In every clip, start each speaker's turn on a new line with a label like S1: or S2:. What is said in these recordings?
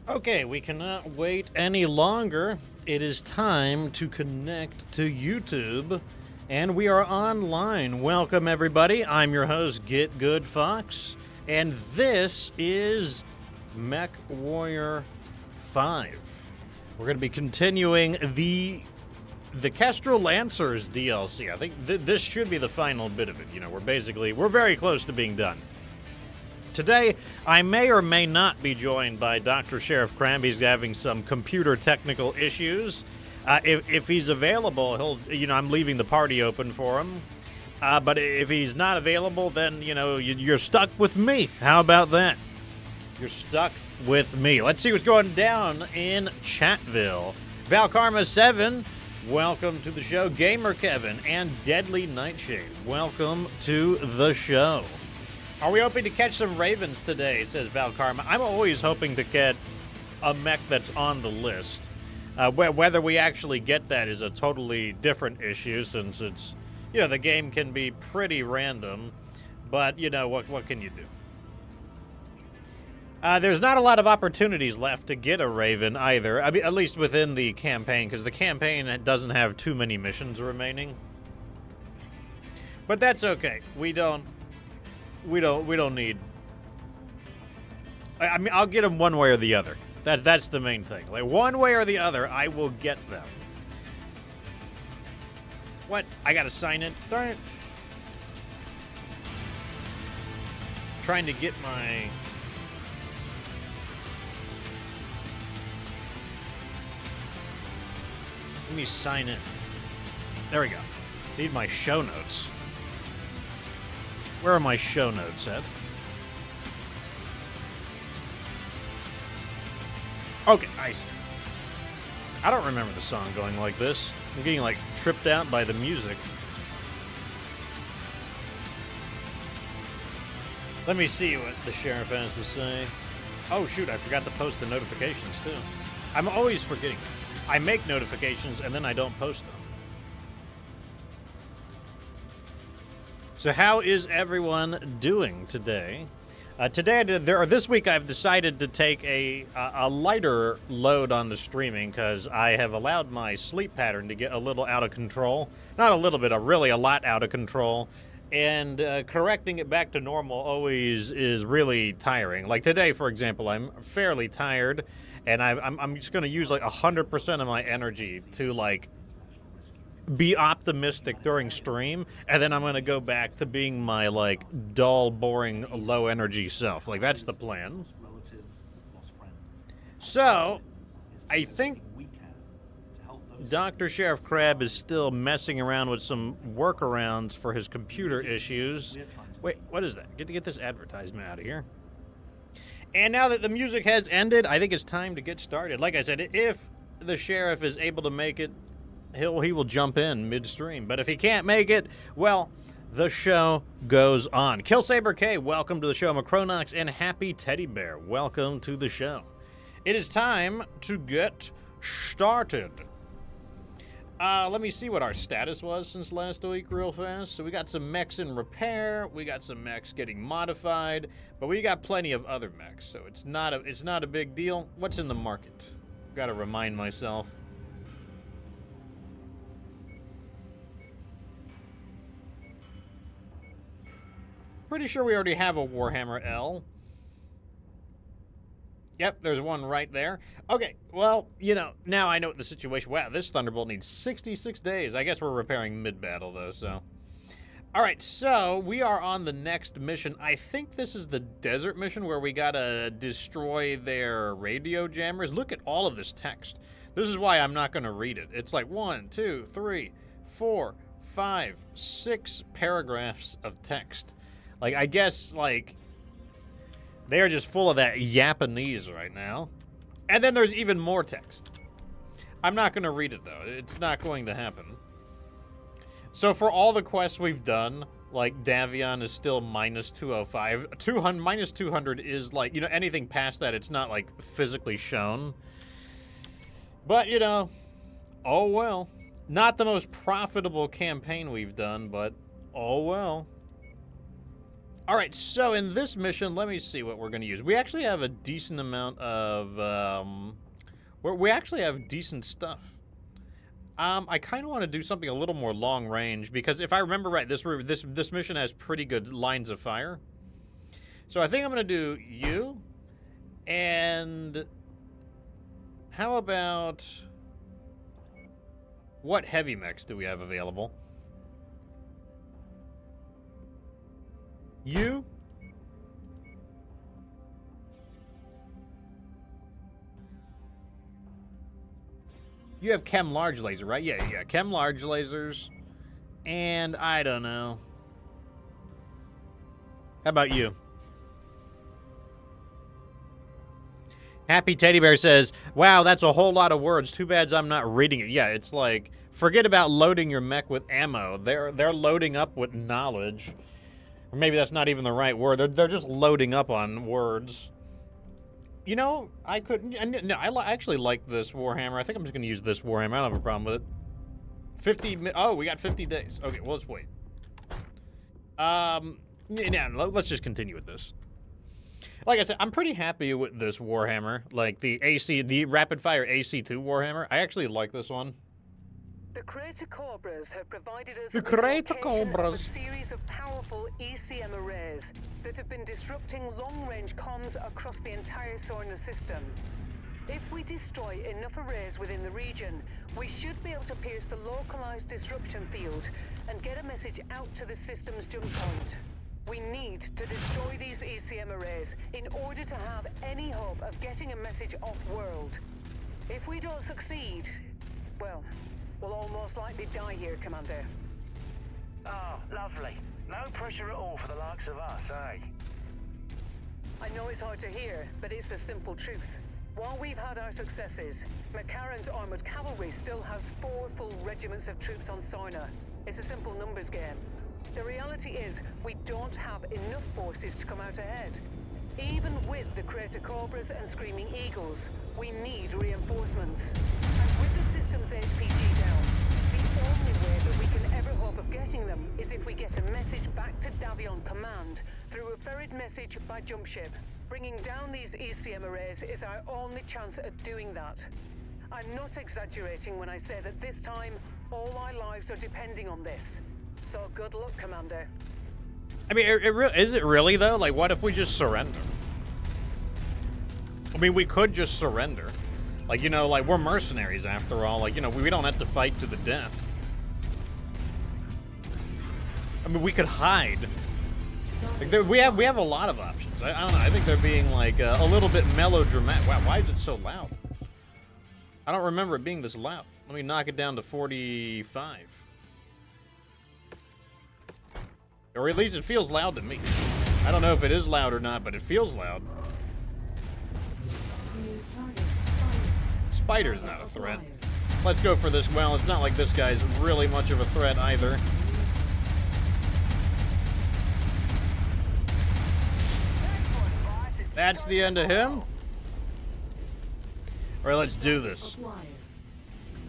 S1: Okay, we cannot wait any longer. It is time to connect to YouTube, and we are online. Welcome, everybody. I'm your host, Get Good Fox, and this is MechWarrior 5. We're going to be continuing the Kestrel Lancers DLC. I think this should be the final bit of it. You know, we're very close to being done. Today, I may or may not be joined by Dr. Sheriff Crab. He's having some computer technical issues. If he's available, I'm leaving the party open for him. But if he's not available, then, you're stuck with me. How about that? You're stuck with me. Let's see what's going down in Chatville. Valkarma7, welcome to the show. Gamer Kevin and Deadly Nightshade, welcome to the show. Are we hoping to catch some ravens today, says Valkarma. I'm always hoping to get a mech that's on the list. Whether we actually get that is a totally different issue, since it's, the game can be pretty random. But, what can you do? There's not a lot of opportunities left to get a raven either. I mean, at least within the campaign, because the campaign doesn't have too many missions remaining. But that's okay. We don't need. I mean, I'll get them one way or the other. That's the main thing. Like, one way or the other, I will get them. What? I gotta sign it? Darn it. Trying to get my... Let me sign in. There we go. Need my show notes. Where are my show notes at? Okay, I see. I don't remember the song going like this. I'm getting, tripped out by the music. Let me see what the sheriff has to say. Oh, shoot, I forgot to post the notifications, too. I'm always forgetting. I make notifications, and then I don't post them. So how is everyone doing today? This week I've decided to take a lighter load on the streaming, because I have allowed my sleep pattern to get a little out of control. Not a little bit, really a lot out of control. And correcting it back to normal always is really tiring. Like today, for example, I'm fairly tired, and I'm just going to use 100% of my energy to be optimistic during stream, and then I'm going to go back to being my, dull, boring, low-energy self. That's the plan. So, I think Dr. Sheriff Crab is still messing around with some workarounds for his computer issues. Wait, what is that? Get this advertisement out of here. And now that the music has ended, I think it's time to get started. Like I said, if the sheriff is able to make it, he will jump in midstream. But if he can't make it, well, the show goes on. Killsaber K, welcome to the show. Macronox and Happy Teddy Bear, welcome to the show. It is time to get started. Let me see what our status was since last week real fast. So we got some mechs in repair, we got some mechs getting modified, but we got plenty of other mechs, so it's not a big deal. What's in the market? Gotta remind myself. Pretty sure we already have a Warhammer L. Yep, there's one right there. Okay, well, now I know what the situation... Wow, this Thunderbolt needs 66 days. I guess we're repairing mid-battle, though, so... Alright, so we are on the next mission. I think this is the desert mission where we gotta destroy their radio jammers. Look at all of this text. This is why I'm not gonna read it. It's 1, 2, 3, 4, 5, 6 paragraphs of text. I guess, they are just full of that Japanese right now. And then there's even more text. I'm not going to read it, though. It's not going to happen. So for all the quests we've done, Davion is still minus 205. Minus 200 is, anything past that, it's not, physically shown. But, oh well. Not the most profitable campaign we've done, but oh well. All right, so in this mission, let me see what we're going to use. We actually have a decent amount of, we actually have decent stuff. I kind of want to do something a little more long range because if I remember right, this mission has pretty good lines of fire. So I think I'm going to do you, and how about, what heavy mechs do we have available? You? You have chem large laser, right? Yeah, chem large lasers. And I don't know. How about you? Happy Teddy Bear says, wow, that's a whole lot of words. Too bad I'm not reading it. Yeah, it's like, forget about loading your mech with ammo. They're loading up with knowledge. Or maybe that's not even the right word. They're just loading up on words. You know, I couldn't... No, I actually like this Warhammer. I think I'm just going to use this Warhammer. I don't have a problem with it. 50... Oh, we got 50 days. Okay, well, let's wait. Yeah, let's just continue with this. Like I said, I'm pretty happy with this Warhammer. Like, the rapid-fire AC2 Warhammer. I actually like this one.
S2: The Crater Cobras have provided us
S1: the
S2: with
S1: Cobras.
S2: a series of powerful ECM arrays that have been disrupting long-range comms across the entire solar system. If we destroy enough arrays within the region, we should be able to pierce the localized disruption field and get a message out to the system's jump point. We need to destroy these ECM arrays in order to have any hope of getting a message off-world. If we don't succeed, well, we'll almost likely die here, Commander.
S3: Oh, lovely. No pressure at all for the likes of us, eh?
S2: I know it's hard to hear, but it's the simple truth. While we've had our successes, McCarran's armored cavalry still has 4 full regiments of troops on Sarna. It's a simple numbers game. The reality is, we don't have enough forces to come out ahead. Even with the Crater Cobras and Screaming Eagles, we need reinforcements. And with the system's HPG down, the only way that we can ever hope of getting them is if we get a message back to Davion Command through a ferried message by jump ship. Bringing down these ECM arrays is our only chance at doing that. I'm not exaggerating when I say that this time, all our lives are depending on this. So good luck, Commander.
S1: I mean, is it really, though? Like, what if we just surrender? I mean, we could just surrender. Like, you know, like, we're mercenaries after all. Like, you know, we don't have to fight to the death. I mean, we could hide. Like, we have a lot of options. I don't know. I think they're being, like, a little bit melodramatic. Wow, why is it so loud? I don't remember it being this loud. Let me knock it down to 45. Or at least it feels loud to me. I don't know if it is loud or not, but it feels loud. Spider's not a threat. Let's go for this. Well, it's not like this guy's really much of a threat either. That's the end of him. All right, let's do this.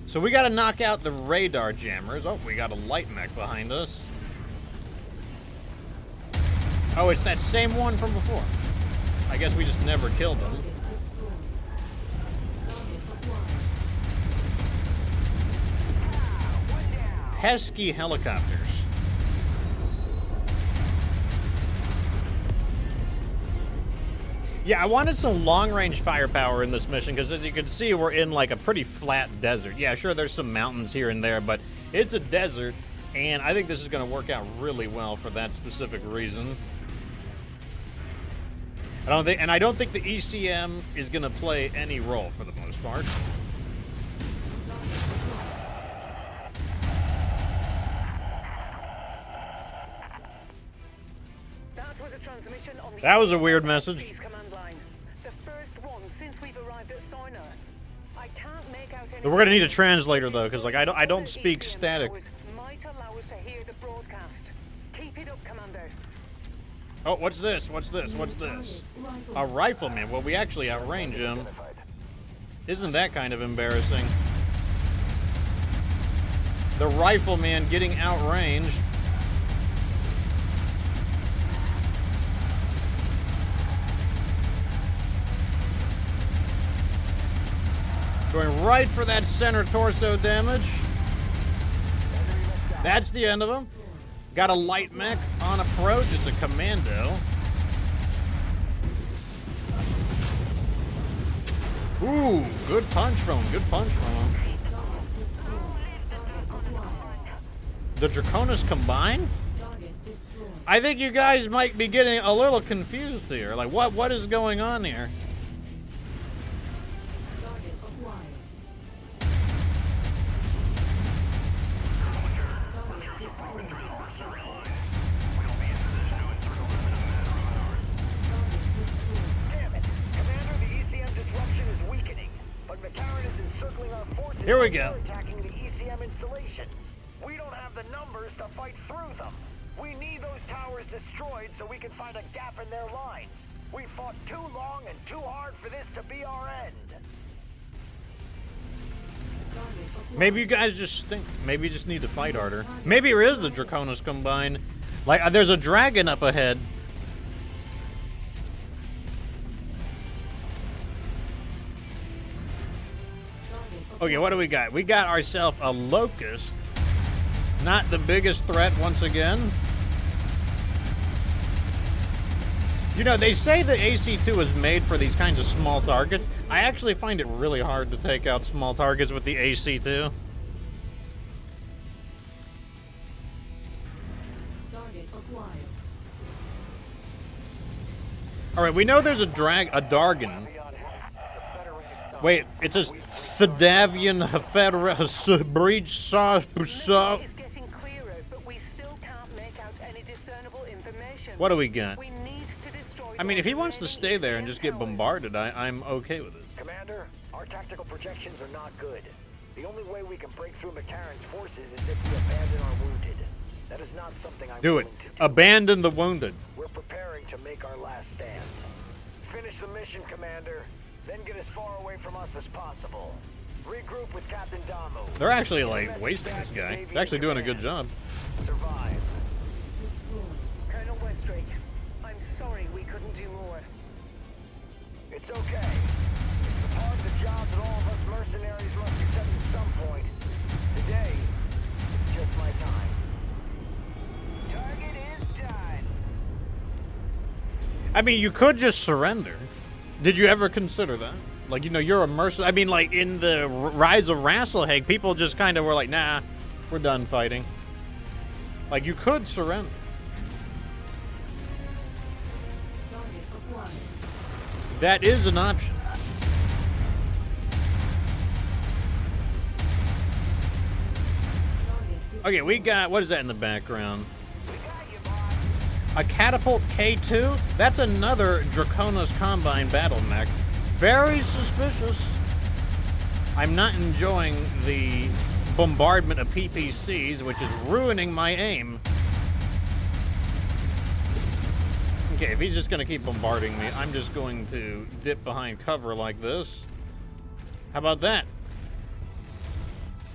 S1: So we got to knock out the radar jammers. Oh, we got a light mech behind us. Oh, it's that same one from before. I guess we just never killed them. Pesky helicopters. Yeah, I wanted some long-range firepower in this mission, because as you can see, we're in like a pretty flat desert. Yeah, sure, there's some mountains here and there, but it's a desert, and I think this is going to work out really well for that specific reason. I don't think the ECM is going to play any role for the most part. That was a weird message.
S2: The first one since we've arrived at Sarna. I can't make out any.
S1: We're going to need a translator though, because like I don't speak static.
S2: Might allow us to hear the broadcast. Keep it up, Commander.
S1: Oh, what's this? What's this? What's this? A rifleman. Well, we actually outrange him. Isn't that kind of embarrassing? The rifleman getting outranged. Going right for that center torso damage. That's the end of him. Got a light mech on approach. It's a commando. Ooh, good punch from him. Good punch from him. The Draconis combine? I think you guys might be getting a little confused here. Like, what is going on here? Here we go.
S3: Attacking the ECM installations. We don't have the numbers to fight through them. We need those towers destroyed so we can find a gap in their lines. We fought too long and too hard for this to be our end.
S1: Maybe you guys just stink. Maybe you just need to fight harder. Maybe there is the Draconis combine. Like, there's a dragon up ahead. Okay, what do we got? We got ourselves a Locust. Not the biggest threat once again. You know, they say the AC-2 is made for these kinds of small targets. I actually find it really hard to take out small targets with the AC-2. Alright, we know there's a Dargan. Wait, it says Thadavian Breach Saw. What do we got? I mean, if he wants to stay there and just get bombarded, I'm okay with it.
S3: Commander, our tactical projections are not good. The only way we can break through McCarran's forces is if we abandon our wounded. That is not something I'm willing to do.
S1: Abandon the wounded.
S3: We're preparing to make our last stand. Finish the mission, Commander. Then get as far away from us as possible. Regroup with Captain Damu.
S1: They're actually, like, wasting this guy. He's actually doing a good job.
S3: Survive.
S2: Colonel Westrake, I'm sorry we couldn't do more.
S3: It's okay. It's the part of the job that all of us mercenaries must accept at some point. Today, it's just my time. Target is done.
S1: I mean, you could just surrender. Did you ever consider that? Like, you know, you're a mercenary. I mean, like, in the Rise of Rasselhag, people just kind of were like, nah, we're done fighting. Like, you could surrender. That is an option. Okay, we got, what is that in the background? A Catapult K2? That's another Draconis Combine battle mech. Very suspicious. I'm not enjoying the bombardment of PPCs, which is ruining my aim. Okay, if he's just going to keep bombarding me, I'm just going to dip behind cover like this. How about that?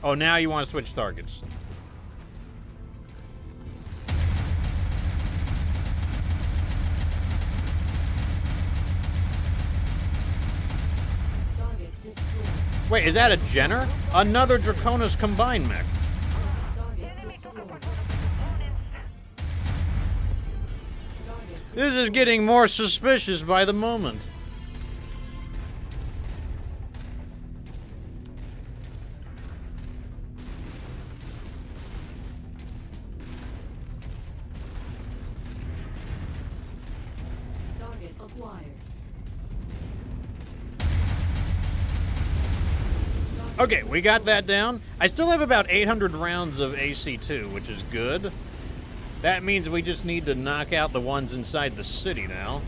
S1: Oh, now you want to switch targets. Wait, is that a Jenner? Another Draconis Combine mech. This is getting more suspicious by the moment.
S4: Target acquired.
S1: Okay, we got that down. I still have about 800 rounds of AC-2, which is good. That means we just need to knock out the ones inside the city now.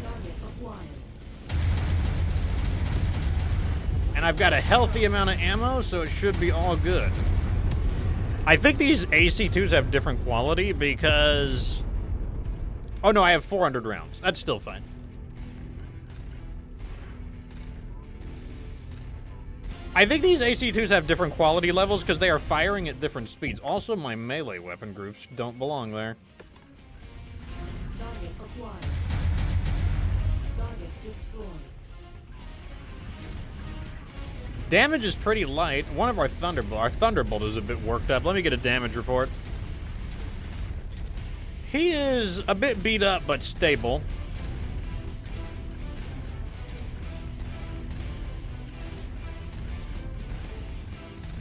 S1: And I've got a healthy amount of ammo, so it should be all good. I think these AC-2s have different quality because... Oh no, I have 400 rounds. That's still fine. I think these AC-2s have different quality levels because they are firing at different speeds. Also, my melee weapon groups don't belong there.
S4: Target acquired. Target destroyed.
S1: Damage is pretty light. One of our Thunderbolt is a bit worked up. Let me get a damage report. He is a bit beat up, but stable.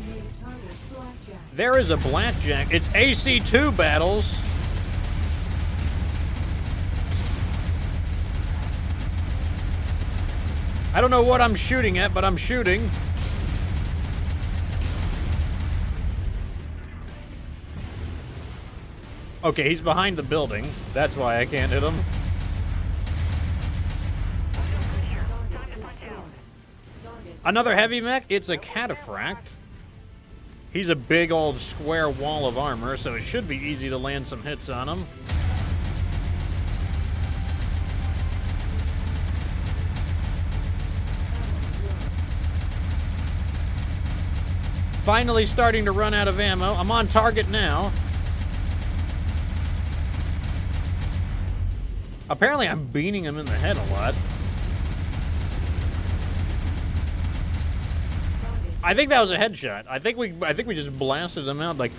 S4: New target Blackjack.
S1: There is a Blackjack. It's AC2 battles. I don't know what I'm shooting at, but I'm shooting. Okay, he's behind the building. That's why I can't hit him. Another heavy mech. It's a Cataphract. He's a big old square wall of armor, so it should be easy to land some hits on him. Finally starting to run out of ammo. I'm on target now. Apparently I'm beating him in the head a lot. I think that was a headshot. I think we just blasted him out, like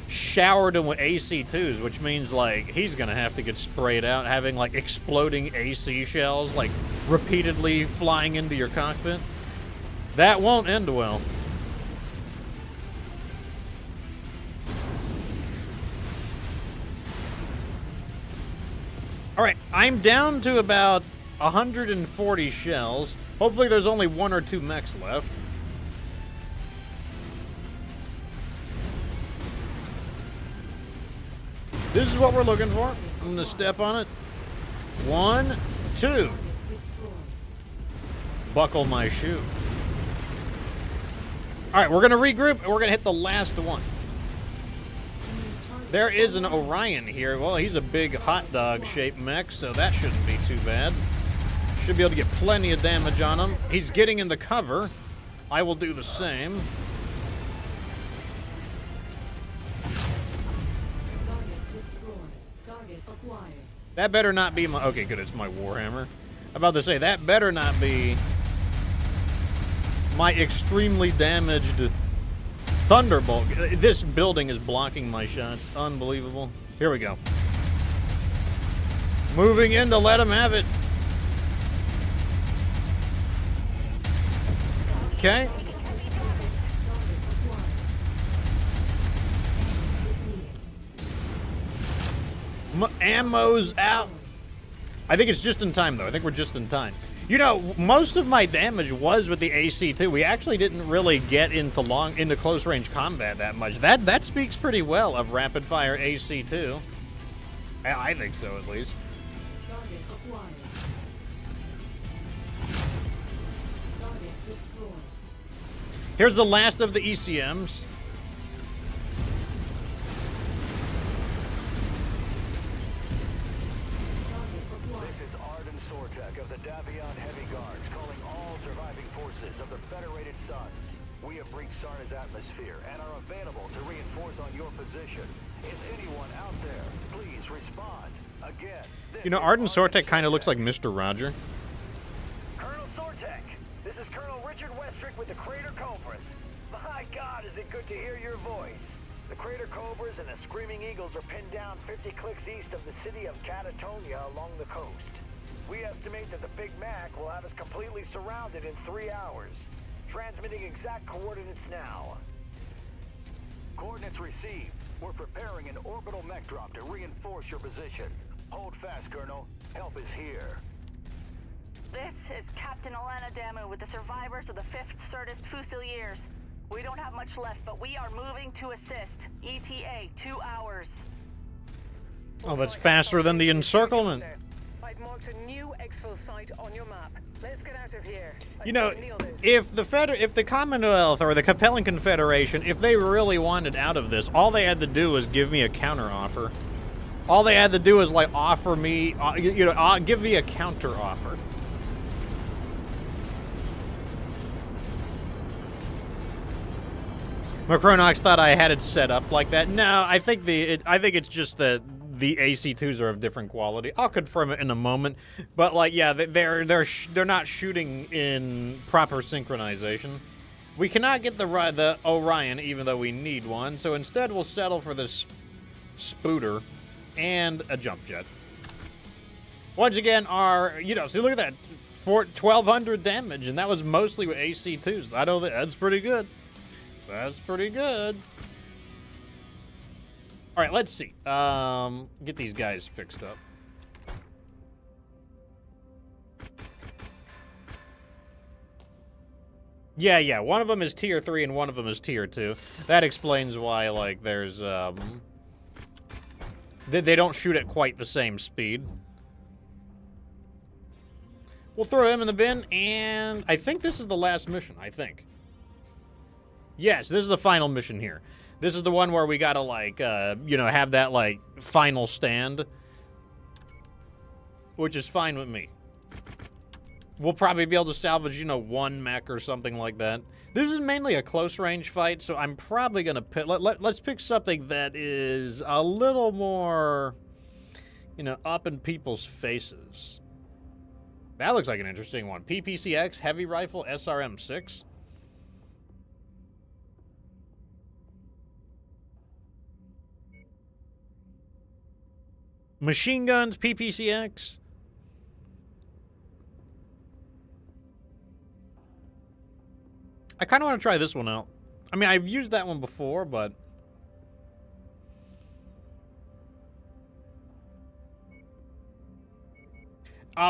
S1: showered him with AC2s, which means like he's gonna have to get sprayed out, having like exploding AC shells like repeatedly flying into your cockpit. That won't end well. All right, I'm down to about 140 shells. Hopefully there's only 1 or 2 mechs left. This is what we're looking for. I'm gonna step on it. 1, 2. Buckle my shoe. All right, we're gonna regroup and we're gonna hit the last one. There is an Orion here. Well, he's a big hot dog shaped mech, so that shouldn't be too bad. Should be able to get plenty of damage on him. He's getting in the cover. I will do the same.
S4: Target destroyed. Target acquired.
S1: That better not be my... Okay, good, it's my Warhammer. I'm about to say, that better not be my extremely damaged Thunderbolt. This building is blocking my shots. Unbelievable. Here we go. Moving in to let him have it. Okay. Ammo's out. I think it's just in time, though. I think we're just in time. You know, most of my damage was with the AC2. We actually didn't really get into close range combat that much. That speaks pretty well of rapid fire AC2. I think so, at least.
S4: Target acquired. Target destroyed.
S1: Here's the last of the ECMs.
S3: Of the Davion Heavy Guards, calling all surviving forces of the Federated Suns. We have breached Sarna's atmosphere and are available to reinforce on your position. Is anyone out there? Please respond. Again,
S1: You know, Arden Sortek kind of looks like Mr. Roger.
S3: Colonel Sortek, this is Colonel Richard Westrick with the Crater Cobras. My God, is it good to hear your voice. The Crater Cobras and the Screaming Eagles are pinned down 50 clicks east of the city of Catatonia along the coast. We estimate that the Big Mac will have us completely surrounded in 3 hours. Transmitting exact coordinates now. Coordinates received. We're preparing an orbital mech drop to reinforce your position. Hold fast, Colonel. Help is here.
S5: This is Captain Alana Damu with the survivors of the 5th Certist Fusiliers. We don't have much left, but we are moving to assist. ETA, 2 hours.
S1: Oh, that's faster than the encirclement.
S2: I've marked a new exfil site on your map. Let's get out of here.
S1: You know, if the Commonwealth or the Capellan Confederation, if they really wanted out of this, all they had to do was give me a counteroffer. All they had to do was like offer me, give me a counteroffer. Macronox thought I had it set up like that. No, I think it's just that the AC2s are of different quality. I'll confirm it in a moment, but like, yeah, they're not shooting in proper synchronization. We cannot get the Orion, even though we need one, so instead we'll settle for this Spooter and a jump jet. Once again, see, look at that. 1,200 damage, and that was mostly with AC2s. I know that's pretty good. That's pretty good. All right, let's see. Get these guys fixed up. Yeah, one of them is tier 3 and one of them is tier 2. That explains why, like, there's, they don't shoot at quite the same speed. We'll throw him in the bin, and I think this is the last mission, I think. Yes, this is the final mission here. This is the one where we gotta, like, have that, like, final stand. Which is fine with me. We'll probably be able to salvage, one mech or something like that. This is mainly a close-range fight, so I'm probably gonna pick... Let's pick something that is a little more, up in people's faces. That looks like an interesting one. PPCX, Heavy Rifle, SRM-6. Machine guns, PPCX. I kind of want to try this one out. I mean, I've used that one before, but...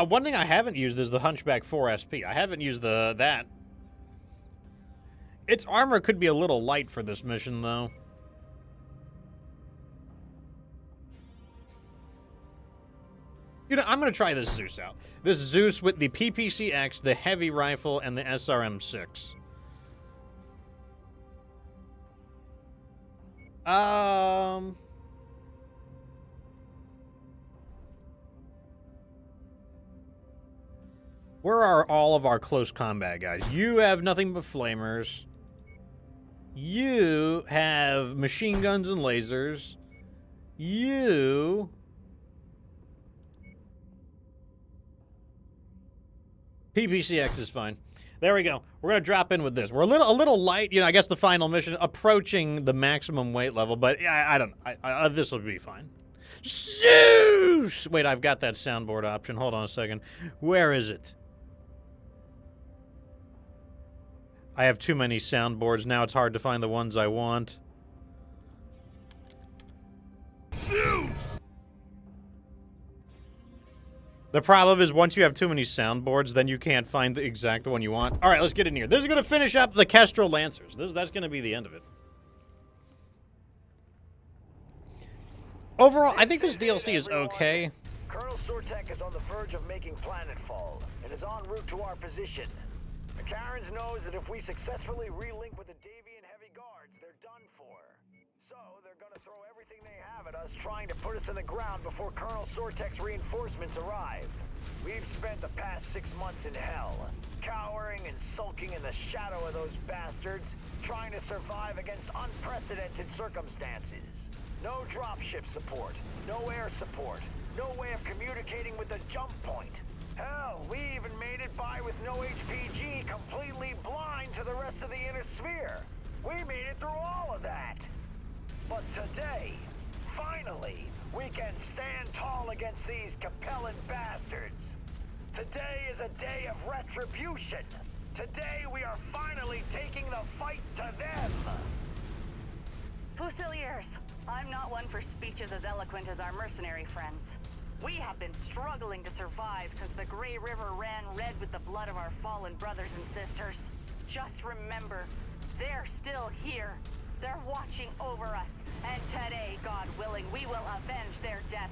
S1: one thing I haven't used is the Hunchback 4SP. I haven't used that. Its armor could be a little light for this mission, though. I'm going to try this Zeus out. This Zeus with the PPCX, the Heavy Rifle, and the SRM-6. Where are all of our close combat guys? You have nothing but flamers. You have machine guns and lasers. You... PPCX is fine. There we go. We're going to drop in with this. We're a little light, I guess the final mission, approaching the maximum weight level, but I don't know. This will be fine. Zeus! Wait, I've got that soundboard option. Hold on a second. Where is it? I have too many soundboards. Now it's hard to find the ones I want. Zeus! The problem is once you have too many soundboards, then you can't find the exact one you want. All right, let's get in here. This is going to finish up the Kestrel Lancers. That's going to be the end of it. Overall, I think this DLC is okay.
S3: Colonel Sortek is on the verge of making planetfall and is en route to our position. McCarran's knows that if we successfully relink with the Davian heavy guards, they're done for. So they're gonna throw everything they have at us, trying to put us in the ground before Colonel Sortek's reinforcements arrive. We've spent the past 6 months in hell, cowering and sulking in the shadow of those bastards, trying to survive against unprecedented circumstances. No dropship support, no air support, no way of communicating with the jump point. Hell, we even made it by with no HPG, completely blind to the rest of the inner sphere. We made it through all of that. But today, finally, we can stand tall against these Capellan bastards. Today is a day of retribution. Today we are finally taking the fight to them.
S5: Fusiliers, I'm not one for speeches as eloquent as our mercenary friends. We have been struggling to survive since the Grey River ran red with the blood of our fallen brothers and sisters. Just remember, they're still here. They're watching over us, and today, God willing, we will avenge their deaths.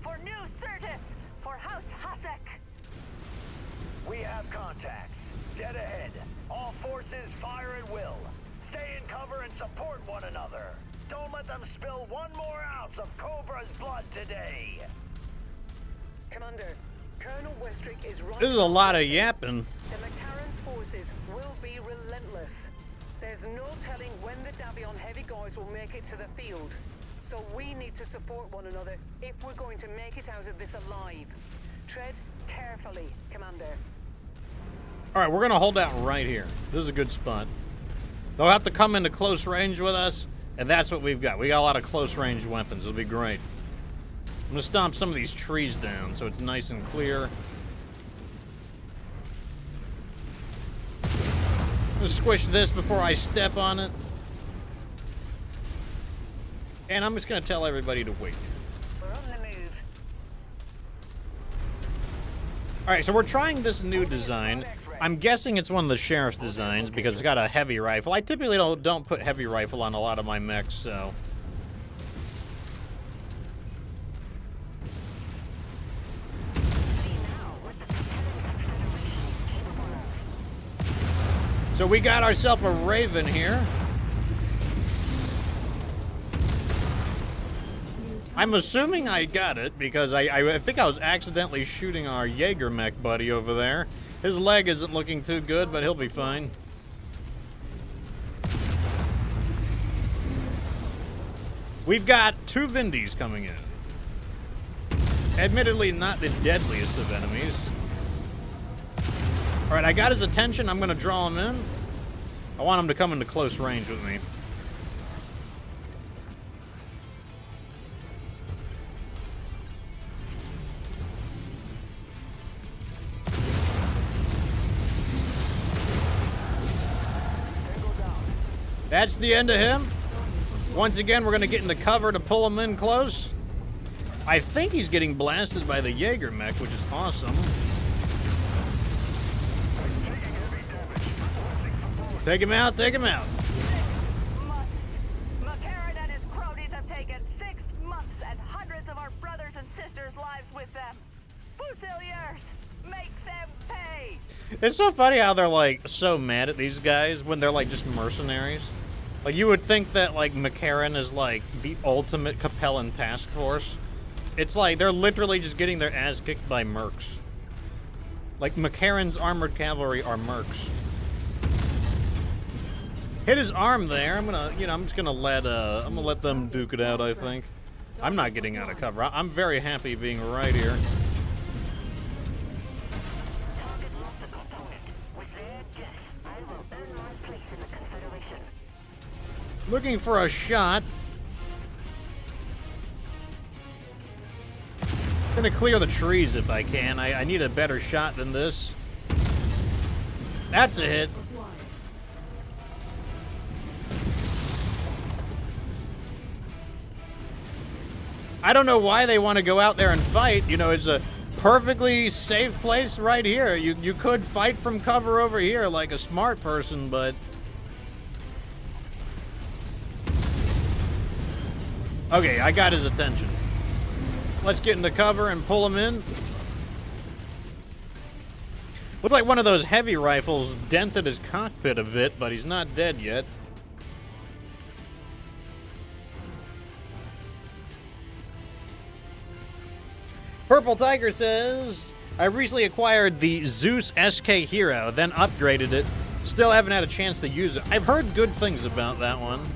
S5: For New Certus, for House Hasek.
S3: We have contacts. Dead ahead. All forces fire at will. Stay in cover and support one another. Don't let them spill one more ounce of Cobra's blood today.
S2: Commander, Colonel Westrick is right.
S1: This is a lot of yapping.
S2: The McCarran's forces will be relentless. There's no telling when the Davion heavy guards will make it to the field. So we need to support one another if we're going to make it out of this alive. Tread carefully, Commander.
S1: All right, we're going to hold out right here. This is a good spot. They'll have to come into close range with us, and that's what we've got. We got a lot of close range weapons. It'll be great. I'm gonna stomp some of these trees down so it's nice and clear. I'm gonna squish this before I step on it. And I'm just gonna tell everybody to wait.
S5: We're on the move.
S1: Alright, so we're trying this new design. I'm guessing it's one of the sheriff's designs because it's got a heavy rifle. I typically don't put heavy rifle on a lot of my mechs, so... So we got ourselves a Raven here. I'm assuming I got it because I think I was accidentally shooting our Jaeger mech buddy over there. His leg isn't looking too good, but he'll be fine. We've got 2 Vindies coming in. Admittedly, not the deadliest of enemies. Alright, I got his attention. I'm going to draw him in. I want him to come into close range with me. That's the end of him. Once again, we're going to get in the cover to pull him in close. I think he's getting blasted by the Jaeger mech, which is awesome. Take him out, take him out.
S5: 6 months. McCarran and his cronies have taken 6 months and hundreds of our brothers and sisters' lives with them. Fusiliers, make them pay.
S1: It's so funny how they're like so mad at these guys when they're like just mercenaries. Like you would think that like McCarran is like the ultimate Capellan task force. It's like they're literally just getting their ass kicked by mercs. Like McCarran's armored cavalry are mercs. Hit his arm there. I'm just gonna let them duke it out, I think. I'm not getting out of cover. I'm very happy being right here.
S6: Target lost a component. With their death, I will earn my place in the Confederation.
S1: Looking for a shot. Gonna clear the trees if I can. I need a better shot than this. That's a hit. I don't know why they want to go out there and fight. You know, it's a perfectly safe place right here. You could fight from cover over here like a smart person, but... Okay, I got his attention. Let's get in the cover and pull him in. Looks like one of those heavy rifles dented his cockpit a bit, but he's not dead yet. Purple Tiger says, I recently acquired the Zeus SK Hero, then upgraded it. Still haven't had a chance to use it. I've heard good things about that one.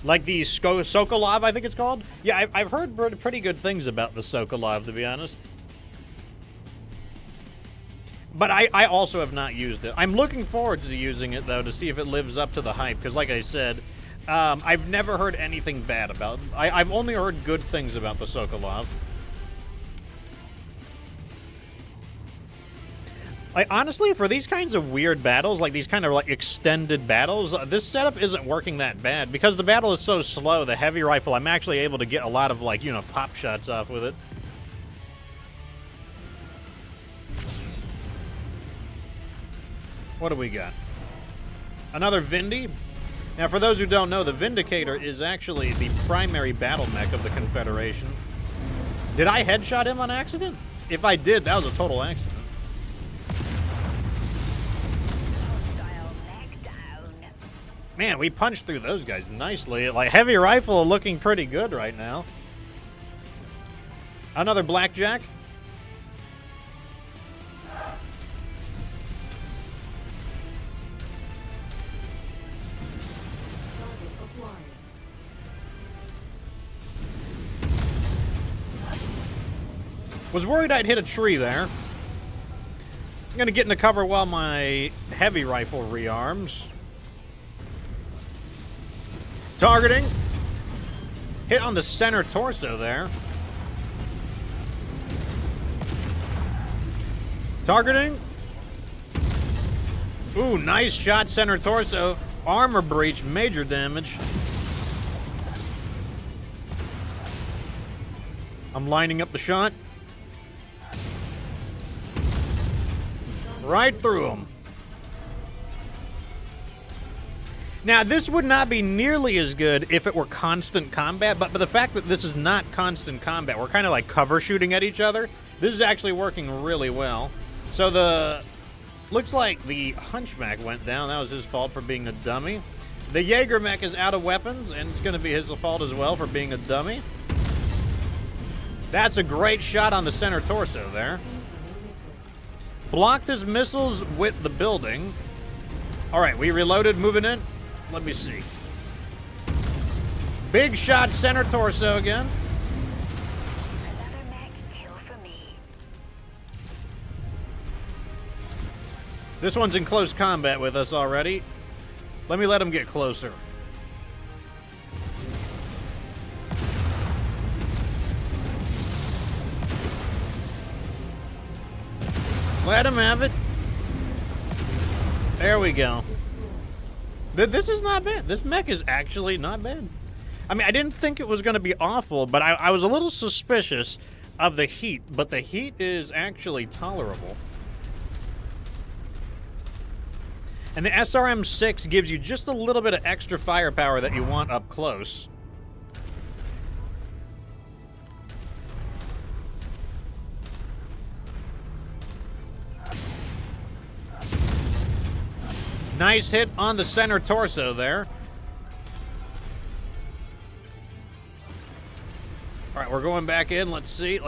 S1: Like the Sokolov, I think it's called? Yeah, I've heard pretty good things about the Sokolov, to be honest. But I also have not used it. I'm looking forward to using it, though, to see if it lives up to the hype. Because, like I said, I've never heard anything bad about it. I've only heard good things about the Sokolov. Like, honestly, for these kinds of weird battles, like these kind of like extended battles, this setup isn't working that bad. Because the battle is so slow, the heavy rifle, I'm actually able to get a lot of, like, you know, pop shots off with it. What do we got? Another Vindy? Now, for those who don't know, the Vindicator is actually the primary battle mech of the Confederation. Did I headshot him on accident? If I did, that was a total accident. Man, we punched through those guys nicely. Like, heavy rifle looking pretty good right now. Another Blackjack. Was worried I'd hit a tree there. I'm gonna get into cover while my heavy rifle rearms. Targeting. Hit on the center torso there. Targeting. Ooh, nice shot, center torso. Armor breach, major damage. I'm lining up the shot. Right through him. Now, this would not be nearly as good if it were constant combat, but the fact that this is not constant combat, we're kind of like cover shooting at each other, this is actually working really well. So looks like the Hunchback went down. That was his fault for being a dummy. The Jaeger mech is out of weapons, and it's going to be his fault as well for being a dummy. That's a great shot on the center torso there. Blocked his missiles with the building. All right, we reloaded, moving in. Let me see. Big shot, center torso again.
S6: Another mech kill for me.
S1: This one's in close combat with us already. Let me let him get closer. Let him have it. There we go. This is not bad. This mech is actually not bad. I mean, I didn't think it was going to be awful, but I was a little suspicious of the heat, but the heat is actually tolerable. And the SRM-6 gives you just a little bit of extra firepower that you want up close. Nice hit on the center torso there. All right, we're going back in. Let's see.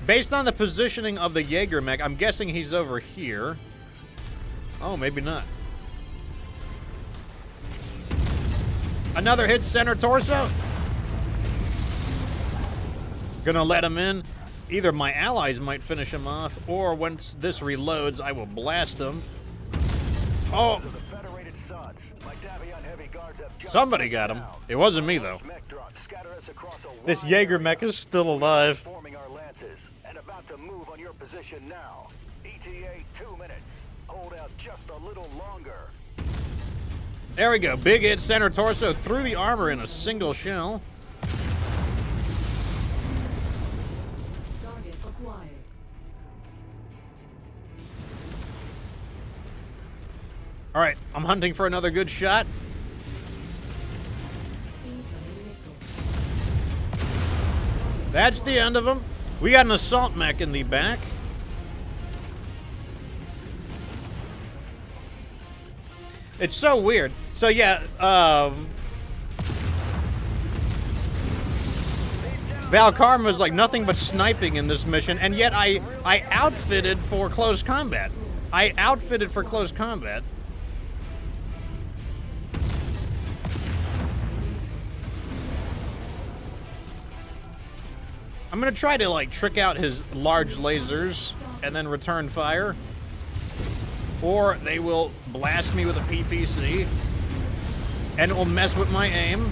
S1: Based on the positioning of the Jaeger mech, I'm guessing he's over here. Oh, maybe not. Another hit, center torso. Gonna let him in. Either my allies might finish him off, or once this reloads, I will blast him. Oh! Somebody got him. It wasn't me, though. This Jaeger mech is still alive.
S3: And about to move on your position now. ETA 2 minutes. Hold out just a little longer.
S1: There we go. Big hit, center torso, through the armor in a single shell.
S4: Target acquired.
S1: All right, I'm hunting for another good shot.
S4: Incoming missile.
S1: That's the end of him. We got an assault mech in the back. It's so weird. So yeah, Valkarma's like nothing but sniping in this mission, and yet I outfitted for close combat. I'm gonna try to like trick out his large lasers and then return fire. Or they will blast me with a PPC and it will mess with my aim,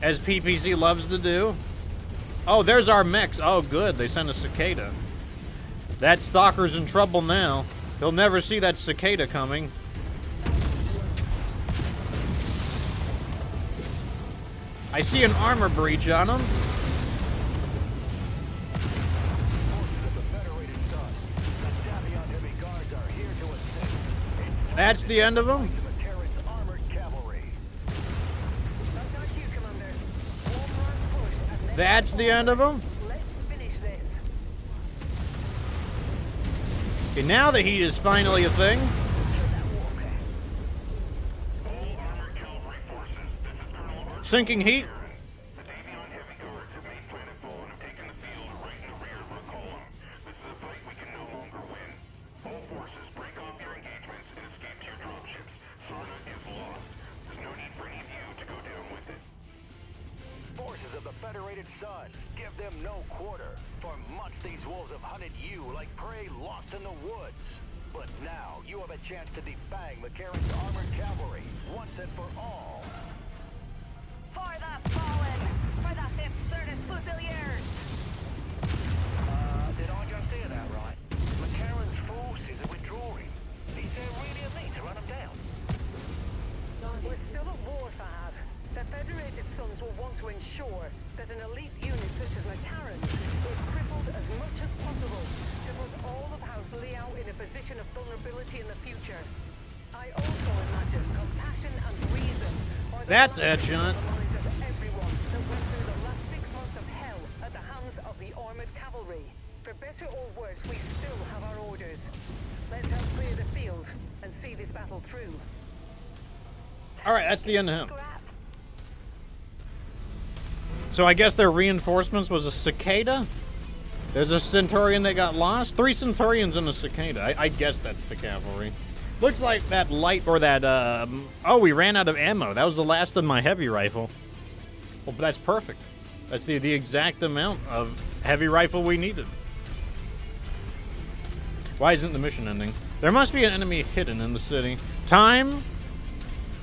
S1: as PPC loves to do. Oh, there's our mechs. Oh good, they sent a cicada. That stalker's in trouble now. He'll never see that cicada coming. I see an armor breach on him. That's the end of him. That's the end of him.
S2: Let's finish this.
S1: Okay, now the heat is finally a thing. Sinking heat.
S3: of the Federated Suns. Give them no quarter. For months these wolves have hunted you like prey lost in the woods. But now you have a chance to defang McCarran's armored cavalry once and for all.
S5: For the fallen! For the 5th Certus Fusiliers!
S3: Did I just hear that right? McCarran's forces are withdrawing. Is there really a need to run them down?
S2: We're still at war, Fahad. The Federated Suns will want to ensure that an elite unit such as McCarran's is crippled as much as possible to put all of House Liao in a position of vulnerability in the future. I also imagine compassion and reason are the
S1: That's
S2: lines
S1: Edgehunt.
S2: of the minds of everyone that went through the last 6 months of hell at the hands of the armored cavalry. For better or worse, we still have our orders. Let's help clear the field and see this battle through.
S1: All right, that's the end of him.
S5: Scrap.
S1: So I guess their reinforcements was a cicada? There's a Centurion that got lost? 3 Centurions and a cicada. I guess that's the cavalry. Looks like that light, or that, oh, we ran out of ammo. That was the last of my heavy rifle. Well, but that's perfect. That's the exact amount of heavy rifle we needed. Why isn't the mission ending? There must be an enemy hidden in the city. Time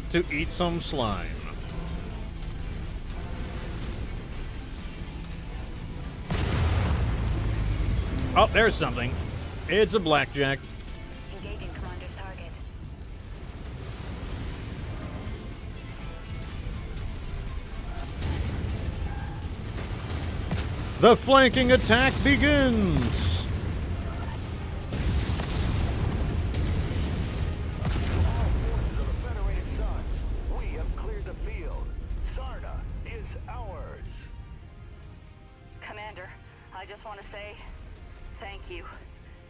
S1: to eat some slime. Oh, there's something. It's a blackjack.
S5: Engaging Commander's target.
S1: The flanking attack begins.
S3: All forces of the Federated Suns, we have cleared the field. Sarna is ours.
S5: Commander, I just want to say thank you.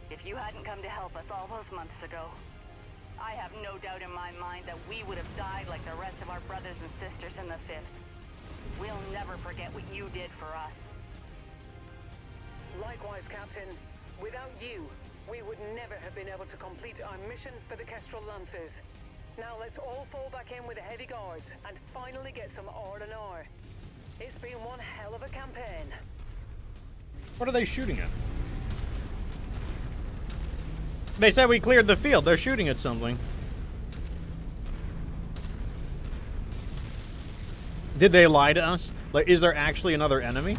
S5: If you hadn't come to help us all those months ago, I have no doubt in my mind that we would have died like the rest of our brothers and sisters in the 5th. We'll never forget what you did for us.
S2: Likewise, Captain. Without you, we would never have been able to complete our mission for the Kestrel Lancers. Now let's all fall back in with the heavy guards and finally get some R&R. It's been one hell of a campaign.
S1: What are they shooting at? They said we cleared the field. They're shooting at something. Did they lie to us? Like, is there actually another enemy?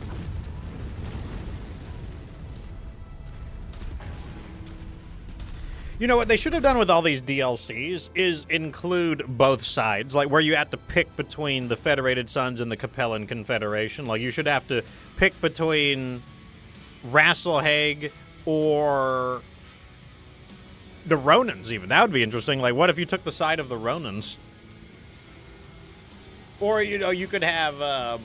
S1: You know what they should have done with all these DLCs is include both sides, like where you have to pick between the Federated Suns and the Capellan Confederation. Like, you should have to pick between Rasselhaig or the Ronins, even. That would be interesting. Like, what if you took the side of the Ronins? Or, you know, you could have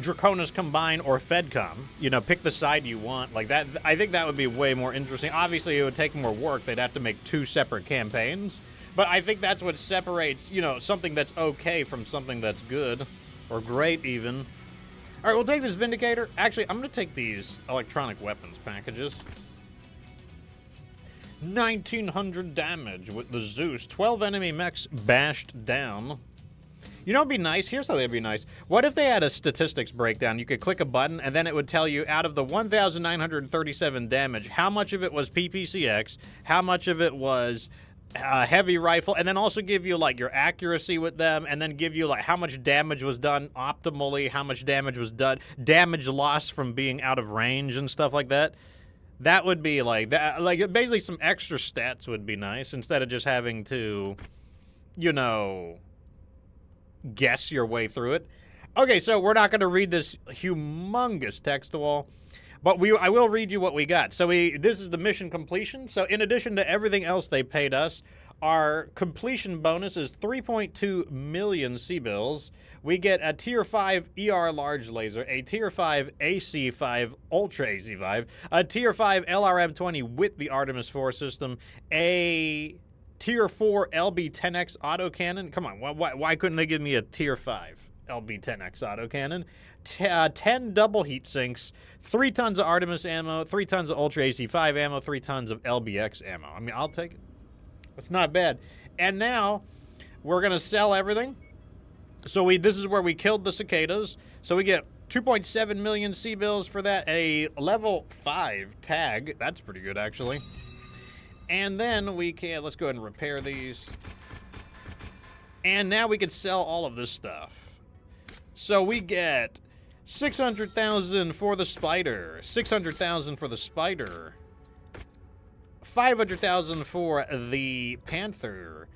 S1: Draconis Combine or FedCom. You know, pick the side you want. Like, that, I think that would be way more interesting. Obviously, it would take more work. They'd have to make 2 separate campaigns. But I think that's what separates, you know, something that's okay from something that's good. Or great, even. All right, we'll take this Vindicator. Actually, I'm going to take these electronic weapons packages. 1,900 damage with the Zeus. 12 enemy mechs bashed down. You know what would be nice? Here's how they'd be nice. What if they had a statistics breakdown? You could click a button, and then it would tell you, out of the 1,937 damage, how much of it was PPCX, how much of it was heavy rifle, and then also give you, like, your accuracy with them, and then give you, like, how much damage was done optimally, how much damage was done, damage lost from being out of range and stuff like that. That would be, like, that, like, basically some extra stats would be nice, instead of just having to, you know, guess your way through it. Okay, so we're not going to read this humongous text wall, but I will read you what we got. So this is the mission completion. So in addition to everything else they paid us, our completion bonus is 3.2 million C-bills. We get a Tier 5 ER large laser, a Tier 5 AC-5 Ultra AC-5, a Tier 5 LRM-20 with the Artemis 4 system, a Tier 4 LB-10X autocannon. Come on, why couldn't they give me a Tier 5 LB-10X autocannon? 10 double heat sinks, 3 tons of Artemis ammo, 3 tons of Ultra AC-5 ammo, 3 tons of LBX ammo. I mean, I'll take it. It's not bad. And now we're going to sell everything. So this is where we killed the cicadas. So we get 2.7 million C-bills for that. A level 5 tag. That's pretty good, actually. And then we can, let's go ahead and repair these. And now we can sell all of this stuff. So we get 600,000 for the spider, 600,000 for the spider, 500,000 for the panther,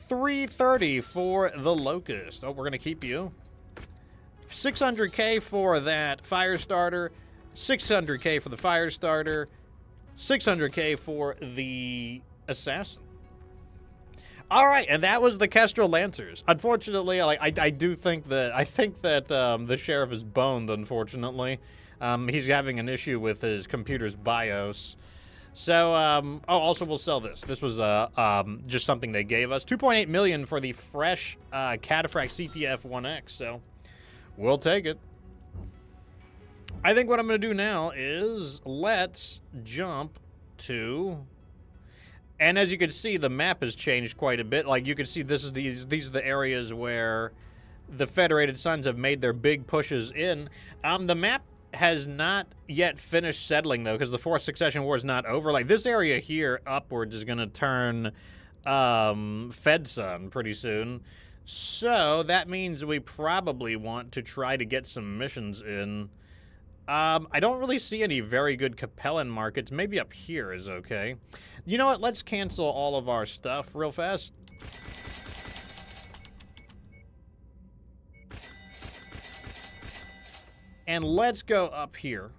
S1: 330 for the locust. Oh, we're gonna keep you. 600K for that fire starter, 600K for the fire starter, 600K for the assassin. All right, and that was the Kestrel Lancers. Unfortunately, I think that the sheriff is boned. Unfortunately, he's having an issue with his computer's BIOS. So, also we'll sell this. This was just something they gave us. 2.8 million for the fresh Cataphract CTF-1X. So, we'll take it. I think what I'm going to do now is let's jump to. And as you can see, the map has changed quite a bit. Like, you can see these are the areas where the Federated Sons have made their big pushes in. The map has not yet finished settling, though, because the Fourth Succession War is not over. Like, this area here upwards is going to turn Fed Sun pretty soon. So that means we probably want to try to get some missions in. I don't really see any very good Capellan markets. Maybe up here is okay. You know what? Let's cancel all of our stuff real fast. And let's go up here.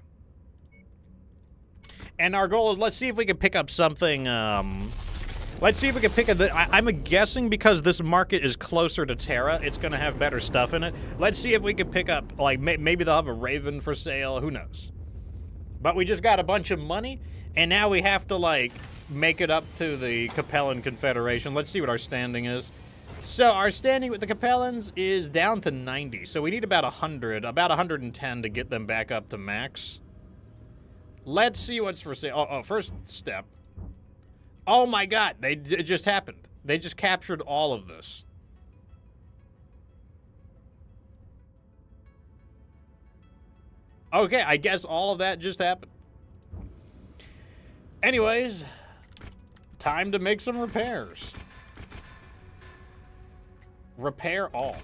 S1: And our goal is, let's see if we can pick up something, let's see if we can pick up I'm guessing because this market is closer to Terra, it's going to have better stuff in it. Let's see if we can pick up, like, maybe they'll have a Raven for sale. Who knows? But we just got a bunch of money, and now we have to, like, make it up to the Capellan Confederation. Let's see what our standing is. So our standing with the Capellans is down to 90. So we need about 100, about 110 to get them back up to max. Let's see what's for sale. Oh, first step. Oh my God, it just happened. They just captured all of this. Okay, I guess all of that just happened. Anyways, time to make some repairs. Repair all.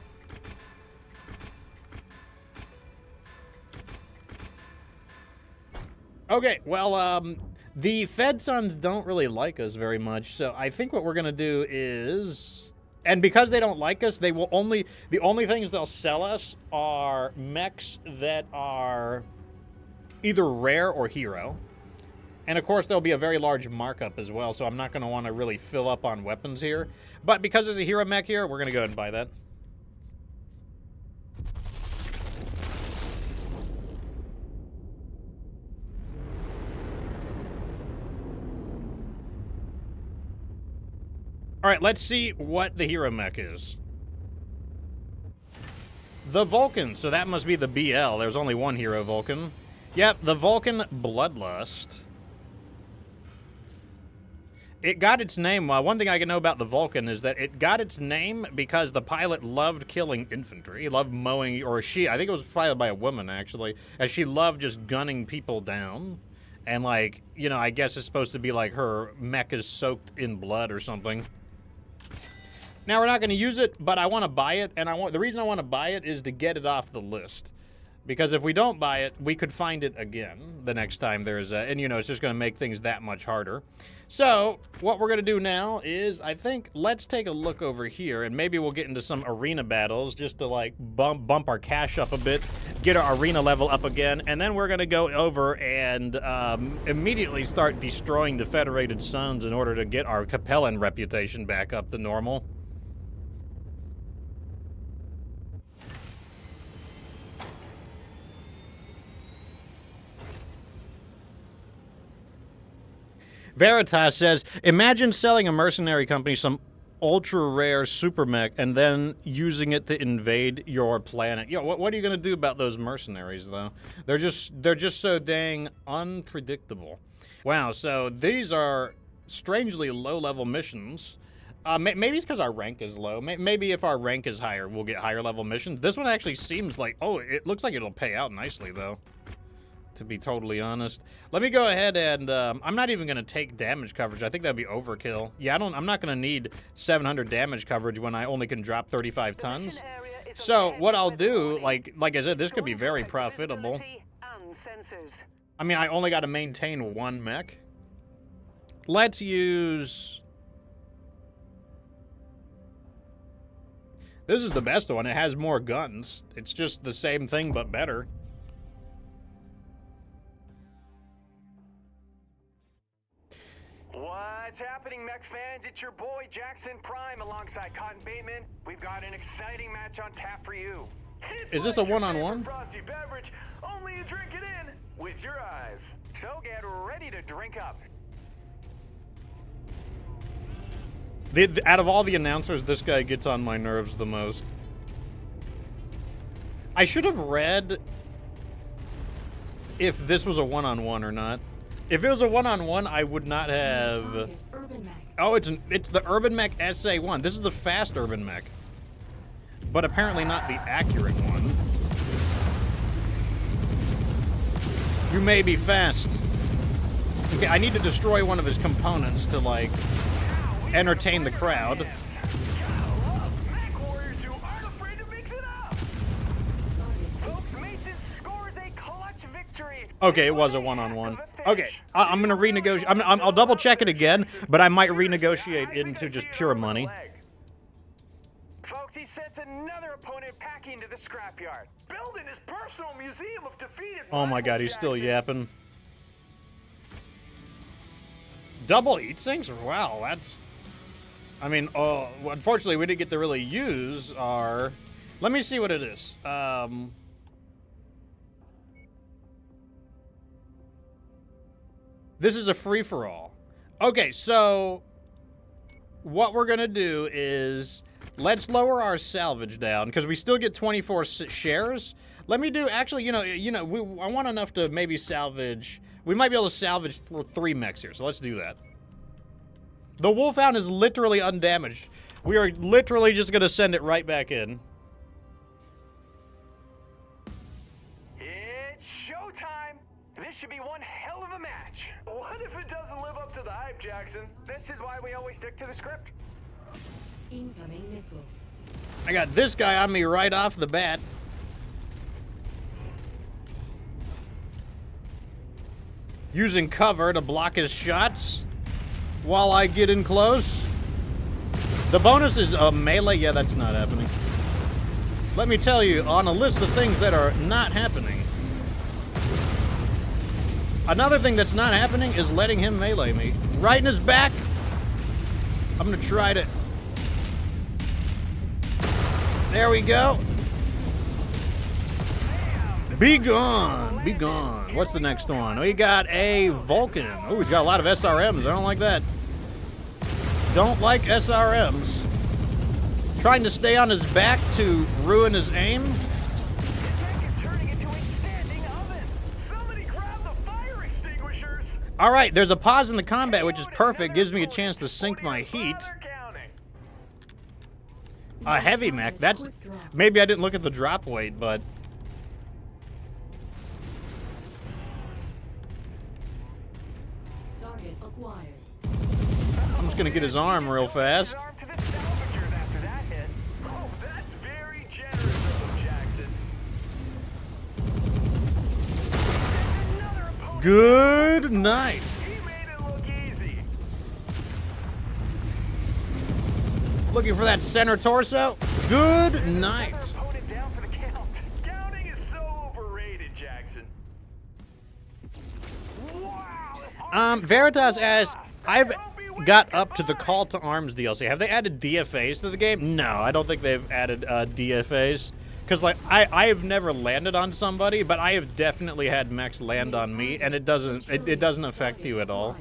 S1: Okay, well, the Fed Sons don't really like us very much, so I think what we're gonna do is, and because they don't like us, they will only, the only things they'll sell us are mechs that are either rare or hero. And of course, there'll be a very large markup as well, so I'm not gonna wanna really fill up on weapons here. But because there's a hero mech here, we're gonna go ahead and buy that. All right, let's see what the hero mech is. The Vulcan, so that must be the BL. There's only one hero Vulcan. Yep, the Vulcan Bloodlust. It got its name, one thing I can know about the Vulcan is that it got its name because the pilot loved killing infantry. He loved mowing, or she, I think it was piloted by a woman, actually, as she loved just gunning people down. And, like, you know, I guess it's supposed to be like her mech is soaked in blood or something. Now, we're not going to use it, but I want to buy it, and the reason I want to buy it is to get it off the list. Because if we don't buy it, we could find it again the next time there's a, and you know, it's just going to make things that much harder. So, what we're going to do now is, I think, let's take a look over here, and maybe we'll get into some arena battles just to, like, bump our cash up a bit, get our arena level up again, and then we're going to go over and immediately start destroying the Federated Sons in order to get our Capellan reputation back up to normal. Veritas says, imagine selling a mercenary company some ultra-rare super mech and then using it to invade your planet. Yo, what are you going to do about those mercenaries, though? They're just so dang unpredictable. Wow, so these are strangely low-level missions. Maybe it's because our rank is low. Maybe if our rank is higher, we'll get higher level missions. This one actually seems like... Oh, it looks like it'll pay out nicely, though. To be totally honest. Let me go ahead and... I'm not even going to take damage coverage. I think that'd be overkill. Yeah, I'm not going to need 700 damage coverage when I only can drop 35 tons. So, what I'll do, like I said, this could be very profitable. I mean, I only got to maintain one mech. Let's use... This is the best one. It has more guns. It's just the same thing, but better.
S3: What's happening, Mech fans? It's your boy Jackson Prime alongside Cotton Bateman. We've got an exciting match on tap for you.
S1: Is this a one-on-one?
S3: Frosty beverage, only you drink it in with your eyes. So get ready to drink up.
S1: Out of all the announcers, this guy gets on my nerves the most. I should have read if this was a one-on-one or not. If it was a one-on-one, I would not have... Oh, it's the Urban Mech SA1. This is the fast Urban Mech. But apparently not the accurate one. You may be fast. Okay, I need to destroy one of his components to, like... entertain the crowd.
S3: MechWarriors who aren't afraid to mix it up. Folks, Mason scores a clutch victory.
S1: Okay, it was a one-on-one. Okay, I'm gonna renegotiate. I'll double check it again, but I might renegotiate into just pure money.
S3: Folks, he sends another opponent packing to the scrapyard, building his personal museum of defeated.
S1: Oh my God, he's still yapping. Double heat sinks? Wow, that's... I mean, unfortunately, we didn't get to really use our... Let me see what it is. This is a free-for-all. Okay, so... What we're going to do is... Let's lower our salvage down, because we still get 24 shares. Let me do... Actually, I want enough to maybe salvage... We might be able to salvage 3 mechs here, so let's do that. The Wolfhound is literally undamaged. We are literally just going to send it right back in.
S3: It's showtime! This should be one hell of a match. What if it doesn't live up to the hype, Jackson? This is why we always stick to the script.
S4: Incoming missile.
S1: I got this guy on me right off the bat. Using cover to block his shots while I get in close. The bonus is melee. Yeah, that's not happening. Let me tell you, on a list of things that are not happening. Another thing that's not happening is letting him melee me. Right in his back. I'm gonna try to... There we go. Be gone. Be gone. What's the next one? We got a Vulcan. Oh, he's got a lot of SRMs. I don't like that. Don't like SRMs. Trying to stay on his back to ruin his aim.
S3: The tank is turning into a standing oven. Somebody grab the fire extinguishers.
S1: All right, there's a pause in the combat, which is perfect. Gives me a chance to sink my heat. A heavy mech. That's... Maybe I didn't look at the drop weight, but...
S4: Target acquired.
S1: I'm just gonna get his arm real fast. Good night.
S3: He made it look easy.
S1: Looking for that center torso? Good night.
S3: Opponent down for the count. Counting is so overrated, Jackson. Wow.
S1: Veritas asks, I've got up to the Call to Arms DLC. Have they added DFAs to the game? No, I don't think they've added DFAs. Because, like, I have never landed on somebody, but I have definitely had mechs land on me, and it doesn't affect you at all.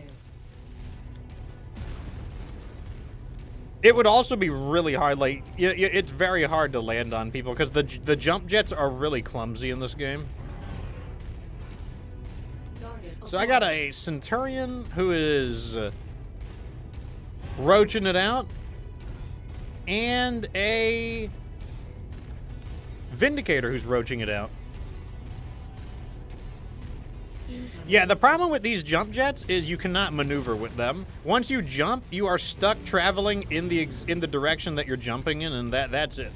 S1: It would also be really hard, like, it's very hard to land on people, because the jump jets are really clumsy in this game. So I got a Centurion who is roaching it out. and a Vindicator who's roaching it out. Yeah, the problem with these jump jets is you cannot maneuver with them. Once you jump, you are stuck traveling in the direction that you're jumping in, and that's it.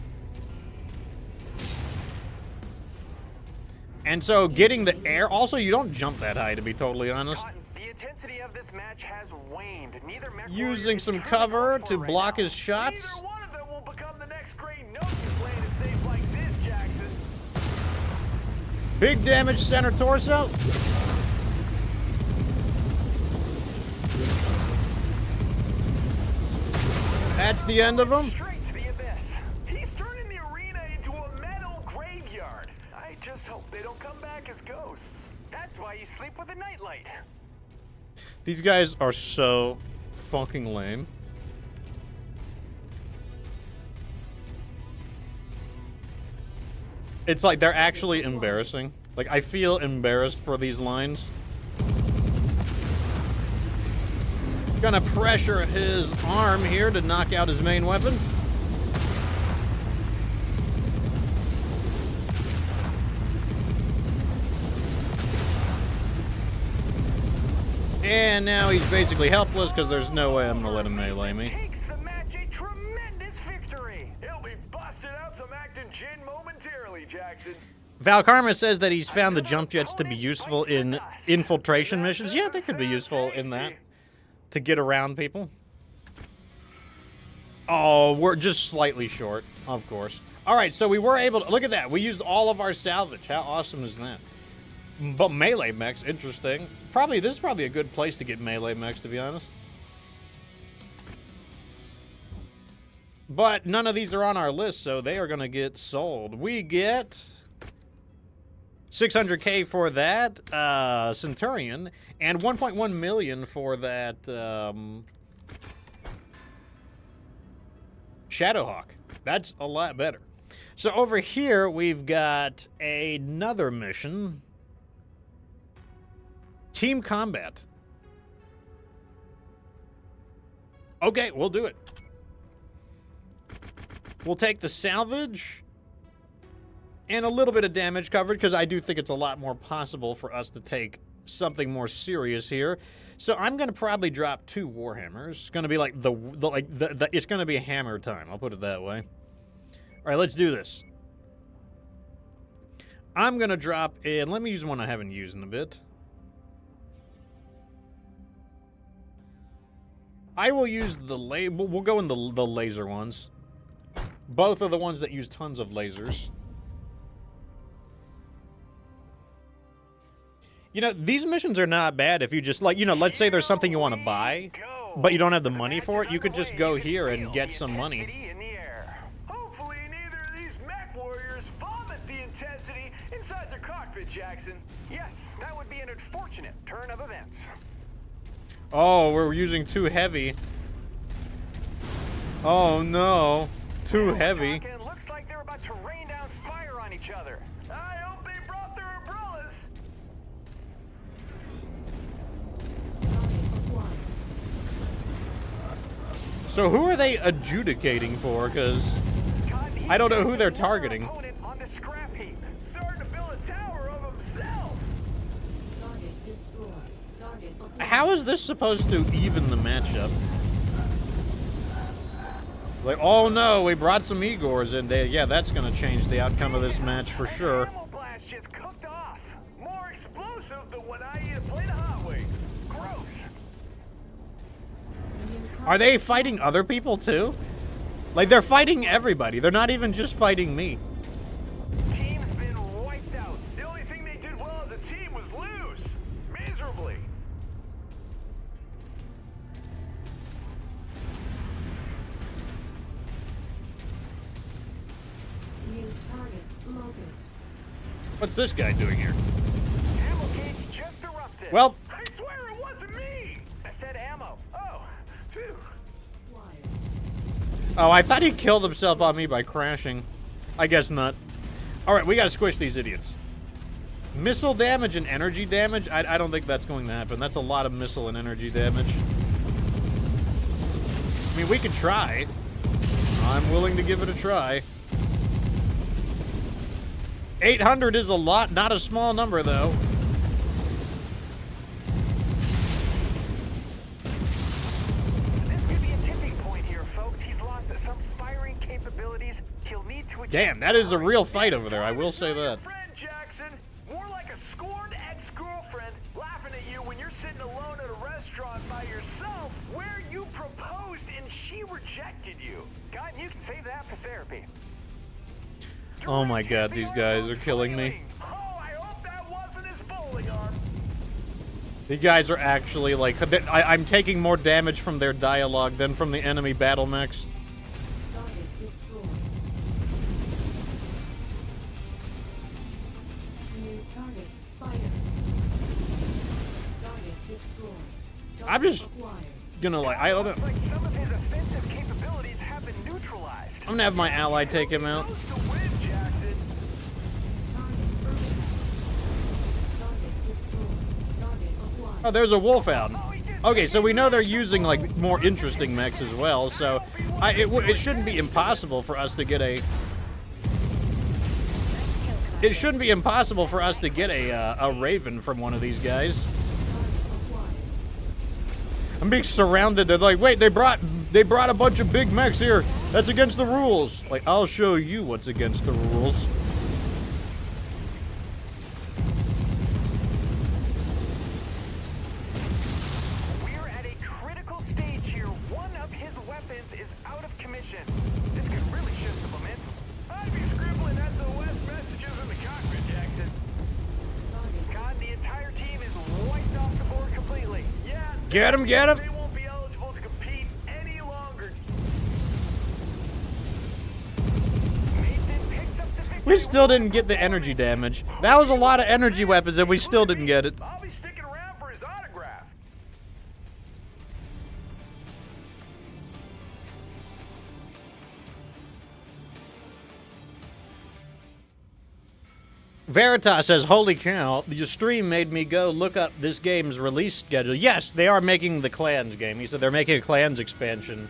S1: And so getting the air, also you don't jump that high, to be totally honest.
S3: The intensity of this match has waned. Neither
S1: Using some cover to block his shots.
S3: Neither one of them will become the next great Gnosis playing it safe like this, Jackson.
S1: Big damage center torso. That's the end of him.
S3: Straight to the abyss. He's turning the arena into a metal graveyard. I just hope they don't come back as ghosts. That's why you sleep with a nightlight.
S1: These guys are so fucking lame. It's like they're actually embarrassing. Like, I feel embarrassed for these lines. Gonna pressure his arm here to knock out his main weapon. And now he's basically helpless because there's no way I'm gonna let him melee me.
S3: Takes the match a tremendous victory. He'll be busting out some acting gin momentarily, Jackson.
S1: Val Karma says that he's found the jump jets to be useful in infiltration missions. Yeah, they could be useful in that. To get around people. Oh, we're just slightly short, of course. All right, so we were able to... Look at that. We used all of our salvage. How awesome is that? But melee mechs, interesting. This is probably a good place to get melee mechs, to be honest. But none of these are on our list, so they are going to get sold. We get... 600K for that Centurion, and 1.1 million for that Shadowhawk. That's a lot better. So over here, we've got another mission. Team Combat. Okay, we'll do it. We'll take the salvage and a little bit of damage covered, because I do think it's a lot more possible for us to take something more serious here. So I'm going to probably drop 2 Warhammers. It's going to be like it's going to be hammer time. I'll put it that way. All right, let's do this. I'm going to drop in. Let me use one I haven't used in a bit. I will use the we'll go in the laser ones. Both are the ones that use tons of lasers. You know, these missions are not bad if you just, like, you know, let's say there's something you want to buy, but you don't have the money for it. You could just go here and get some money.
S3: Hopefully neither of these mech warriors vomit the intensity inside their cockpit, Jackson. Yes, that would be an unfortunate turn of events.
S1: Oh, we're using too heavy. Oh, no. Too heavy.
S3: Looks like they're about to rain down fire on each other. I hope they brought their umbrellas.
S1: So who are they adjudicating for? Because I don't know who they're targeting.
S3: On the scrap heap, starting to build a tower of himself.
S4: Target destroyed. Target acquired.
S1: How is this supposed to even the matchup? Like, oh no, we brought some Igors in there. Yeah, that's going to change the outcome of this match for sure.
S3: Ammo blast just cooked off. More explosive than when I eat a plate of hot wings. Gross.
S1: Are they fighting other people too? Like, they're fighting everybody. They're not even just fighting me.
S3: Team's been wiped out. The only thing they did well as a team was lose. Miserably.
S4: New target locust.
S1: What's this guy doing here?
S3: Ammo cage just erupted.
S1: Well,
S3: I swear it wasn't me. I said ammo. Oh, phew.
S4: Acquired.
S1: oh, I thought he killed himself on me by crashing. I guess not. All right, we got to squish these idiots. Missile damage and energy damage? I don't think that's going to happen. That's a lot of missile and energy damage. I mean, we could try. I'm willing to give it a try. 800 is a lot, not a small number, though.
S3: This could be a tipping point here, folks. He's lost some firing capabilities. He'll need to.
S1: Damn, that is a real fight over there, I will say that.
S3: Friend Jackson, more like a scorned ex-girlfriend laughing at you when you're sitting alone at a restaurant by yourself where you proposed and she rejected you. God, you can save that for therapy.
S1: Oh my god, these guys are killing me.
S3: Oh, I hope that wasn't his bowling arm.
S1: These guys are actually, like, I'm taking more damage from their dialogue than from the enemy battle mechs.
S4: Target destroyed. New target spider. Target destroyed.
S1: I'm just
S4: Acquired.
S1: gonna, like, I don't know.
S3: Looks like some of his offensive capabilities have been neutralized.
S1: I'm gonna have my ally take him out.
S3: Close to win, Jackson.
S4: Target eliminated. Target destroyed. Target acquired.
S1: Oh, there's a wolfhound. Okay, so we know they're using, like, more interesting mechs as well, so it shouldn't be impossible for us to get a... It shouldn't be impossible for us to get a Raven from one of these guys. I'm being surrounded. They're like, wait, they brought a bunch of big mechs here. That's against the rules. Like, I'll show you what's against the rules.
S3: We're at a critical stage here. One of his weapons is out of commission. This could really shift the momentum. I'd be scribbling SOS messages in the cockpit, Jackson. God, the entire team is wiped off the board completely. Yeah.
S1: Get him, get him.
S3: They won't be eligible to compete any longer. Mason picks up the victory.
S1: We still didn't get the energy damage. That was a lot of energy weapons, and we still didn't get it.
S3: I'll be sticking around for his autograph.
S1: Veritas says, holy cow, your stream made me go look up this game's release schedule. Yes, they are making the Clans game. He said they're making a Clans expansion.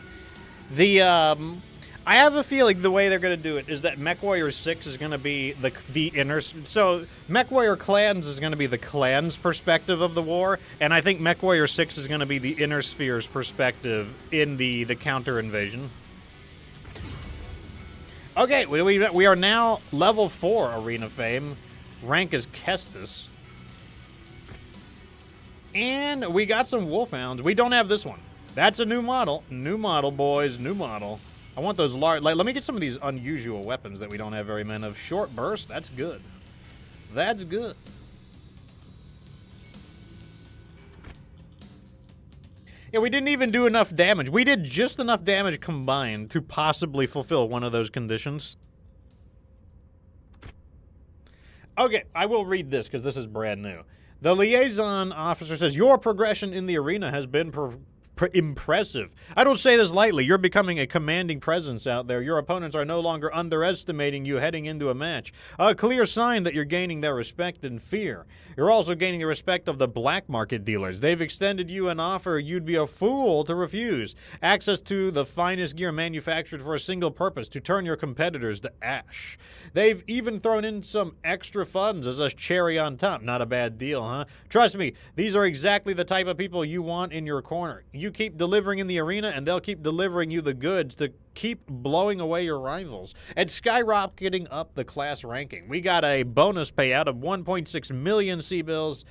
S1: I have a feeling the way they're going to do it is that MechWarrior 6 is going to be the inner... So, MechWarrior Clans is going to be the Clans' perspective of the war, and I think MechWarrior 6 is going to be the Inner Sphere's perspective in the counter-invasion. Okay, we are now level 4 Arena Fame. Rank is Kestis. And we got some Wolfhounds. We don't have this one. That's a new model. New model, boys. New model. I want those large... Like, let me get some of these unusual weapons that we don't have very many of. Short burst, that's good. That's good. Yeah, we didn't even do enough damage. We did just enough damage combined to possibly fulfill one of those conditions. Okay, I will read this because this is brand new. The liaison officer says, your progression in the arena has been impressive. I don't say this lightly. You're becoming a commanding presence out there. Your opponents are no longer underestimating you heading into a match. A clear sign that you're gaining their respect and fear. You're also gaining the respect of the black market dealers. They've extended you an offer you'd be a fool to refuse. Access to the finest gear manufactured for a single purpose, to turn your competitors to ash. They've even thrown in some extra funds as a cherry on top. Not a bad deal, huh? Trust me, these are exactly the type of people you want in your corner. You keep delivering in the arena, and they'll keep delivering you the goods to keep blowing away your rivals and skyrocketing up the class ranking. We got a bonus payout of 1.6 million C-bills,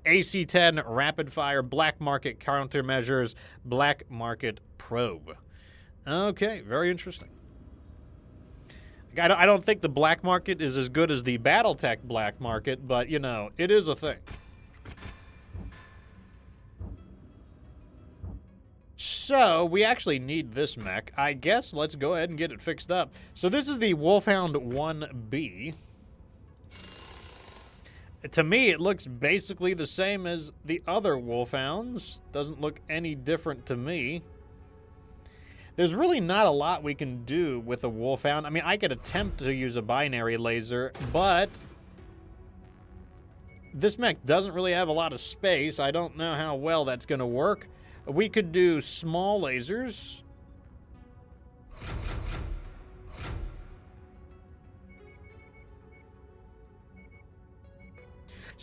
S1: AC-10 rapid-fire black market countermeasures, black market probe. Okay, very interesting. I don't think the black market is as good as the Battletech black market, but, you know, it is a thing. So, we actually need this mech. I guess let's go ahead and get it fixed up. So this is the Wolfhound 1B. To me, it looks basically the same as the other Wolfhounds. Doesn't look any different to me. There's really not a lot we can do with a Wolfhound. I mean, I could attempt to use a binary laser, but this mech doesn't really have a lot of space. I don't know how well that's going to work. We could do small lasers.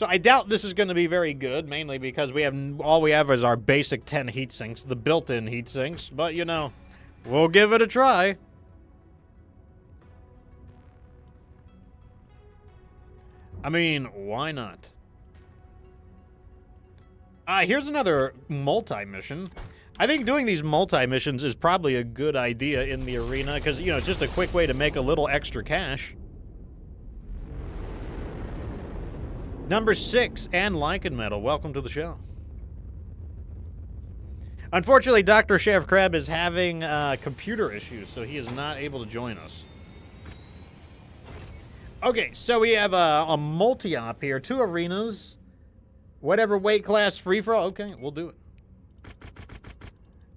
S1: So I doubt this is going to be very good, mainly because all we have is our basic 10 heat sinks, the built-in heat sinks. But, you know, we'll give it a try. I mean, why not? Here's another multi-mission. I think doing these multi-missions is probably a good idea in the arena because, you know, it's just a quick way to make a little extra cash. Number 6, and Lycan Metal. Welcome to the show. Unfortunately, Dr. Chef Crab is having computer issues, so he is not able to join us. Okay, so we have a multi-op here. 2 arenas. Whatever weight class free-for-all. Okay, we'll do it.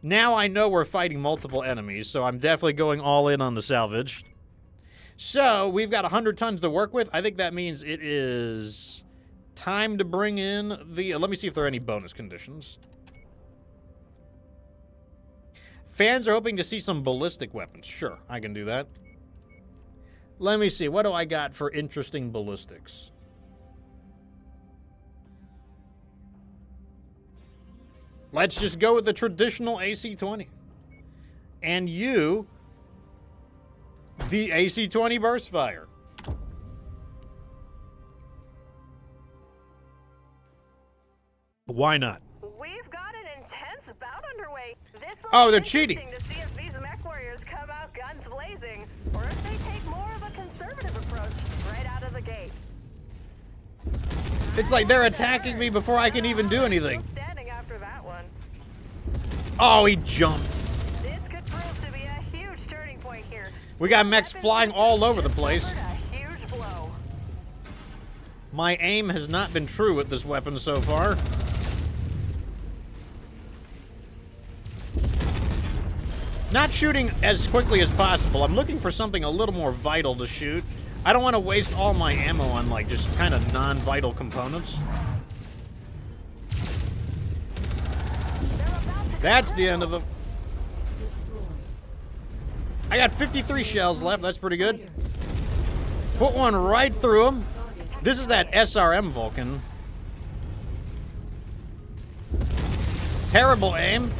S1: Now I know we're fighting multiple enemies, so I'm definitely going all in on the salvage. So, we've got 100 tons to work with. I think that means it is time to bring in the... let me see if there are any bonus conditions. Fans are hoping to see some ballistic weapons. Sure, I can do that. Let me see. What do I got for interesting ballistics? Let's just go with the traditional AC-20. And you, the AC-20 burst fire. Why not?
S5: We've got an intense bout underway.
S1: Oh, they're cheating.
S5: To see if these MechWarriors come out guns blazing, or if they take more of a conservative approach right out of the gate.
S1: It's like they're attacking me before I can even do anything.
S5: Still standing after that one.
S1: Oh, he jumped.
S5: This could prove to be a huge turning point here.
S1: We got mechs flying all over the place.
S5: A huge blow.
S1: My aim has not been true with this weapon so far. Not shooting as quickly as possible. I'm looking for something a little more vital to shoot. I don't want to waste all my ammo on, like, just kind of non-vital components. That's the end of them. I got 53 shells left. That's pretty good. Put one right through him. This is that SRM Vulcan. Terrible aim.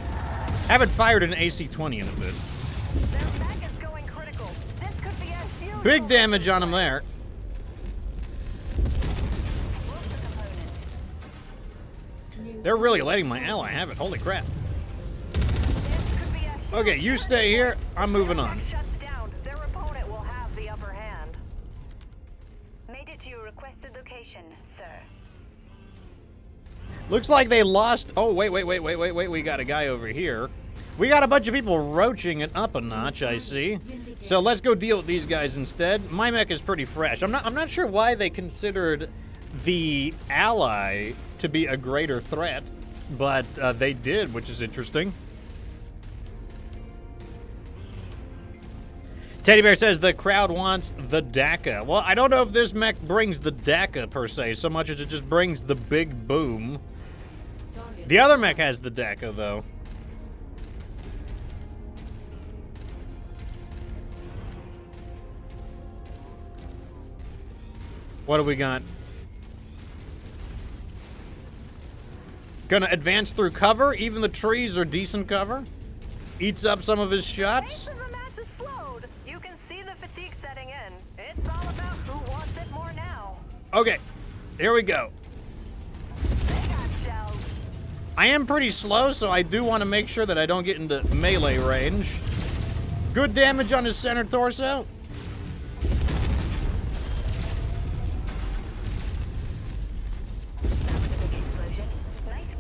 S1: Haven't fired an AC-20 in a bit. Big damage on him there. They're really letting my ally have it. Holy crap. Okay, you stay here. I'm moving on.
S5: Their opponent will have the upper hand.
S6: Made it to your requested location, sir.
S1: Looks like they lost... Oh, wait. We got a guy over here. We got a bunch of people roaching it up a notch, I see. So let's go deal with these guys instead. My mech is pretty fresh. I'm not sure why they considered the ally to be a greater threat, but they did, which is interesting. Teddy Bear says the crowd wants the DACA. Well, I don't know if this mech brings the DACA per se, so much as it just brings the big boom. The other mech has the DACA, though. What do we got? Gonna advance through cover. Even the trees are decent cover. Eats up some of his shots.
S5: Pace of the match is slowed. You can see the fatigue setting in. It's all about who wants it more now.
S1: Okay, here we go.
S5: They got shells.
S1: I am pretty slow, so I do want to make sure that I don't get into melee range. Good damage on his center torso.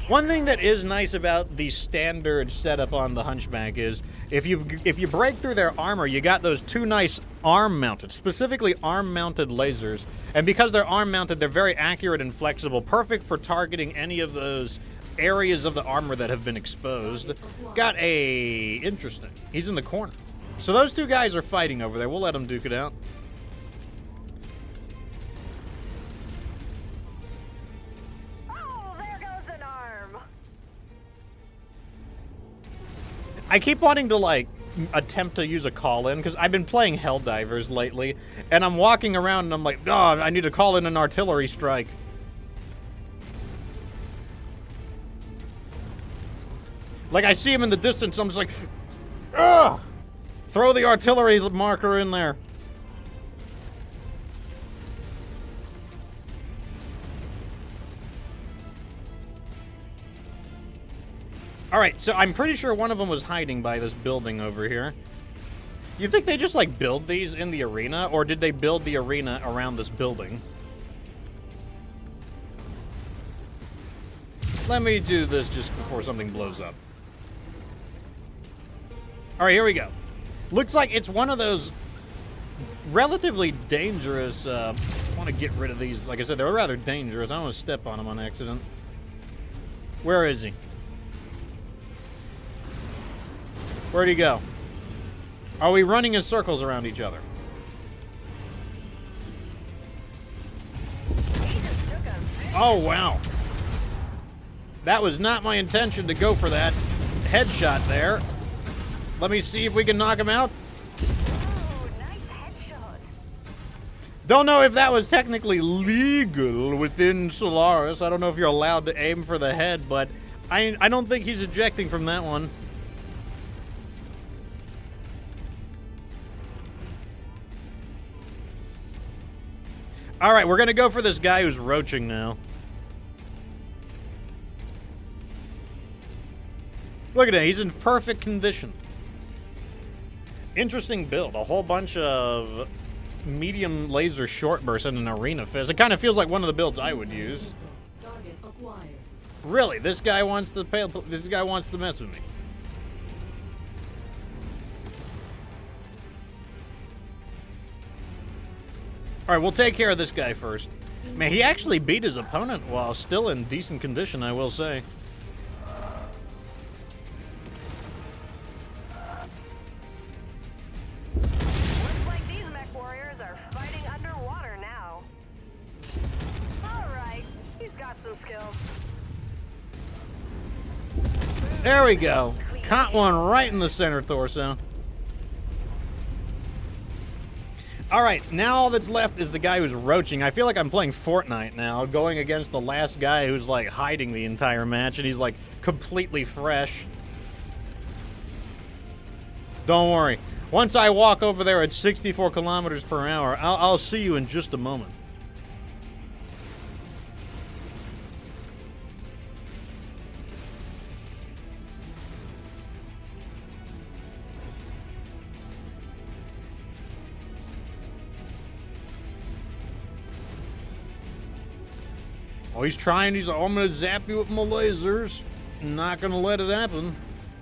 S1: One thing that is nice about the standard setup on the Hunchback is if you break through their armor, you got those 2 nice arm-mounted, specifically arm-mounted lasers. And because they're arm-mounted, they're very accurate and flexible, perfect for targeting any of those areas of the armor that have been exposed. Got a... interesting. He's in the corner. So those 2 guys are fighting over there. We'll let them duke it out. I keep wanting to, like, attempt to use a call-in, because I've been playing Helldivers lately, and I'm walking around and I'm like, oh, I need to call in an artillery strike. Like, I see him in the distance, I'm just like, ugh! Throw the artillery marker in there. Alright, so I'm pretty sure one of them was hiding by this building over here. You think they just, like, build these in the arena, or did they build the arena around this building? Let me do this just before something blows up. Alright, here we go. Looks like it's one of those relatively dangerous, I want to get rid of these. Like I said, they were rather dangerous. I don't want to step on them on accident. Where is he? Where'd he go? Are we running in circles around each other? Oh, wow. That was not my intention to go for that headshot there. Let me see if we can knock him out.
S5: Oh, nice headshot.
S1: Don't know if that was technically legal within Solaris. I don't know if you're allowed to aim for the head, but I don't think he's ejecting from that one. All right, we're going to go for this guy who's roaching now. Look at him. He's in perfect condition. Interesting build. A whole bunch of medium laser short bursts and an arena fizz. It kind of feels like one of the builds I would use.
S4: Target acquired.
S1: Really? This guy wants to mess with me. All right, we'll take care of this guy first. Man, he actually beat his opponent while still in decent condition, I will say.
S5: Looks like these MechWarriors are fighting underwater now. Alright, he's got some skills.
S1: There we go. Caught one right in the center torso. Alright, now all that's left is the guy who's roaching. I feel like I'm playing Fortnite now, going against the last guy who's, like, hiding the entire match, and he's, like, completely fresh. Don't worry. Once I walk over there at 64 kilometers per hour, I'll see you in just a moment. Oh, he's trying. He's like, oh, I'm going to zap you with my lasers. Not going to let it happen.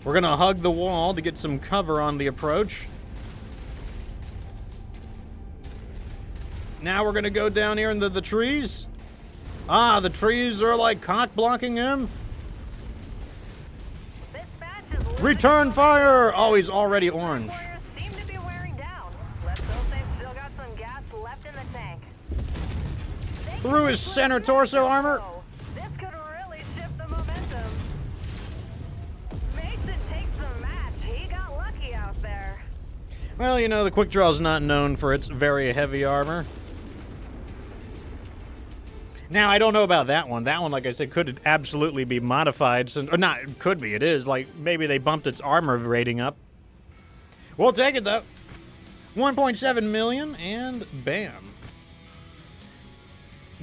S1: We're going to hug the wall to get some cover on the approach. Now we're going to go down here into the trees. Ah, the trees are like cock blocking him.
S5: This batch is losing
S1: Return fire! Oh, he's already orange.
S5: MechWarriors seem to be wearing down. Let's hope they've still got some gas left in the tank.
S1: Through his center torso armor.
S5: This could really shift the momentum. Mason takes the match. He got lucky out there.
S1: Well, you know, the quick draw is not known for its very heavy armor. Now, I don't know about that one. That one, like I said, could absolutely be modified. Since, or not, it could be. It is. Like, maybe they bumped its armor rating up. We'll take it, though. 1.7 million, and bam.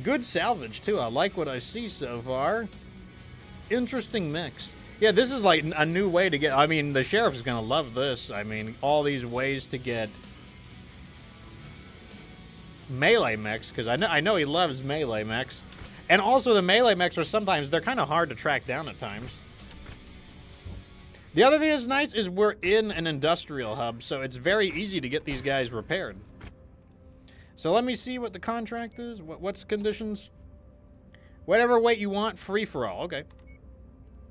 S1: Good salvage, too. I like what I see so far. Interesting mix. Yeah, this is like a new way to get... I mean, the sheriff is going to love this. I mean, all these ways to get melee mechs, because I know he loves melee mechs. And also, the melee mechs are sometimes... They're kind of hard to track down at times. The other thing that's nice is we're in an industrial hub, so it's very easy to get these guys repaired. So let me see what the contract is. What's the conditions? Whatever weight you want, free for all. Okay.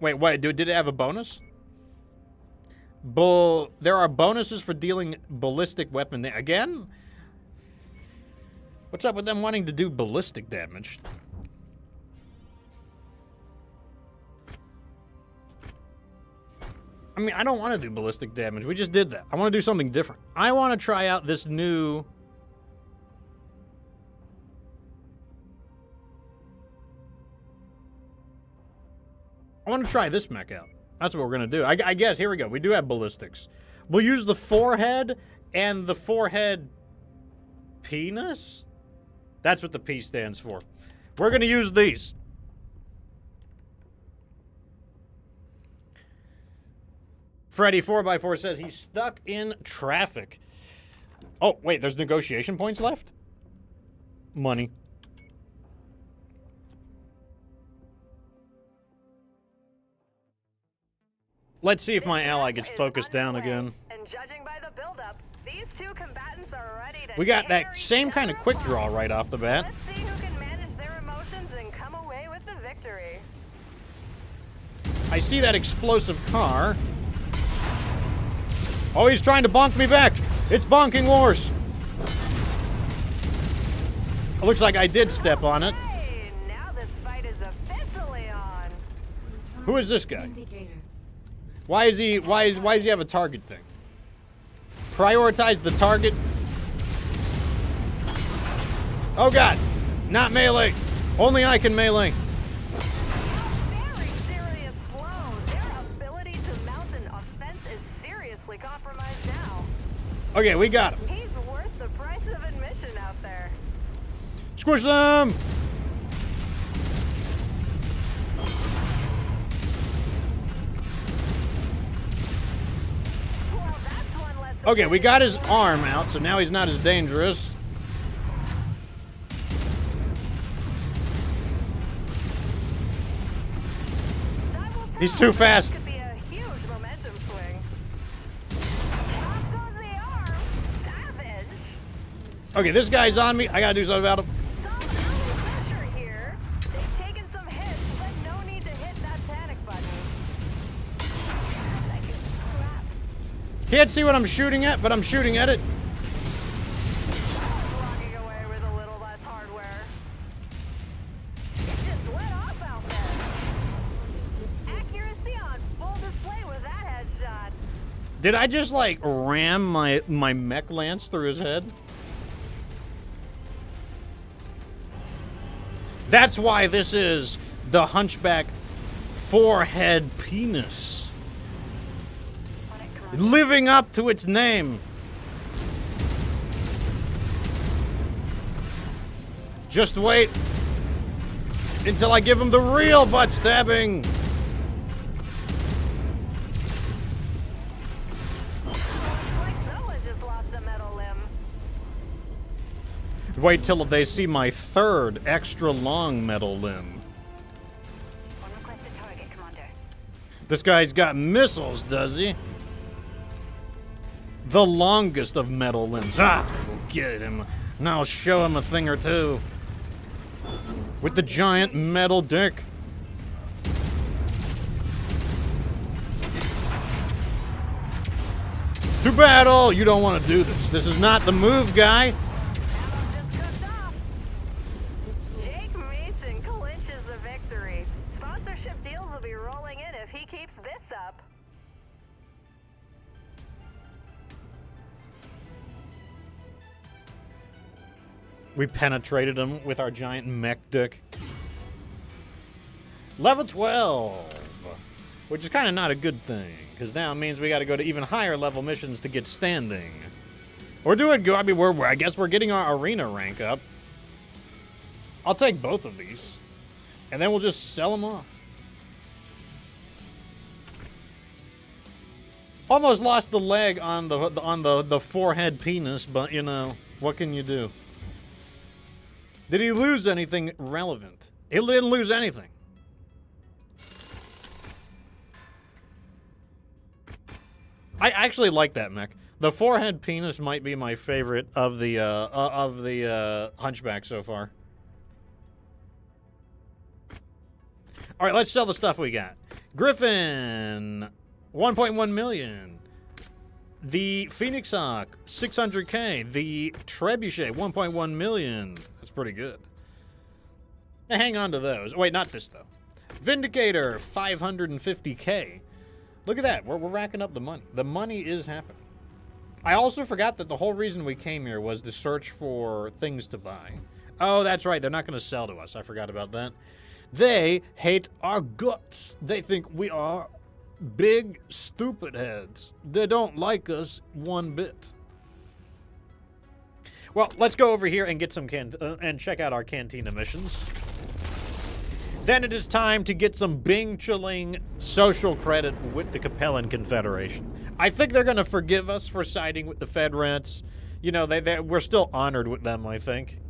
S1: Wait, what? Did it have a bonus? There are bonuses for dealing ballistic weapon again? What's up with them wanting to do ballistic damage? I mean, I don't want to do ballistic damage. We just did that. I want to do something different. I want to try out this new... I want to try this mech out. That's what we're going to do. I guess, here we go. We do have ballistics. We'll use the forehead and the forehead penis? That's what the P stands for. We're going to use these. Freddy 4x4 says he's stuck in traffic. Oh, wait, there's negotiation points left? Money. Let's see if my ally gets focused down again.
S5: And judging by the buildup, these two combatants are ready to
S1: We got
S5: tear
S1: that
S5: each
S1: same kind
S5: other
S1: of quick
S5: apart.
S1: draw right off the bat.
S5: Let's see who can manage their emotions and come away with the victory.
S1: I see that explosive car. Oh, he's trying to bonk me back. It's bonking wars. It looks like I did step on it.
S5: Hey, now this fight is officially on.
S1: Who is this guy?
S4: Indicator.
S1: Why does he have a target thing? Prioritize the target. Oh god. Not melee. Only I can melee.
S5: Very serious blows. Their ability to mount an offense is seriously compromised now.
S1: Okay, we got him.
S5: He's worth the price of admission out there.
S1: Squish them!
S5: Well, that's one less.
S1: Okay, we got his arm out, so now he's not as dangerous. He's too fast.
S5: Could be a huge momentum swing. Off goes the arm. Savage.
S1: Okay, this guy's on me. I gotta do something about him.
S5: Some early pressure here. They've taken some hits, but no need to hit that panic button. Like a scrap.
S1: Can't see what I'm shooting at, but I'm shooting at it.
S5: Walking away with a little less hardware. It just went off out there. Accuracy on full display with that headshot.
S1: Did I just, like, ram my mech lance through his head? That's why this is the hunchback forehead penis. Living up to its name. Just wait until I give him the real butt stabbing.
S5: Looks like someone just lost a metal limb.
S1: Wait till they see my third extra long metal limb.
S6: Unrequested target, Commander.
S1: This guy's got missiles, does he? The longest of metal limbs. Ah, we'll get him. Now I'll show him a thing or two. With the giant metal dick. To battle! You don't want to do this. This is not the move, guy.
S5: Ammo just cooked off. Jake Mason clinches the victory. Sponsorship deals will be rolling in if he keeps this up.
S1: We penetrated him with our giant mech dick. Level 12. Which is kind of not a good thing, because now it means we got to go to even higher level missions to get standing. We're doing good. I mean, I guess we're getting our arena rank up. I'll take both of these, and then we'll just sell them off. Almost lost the leg on the forehead penis, but you know, what can you do? Did he lose anything relevant? He didn't lose anything. I actually like that mech. The forehead penis might be my favorite of the hunchback so far. All right, let's sell the stuff we got. Griffin, 1.1 million. The Phoenix Hawk, 600K. The Trebuchet, 1.1 million. That's pretty good. Now hang on to those. Wait, not this though. Vindicator, 550K. Look at that. We're racking up the money. The money is happening. I also forgot that the whole reason we came here was to search for things to buy. Oh, that's right. They're not going to sell to us. I forgot about that. They hate our guts. They think we are big stupid heads. They don't like us one bit. Well, let's go over here and get some and check out our cantina missions. Then it is time to get some bing-chilling social credit with the Capellan Confederation. I think they're going to forgive us for siding with the Fed rats. You know, we're still honored with them, I think.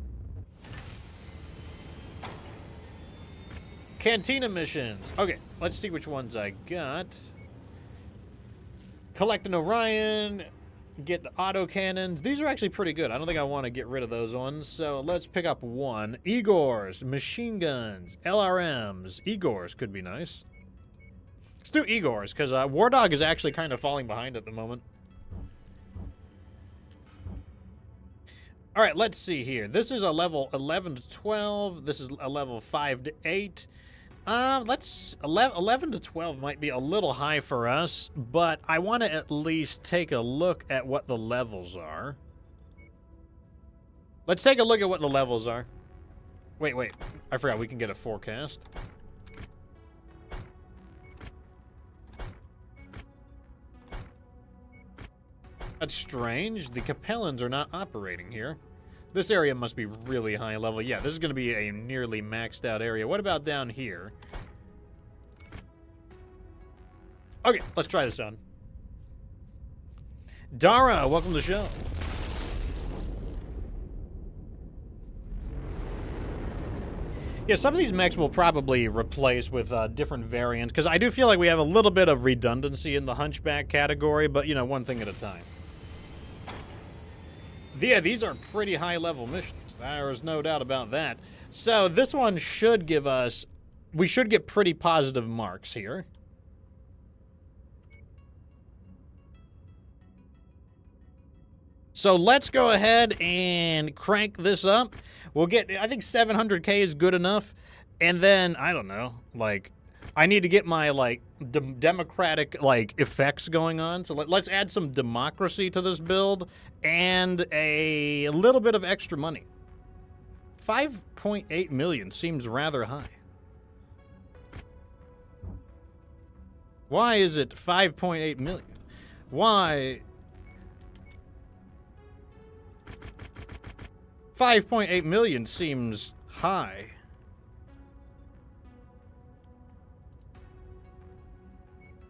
S1: Cantina missions. Okay, let's see which ones I got. Collect an Orion. Get the autocannons. These are actually pretty good. I don't think I want to get rid of those ones. So let's pick up one. Igors, machine guns, LRMs. Igors could be nice. Let's do Igors, because War Dog is actually kind of falling behind at the moment. All right, let's see here. This is a level 11 to 12. This is a level 5 to 8. 11 to 12 might be a little high for us, but I want to at least take a look at what the levels are. Let's take a look at what the levels are. Wait. I forgot we can get a forecast. That's strange. The Capellans are not operating here. This area must be really high level. Yeah, this is going to be a nearly maxed out area. What about down here? Okay, let's try this on. Dara, welcome to the show. Yeah, some of these mechs will probably replace with different variants, because I do feel like we have a little bit of redundancy in the Hunchback category, but, you know, one thing at a time. Yeah, these are pretty high-level missions. There is no doubt about that. So this one should give us... We should get pretty positive marks here. So let's go ahead and crank this up. We'll get... I think 700K is good enough. And then, I don't know, like... I need to get my, like, democratic, like, effects going on. So let's add some democracy to this build and a little bit of extra money. 5.8 million seems rather high. Why is it 5.8 million? Why? 5.8 million seems high.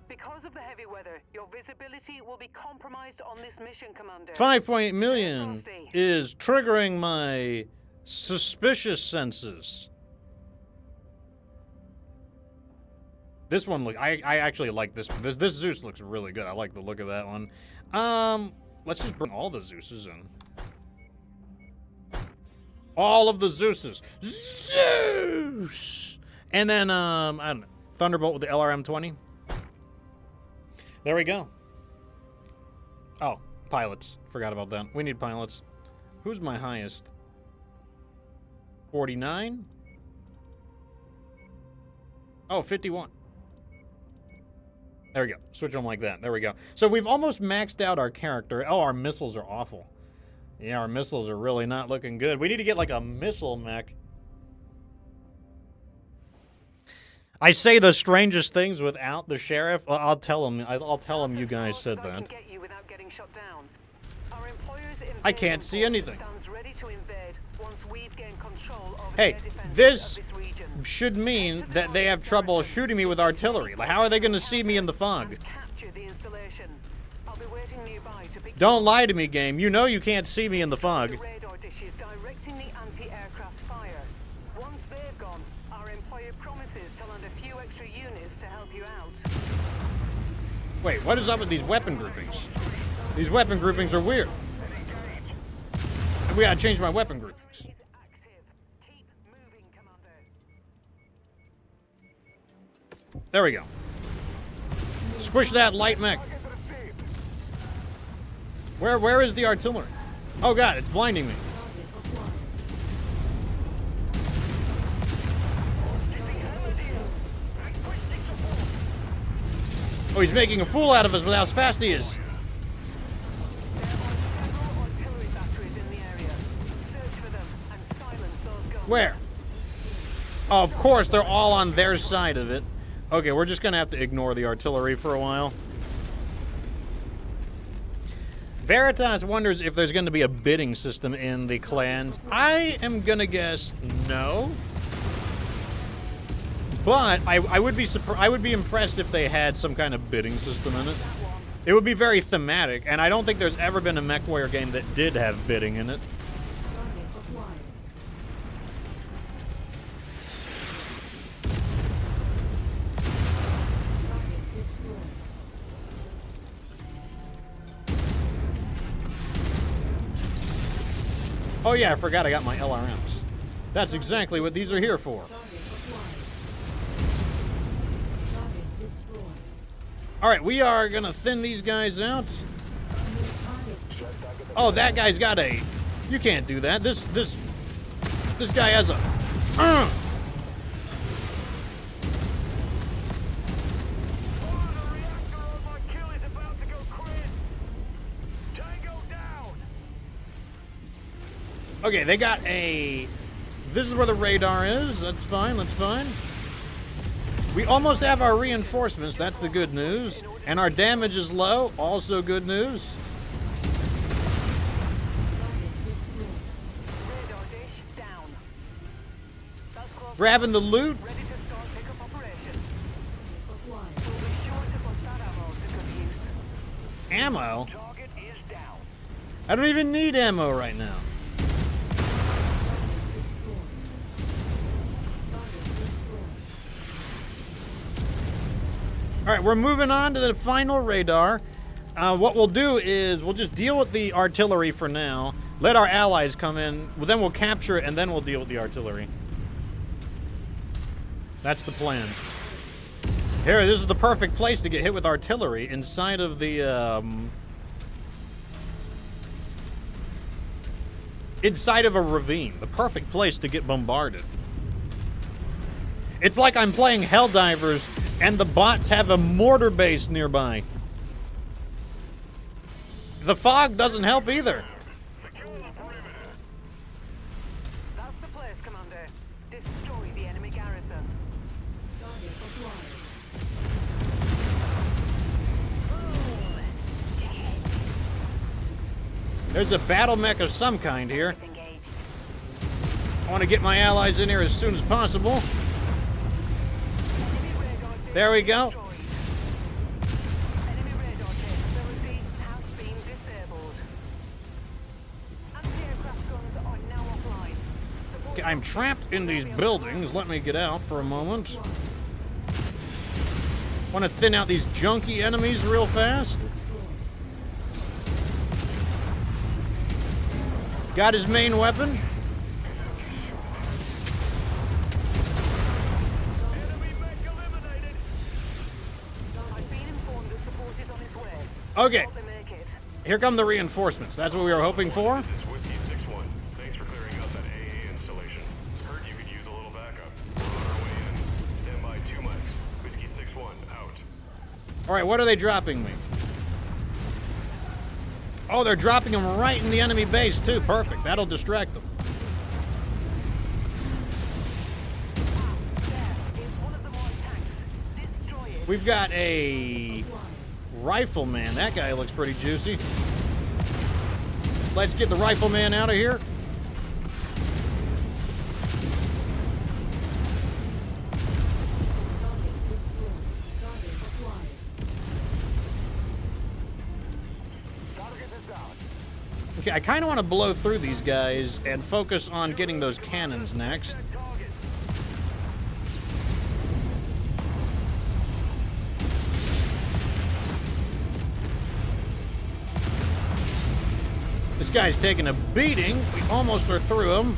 S2: Because of the heavy weather, your visibility will be compromised on this mission, Commander.
S1: 5.8 million is triggering my suspicious senses. This one look I actually like this one. This Zeus looks really good. I like the look of that one. Let's just bring all the Zeuses in. All of the Zeuses. Zeus! And then I don't know. Thunderbolt with the LRM-20. There we go. Oh, pilots. Forgot about that. We need pilots. Who's my highest? 49? Oh, 51. There we go. Switch them like that. There we go. So we've almost maxed out our character. Oh, our missiles are awful. Yeah, our missiles are really not looking good. We need to get like a missile mech. I say the strangest things without the sheriff. I'll tell him. I'll tell him you guys said that. I can't see anything. Hey, this should mean that they have trouble shooting me with artillery. Like, how are they going to see me in the fog? Don't lie to me, game. You know you can't see me in the fog.
S2: Once they've gone, our employer promises to lend a few extra units to help you out.
S1: Wait, what is up with these weapon groupings? These weapon groupings are weird. We gotta change my weapon groupings. There we go. Squish that light mech. Where is the artillery? Oh god, it's blinding me. Oh, he's making a fool out of us with how fast he is. Where? Oh, of course, they're all on their side of it. Okay, we're just gonna have to ignore the artillery for a while. Veritas wonders if there's gonna be a bidding system in the clans. I am gonna guess no. But I would be impressed if they had some kind of bidding system in it. It would be very thematic, and I don't think there's ever been a MechWarrior game that did have bidding in it.
S4: Target acquired. Target destroyed.
S1: Oh yeah, I forgot I got my LRMs. That's exactly what these are here for.
S4: Target acquired. Target destroyed.
S1: All right, we are gonna thin these guys out.
S4: New target.
S1: Oh, that guy's got a. You can't do that. This guy has a.
S3: Oh, the reactor on my kill is about to go crit. Tango down.
S1: Okay, they got a. This is where the radar is. That's fine. That's fine. We almost have our reinforcements. That's the good news. And our damage is low. Also good news.
S4: Target destroyed.
S2: Radar dish down. That's close.
S1: Grabbing the loot.
S2: Ready to start pickup operation.
S4: Acquired.
S2: We'll be sure to put that ammo to good use.
S1: Ammo.
S3: Target is down.
S1: I don't even need ammo right now.
S4: Target destroyed. Target destroyed.
S1: All right, we're moving on to the final radar. What we'll do is we'll just deal with the artillery for now. Let our allies come in. Well, then we'll capture it, and then we'll deal with the artillery. That's the plan. Here, this is the perfect place to get hit with artillery inside of the inside of a ravine. The perfect place to get bombarded. It's like I'm playing Helldivers and the bots have a mortar base nearby. The fog doesn't help either.
S2: That's the place, Commander. Destroy the enemy garrison.
S4: Target acquired.
S1: There's a battle mech of some kind here.
S5: It's engaged.
S1: I want to get my allies in here as soon as possible.
S2: Enemy radar dish
S1: There we go.
S2: destroyed. Enemy radar capability has been disabled. Anti-aircraft guns are now offline. Support
S1: Okay, I'm trapped in these buildings. Let me get out for a moment. Want to thin out these junky enemies real fast. Got his main weapon.
S3: Enemy mech eliminated.
S2: I've been informed that support is on its way.
S1: Okay,
S2: Hope they make it.
S1: here come the reinforcements. That's what we were hoping for.
S7: This is Whiskey 6-1. Thanks for clearing out that AA installation. Heard you could use a little backup. We're on our way in. Stand by 2 mics. Whiskey 6-1, out.
S1: All right, what are they dropping me? Oh, they're dropping them right in the enemy base, too. Perfect. That'll distract them.
S2: There is one of the more tanks. Destroy it.
S1: We've got a rifleman. That guy looks pretty juicy. Let's get the rifleman out of here.
S4: Target destroyed. Target acquired.
S3: Target is down.
S1: Okay, I kind of want to blow through these guys and focus on getting those cannons next.
S3: Target.
S1: This guy's taking a beating. We almost are through him.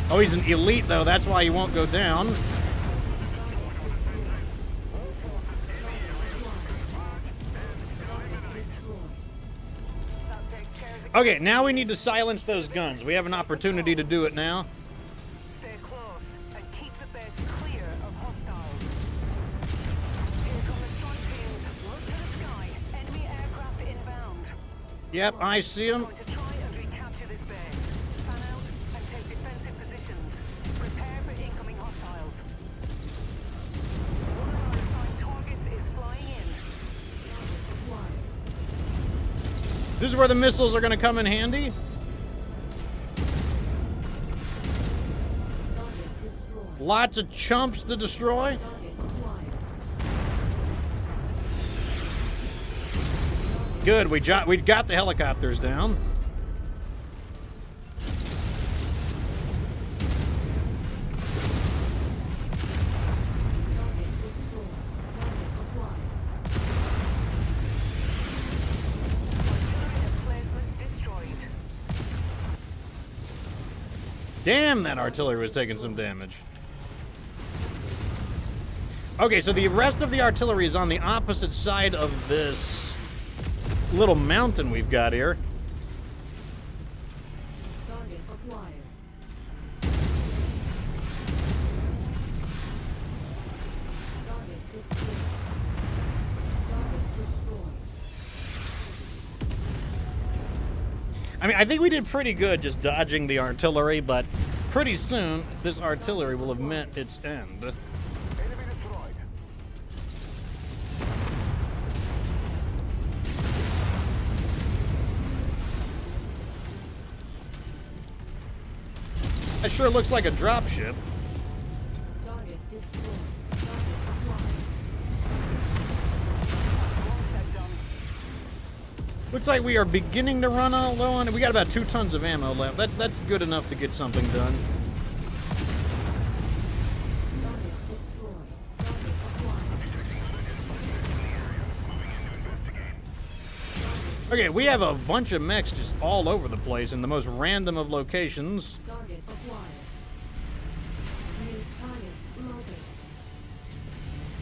S1: Oh, he's an elite, though. That's why he won't go down.
S2: That takes care of the
S1: Okay, now we need to silence those guns. We have an opportunity to do it now.
S2: Stay close and keep the base clear of hostiles. Here come the strike teams. Look to the sky. Enemy aircraft inbound.
S1: Yep, I see him.
S2: Going to try and recapture this base. Fan out and take defensive positions. Prepare for incoming hostiles.
S1: This is where the missiles are going to come in handy.
S4: Target destroyed.
S1: Lots of chumps to destroy.
S4: Target acquired.
S1: Good, we got the helicopters down.
S4: Target destroyed. Target acquired.
S2: Artillery emplacement destroyed.
S1: Damn, that artillery was taking some damage. Okay, so the rest of the artillery is on the opposite side of this little mountain we've got here.
S4: Target acquired. Target destroyed. Target destroyed.
S1: I mean, I think we did pretty good just dodging the artillery, but pretty soon this artillery will have met its end.
S3: Enemy destroyed.
S1: That sure looks like a dropship.
S4: Target destroyed. Target acquired.
S2: One set done.
S1: Looks like we are beginning to run out low on it. We got about 2 tons of ammo left. That's good enough to get something done.
S4: Target destroyed. Target acquired.
S1: Okay, we have a bunch of mechs just all over the place in the most random of locations.
S4: Target acquired. New target locus.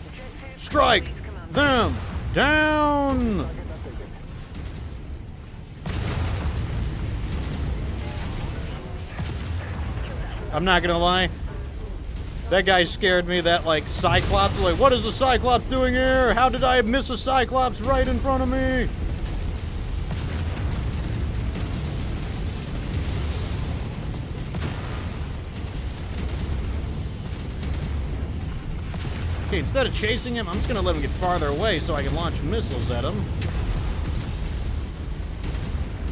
S2: Objective
S1: Strike
S2: complete, Commander.
S1: them down! I'm not gonna lie. That guy scared me, that like Cyclops. Like, what is the Cyclops doing here? How did I miss a Cyclops right in front of me? Okay, instead of chasing him, I'm just gonna let him get farther away so I can launch missiles at him.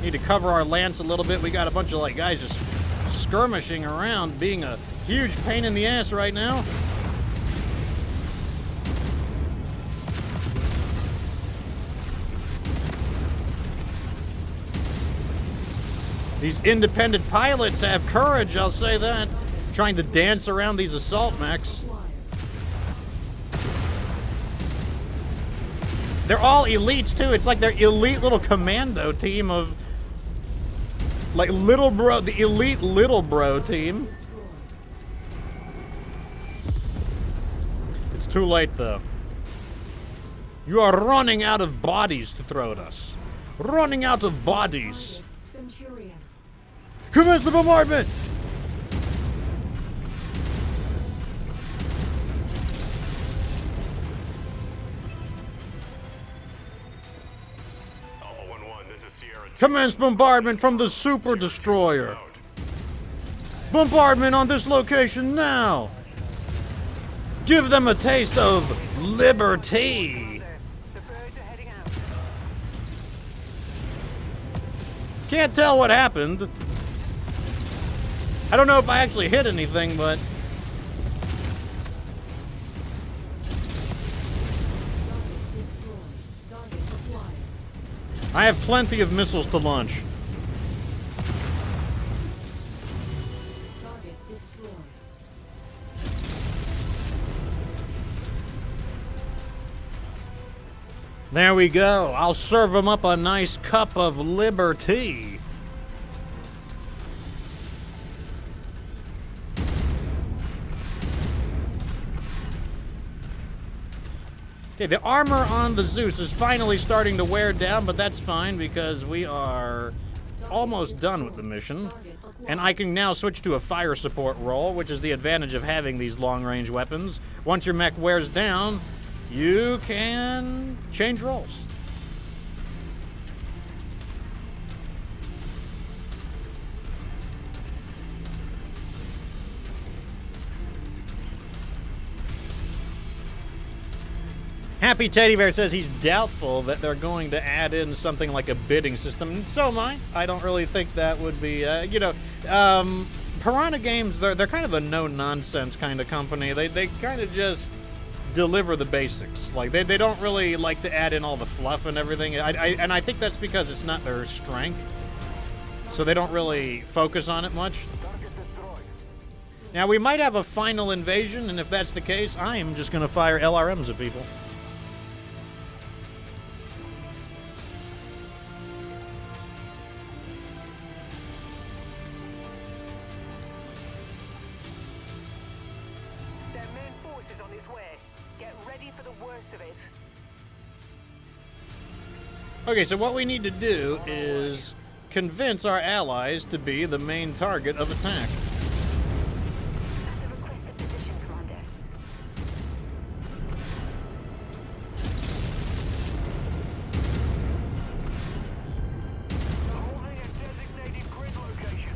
S1: Need to cover our lance a little bit. We got a bunch of like guys just skirmishing around, being a huge pain in the ass right now. These independent pilots have courage, I'll say that. Trying to dance around these assault mechs. They're all elites too. It's like their elite little commando team of like little bro, the elite little bro team. It's too late though. You are running out of bodies to throw at us. Running out of bodies.
S4: Centurion.
S1: Commence the bombardment!
S7: Alpha 1-1, this is Sierra 2.
S1: Commence bombardment from the Super Destroyer.
S7: Out.
S1: Bombardment on this location now! Give them a taste of liberty!
S2: The birds are heading out.
S1: Can't tell what happened. I don't know if I actually hit anything, but
S4: Target destroyed. Target acquired.
S1: I have plenty of missiles to launch.
S4: Target destroyed.
S1: There we go. I'll serve them up a nice cup of liberty. Okay, the armor on the Zeus is finally starting to wear down, but that's fine because we are almost done with the mission. And I can now switch to a fire support role, which is the advantage of having these long-range weapons. Once your mech wears down, you can change roles. Happy Teddy Bear says he's doubtful that they're going to add in something like a bidding system. And so am I. I don't really think that would be, Piranha Games, they're kind of a no-nonsense kind of company. They kind of just deliver the basics. Like, they don't really like to add in all the fluff and everything. And I think that's because it's not their strength. So they don't really focus on it much. Now, we might have a final invasion, and if that's the case, I am just going to fire LRMs at people.
S2: Their main force is on its way. Get ready for the worst of it.
S1: Okay, so what we need to do is convince our allies to be the main target of attack.
S6: At the requested position, Commander.
S3: Holding a designated grid location.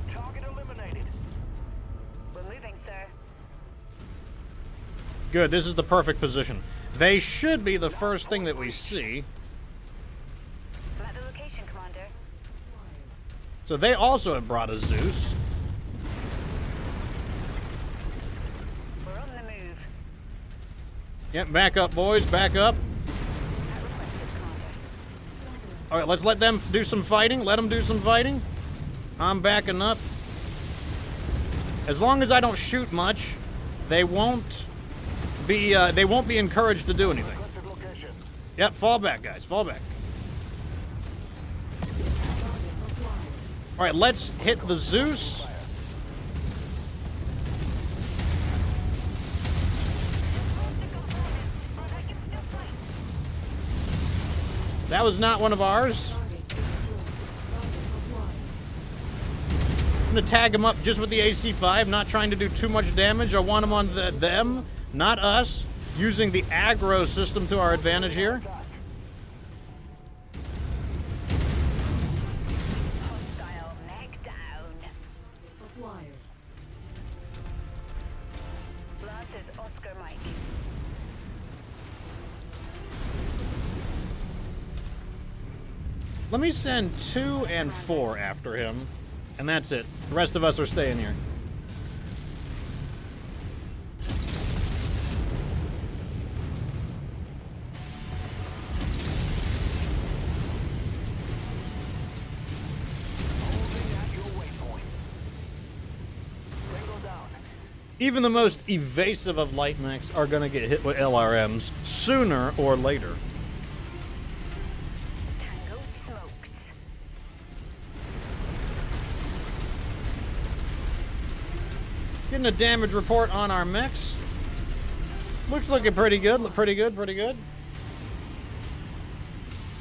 S3: Target eliminated.
S5: We're moving, sir.
S1: Good, this is the perfect position. They should be the first thing that we see.
S5: I'm at the location, Commander.
S1: So they also have brought a Zeus.
S5: We're on the move.
S1: Yep, back up, boys, back up.
S5: At requested, Commander.
S1: All right, let's let them do some fighting. Let them do some fighting. I'm backing up. As long as I don't shoot much, they won't be encouraged to do anything.
S3: Requested location.
S1: Yep, fall back, guys, fall back. All right, let's hit the Zeus. That was not one of ours. I'm gonna tag him up just with the AC-5, not trying to do too much damage. I want him on them, not us. Using the aggro system to our advantage here.
S5: Hostile Mech down.
S4: Acquired.
S5: Lance's Oscar Mike.
S1: Let me send 2 and 4 after him, and that's it. The rest of us are staying here.
S3: Holding at your waypoint. Tango down.
S1: Even the most evasive of light mechs are gonna get hit with LRMs sooner or later.
S5: Tango smoked.
S1: Getting a damage report on our mechs. Looks looking pretty good, pretty good.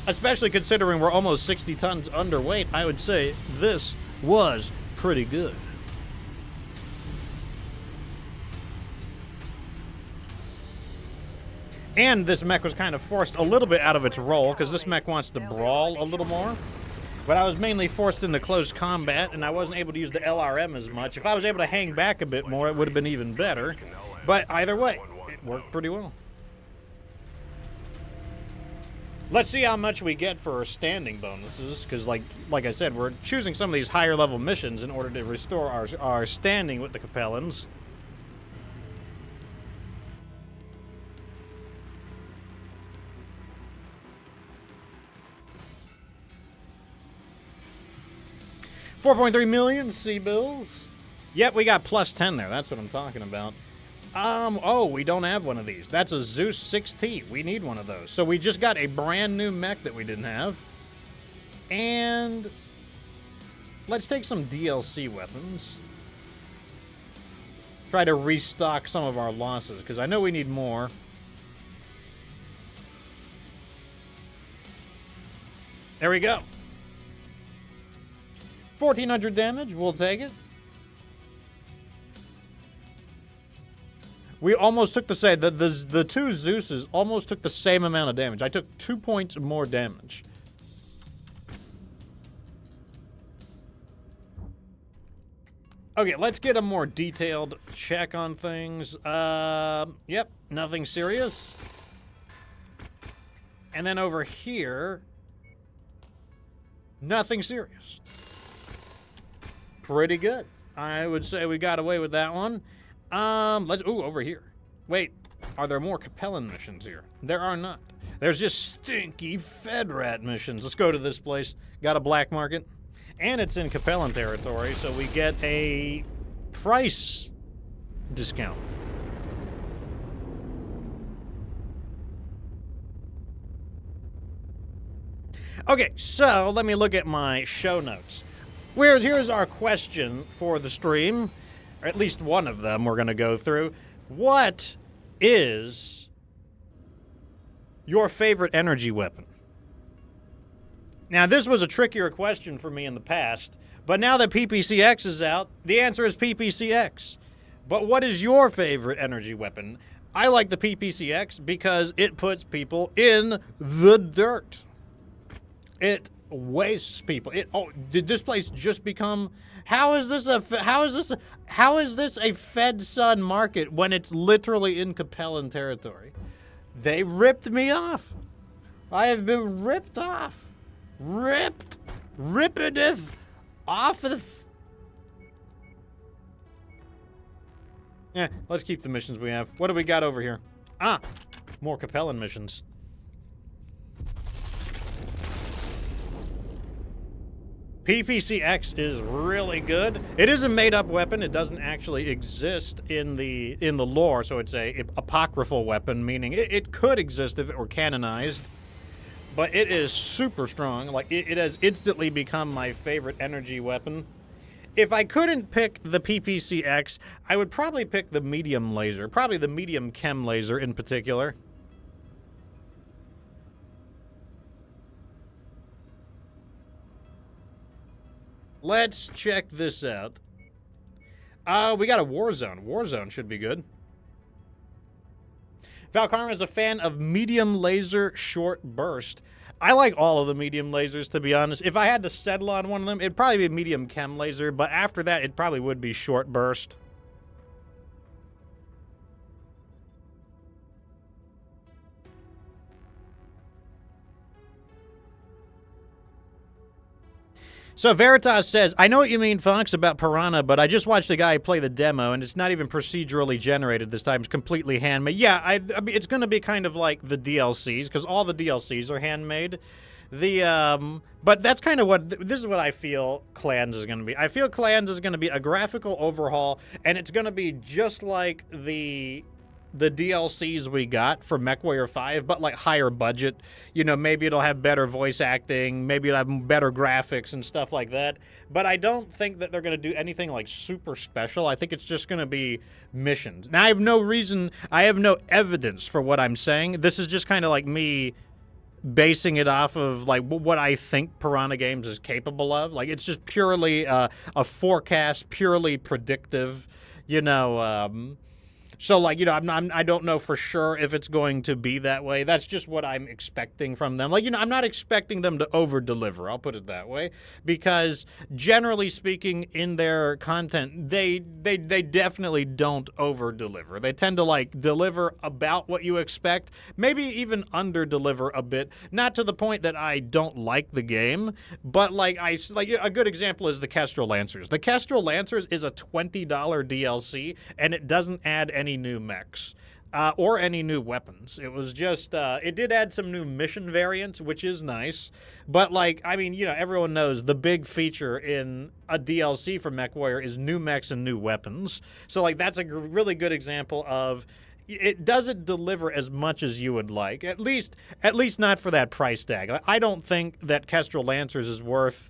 S1: Especially considering we're almost 60 tons underweight, I would say this was pretty good. And this mech was kind of forced a little bit out of its role, because this mech wants to brawl a little more. But I was mainly forced into close combat, and I wasn't able to use the LRM as much. If I was able to hang back a bit more, it would have been even better. But either way, it worked pretty well. Let's see how much we get for our standing bonuses, because like I said, we're choosing some of these higher level missions in order to restore our standing with the Capellans. $4.3 million C-bills. Yep, we got plus 10 there. That's what I'm talking about. Oh, we don't have one of these. That's a Zeus 6T. We need one of those. So we just got a brand new mech that we didn't have. And let's take some DLC weapons. Try to restock some of our losses, because I know we need more. There we go. 1,400 damage. We'll take it. We almost took the same. The two Zeuses almost took the same amount of damage. I took 2 points more damage. Okay, let's get a more detailed check on things. Yep, nothing serious. And then over here, nothing serious. Pretty good. I would say we got away with that one. Ooh, over here. Wait, are there more Capellan missions here? There are not. There's just stinky Fedrat missions. Let's go to this place. Got a black market. And it's in Capellan territory, so we get a price discount. Okay, so let me look at my show notes. Here's our question for the stream, or at least one of them we're going to go through. What is your favorite energy weapon? Now, this was a trickier question for me in the past, but now that PPCX is out, the answer is PPCX. But what is your favorite energy weapon? I like the PPCX because it puts people in the dirt. It wastes people. Did this place just become? How is this a Fed Sun market when it's literally in Capellan territory? They ripped me off. I have been ripped off. Rippedeth offeth. Yeah, let's keep the missions we have. What do we got over here? More Capellan missions. PPCX is really good. It is a made-up weapon. It doesn't actually exist in the lore, so it's a apocryphal weapon, meaning it could exist if it were canonized. But it is super strong. Like, it has instantly become my favorite energy weapon. If I couldn't pick the PPCX, I would probably pick the medium laser. Probably the medium chem laser in particular. Let's check this out. We got a Warzone. Warzone should be good. Valkarma is a fan of medium laser short burst. I like all of the medium lasers, to be honest. If I had to settle on one of them, it'd probably be medium chem laser, but after that, it probably would be short burst. So Veritas says, I know what you mean, Fox, about Piranha, but I just watched a guy play the demo, and it's not even procedurally generated this time. It's completely handmade. Yeah, I mean, it's going to be kind of like the DLCs, because all the DLCs are handmade. But that's kind of this is what I feel Clans is going to be. I feel Clans is going to be a graphical overhaul, and it's going to be just like the DLCs we got for MechWarrior 5, but like higher budget. You know, maybe it'll have better voice acting, maybe it'll have better graphics and stuff like that. But I don't think that they're going to do anything like super special. I think it's just going to be missions. Now, I have no evidence for what I'm saying. This is just kind of like me basing it off of like what I think Piranha Games is capable of. Like, it's just purely a forecast, purely predictive, you know. So, like, you know, I don't know for sure if it's going to be that way. That's just what I'm expecting from them. Like, you know, I'm not expecting them to over-deliver, I'll put it that way, because generally speaking, in their content, they definitely don't over-deliver. They tend to, like, deliver about what you expect, maybe even under-deliver a bit, not to the point that I don't like the game, but, like, a good example is the Kestrel Lancers. The Kestrel Lancers is a $20 DLC, and it doesn't add any new mechs or any new weapons. It was just it did add some new mission variants, which is nice, but like, I mean, you know, everyone knows the big feature in a DLC for MechWarrior is new mechs and new weapons. So like, that's a really good example of it doesn't deliver as much as you would like, at least not for that price tag. I don't think that Kestrel Lancers is worth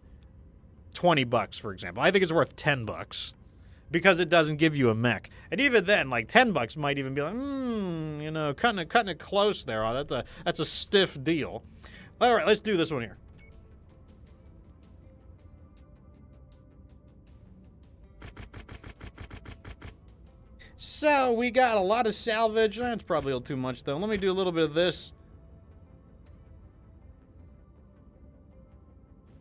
S1: $20, for example. I think it's worth $10. Because it doesn't give you a mech. And even then, like, $10 might even be like, you know, cutting it close there. Oh, that's a stiff deal. All right, let's do this one here. So, we got a lot of salvage. That's probably a little too much, though. Let me do a little bit of this.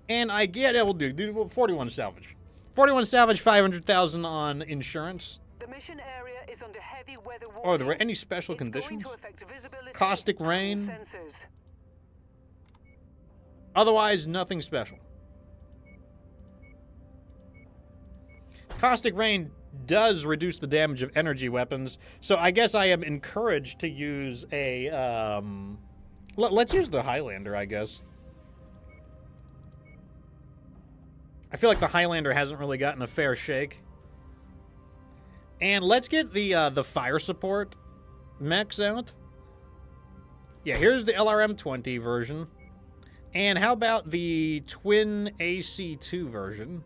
S1: And I get it. We'll do 41 salvage. 41 salvage, 500,000 on insurance.
S2: The mission area is under heavy weather warning.
S1: Oh, are there any special
S2: It's going
S1: conditions?
S2: to affect visibility
S1: Caustic
S2: and
S1: rain?
S2: sensors.
S1: Otherwise, nothing special. Caustic rain does reduce the damage of energy weapons, so I guess I am encouraged to use a, let's use the Highlander, I guess. I feel like the Highlander hasn't really gotten a fair shake. And let's get the fire support mechs out. Yeah, here's the LRM-20 version. And how about the twin AC-2 version?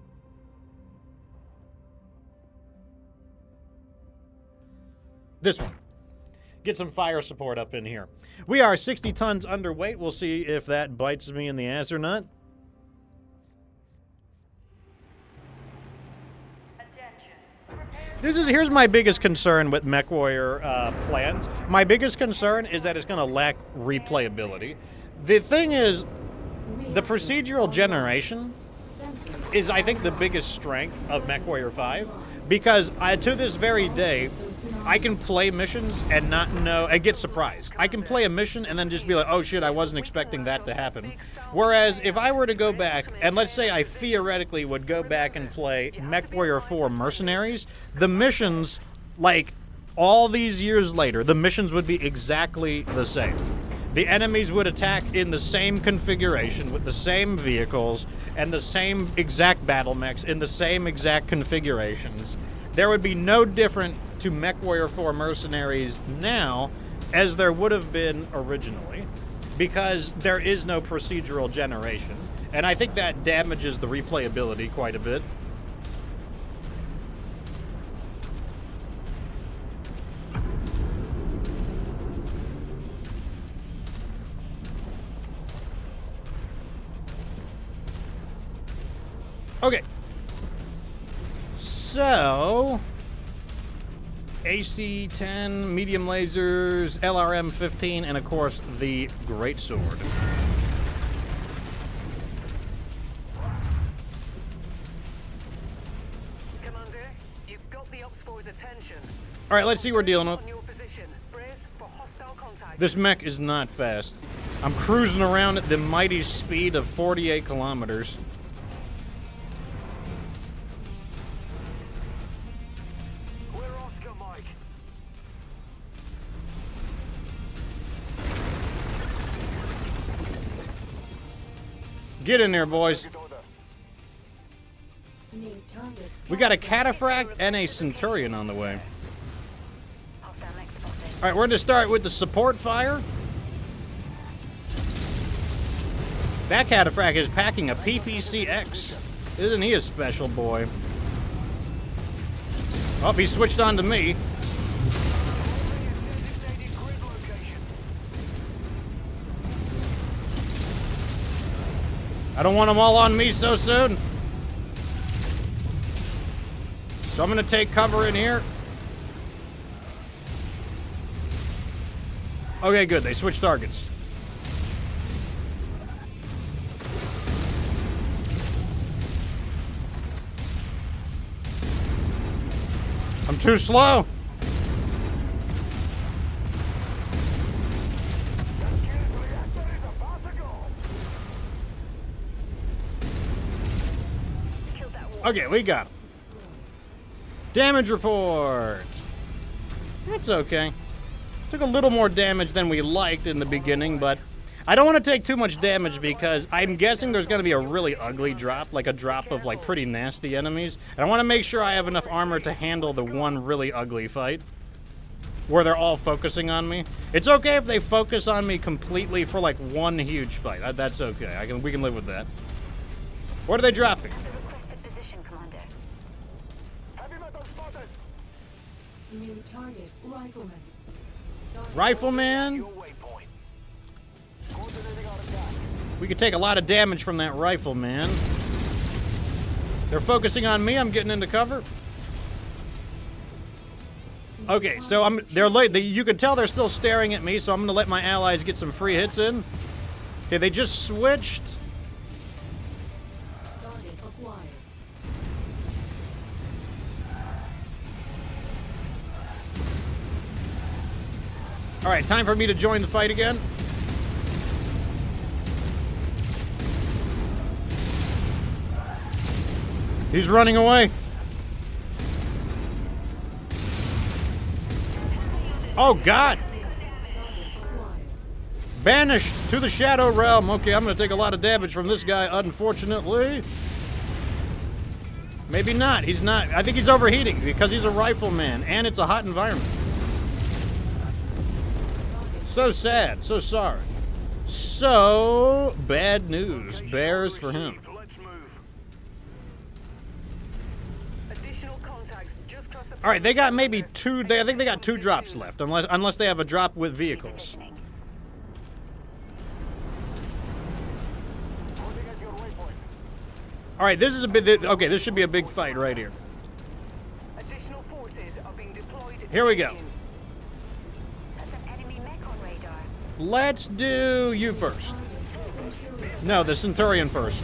S1: This one. Get some fire support up in here. We are 60 tons underweight. We'll see if that bites me in the ass or not. Here's my biggest concern with MechWarrior plans. My biggest concern is that it's going to lack replayability. The thing is, the procedural generation is, I think, the biggest strength of MechWarrior 5, because to this very day, I can play missions and not know, and get surprised. I can play a mission and then just be like, oh shit, I wasn't expecting that to happen. Whereas if I were to go back, and let's say I theoretically would go back and play MechWarrior 4 Mercenaries, the missions, like, all these years later, the missions would be exactly the same. The enemies would attack in the same configuration, with the same vehicles, and the same exact battle mechs in the same exact configurations. There would be no different to MechWarrior 4 Mercenaries now as there would have been originally, because there is no procedural generation. And I think that damages the replayability quite a bit. Okay. So, AC-10, medium lasers, LRM-15, and of course, the Great Sword.
S2: Commander, you've got the Ops Force's attention.
S1: All right, let's see what we're dealing with.
S2: On your position. Brace for hostile contact.
S1: This mech is not fast. I'm cruising around at the mighty speed of 48 kilometers. Get in there, boys. We got a Cataphract and a Centurion on the way. Alright, we're going to start with the support fire. That Cataphract is packing a PPCX. Isn't he a special boy? Oh, he switched on to me. I don't want them all on me so soon. So I'm going to take cover in here. Okay, good. They switched targets. I'm too slow. Okay, we got him. Damage report. That's okay. Took a little more damage than we liked in the beginning, but I don't want to take too much damage because I'm guessing there's going to be a really ugly drop, like a drop of like pretty nasty enemies. And I want to make sure I have enough armor to handle the one really ugly fight where they're all focusing on me. It's okay if they focus on me completely for like one huge fight. That's okay. We can live with that. What are they dropping?
S4: New target, Rifleman.
S1: Rifleman? We could take a lot of damage from that Rifleman. They're focusing on me. I'm getting into cover. Okay, so they're late. You can tell they're still staring at me, so I'm going to let my allies get some free hits in. Okay, they just switched.
S4: Target acquired.
S1: All right, time for me to join the fight again. He's running away. Oh, God. Banished to the Shadow Realm. Okay, I'm going to take a lot of damage from this guy, unfortunately. Maybe not. He's not. I think he's overheating because he's a rifleman, and it's a hot environment. So sad. So sorry. So, bad news bears for him.
S3: Let's move.
S2: Additional contacts just crossed the.
S1: All right, they got maybe two. I think they got 2 drops left, unless they have a drop with vehicles.
S5: Positioning.
S3: Moving at your waypoint.
S1: All right, this is a bit. Okay, this should be a big fight right here.
S2: Additional forces are being deployed.
S1: Here we go.
S5: That's an enemy mech on radar.
S1: Let's do you first. No, the Centurion first.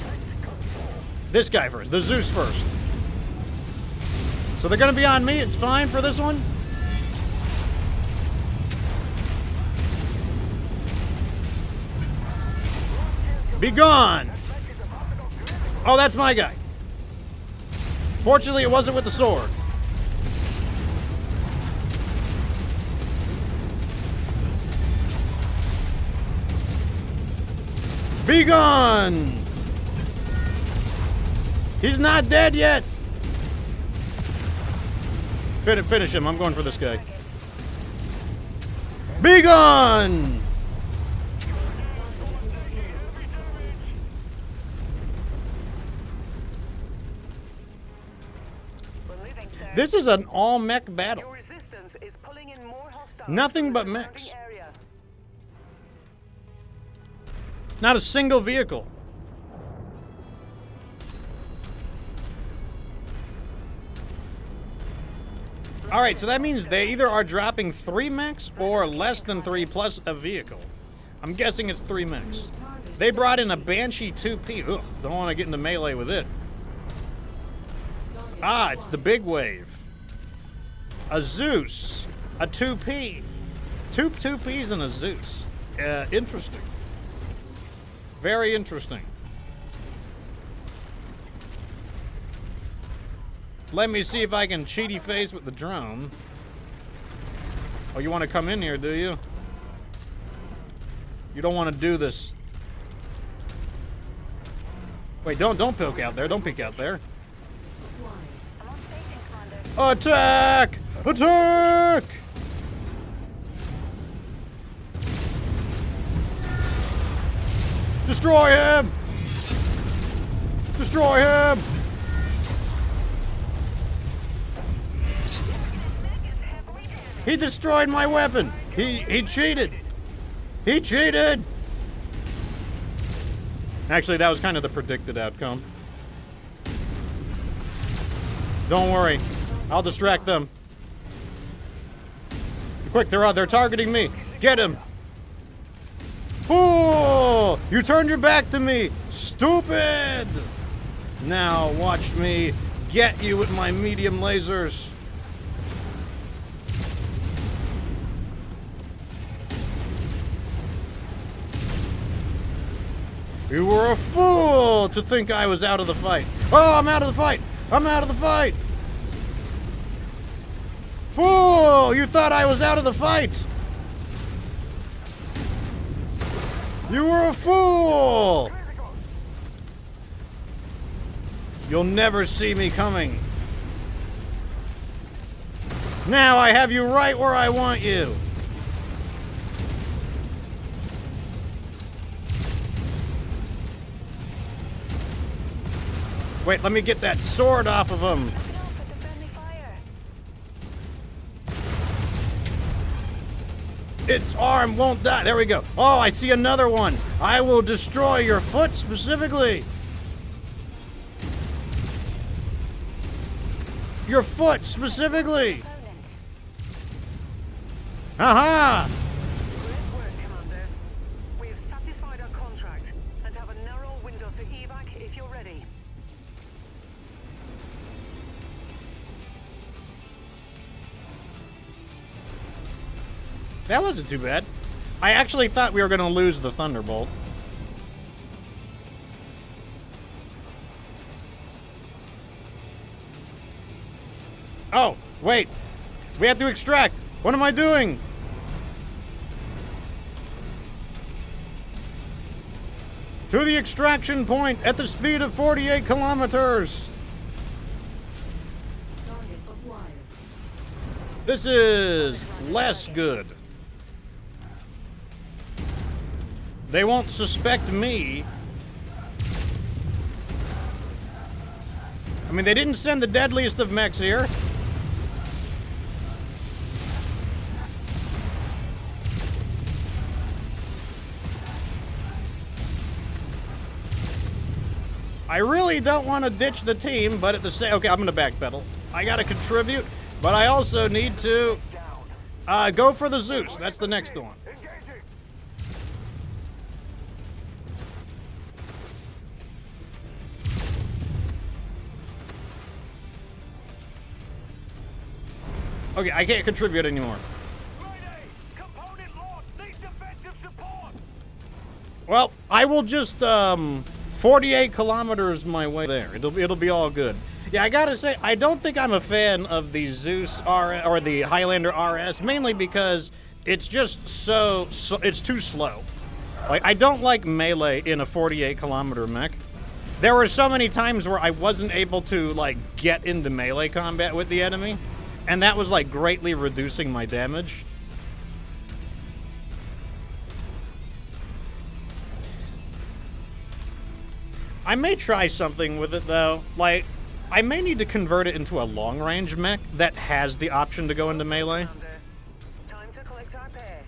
S1: This guy first. The Zeus first. So they're gonna be on me. It's fine for this one. Be gone. Oh, that's my guy. Fortunately, it wasn't with the sword. Be gone! He's not dead yet! Finish him. I'm going for this guy. Be gone!
S5: We're moving, sir.
S1: This is an all-mech battle.
S2: Your resistance is pulling in more hostiles.
S1: Nothing
S2: from
S1: but
S2: the
S1: mechs.
S2: surrounding area.
S1: Not a single vehicle. All right, so that means they either are dropping 3 mechs or less than 3 plus a vehicle. I'm guessing it's 3 mechs. They brought in a Banshee 2P. Ugh, don't want to get into melee with it. Ah, it's the big wave. A Zeus. A 2P. Two 2Ps and a Zeus. Interesting. Very interesting. Let me see if I can cheaty face with the drone. Oh, you want to come in here, do you? You don't want to do this. Wait, don't poke out there. Don't peek out there.
S5: I'm on station, Commander.
S1: Attack! Attack! Destroy him! Destroy him! He destroyed my weapon! He cheated! He cheated! Actually, that was kind of the predicted outcome. Don't worry. I'll distract them. Quick, they're targeting me. Get him! Fool! You turned your back to me! Stupid! Now watch me get you with my medium lasers. You were a fool to think I was out of the fight. Oh, I'm out of the fight! I'm out of the fight! Fool! You thought I was out of the fight! You were a fool! You'll never see me coming. Now I have you right where I want you. Wait, let me get that sword off of him.
S5: Knock it off with the friendly fire.
S1: Its arm won't die. There we go. Oh, I see another one. I will destroy your foot specifically. Your foot specifically.
S5: Opponent.
S1: Aha!
S2: Great work, Commander. We have satisfied our contract and have a narrow window to evac if you're ready.
S1: That wasn't too bad. I actually thought we were going to lose the Thunderbolt. Oh, wait. We have to extract. What am I doing? To the extraction point at the speed of 48 kilometers.
S4: Target acquired.
S1: This is less good. They won't suspect me. I mean, they didn't send the deadliest of mechs here. I really don't want to ditch the team, but at the same... Okay, I'm going to backpedal. I got to contribute, but I also need to go for the Zeus. That's the next one. Okay, I can't contribute anymore.
S3: Component lost. Need defensive support.
S1: Well, I will just 48 kilometers my way there. It'll be all good. Yeah, I gotta say, I don't think I'm a fan of the Zeus R or the Highlander RS, mainly because it's just so it's too slow. Like, I don't like melee in a 48 kilometer mech. There were so many times where I wasn't able to like get into melee combat with the enemy, and that was like greatly reducing my damage. I may try something with it though. Like, I may need to convert it into a long-range mech that has the option to go into melee.
S2: Time to collect our pay.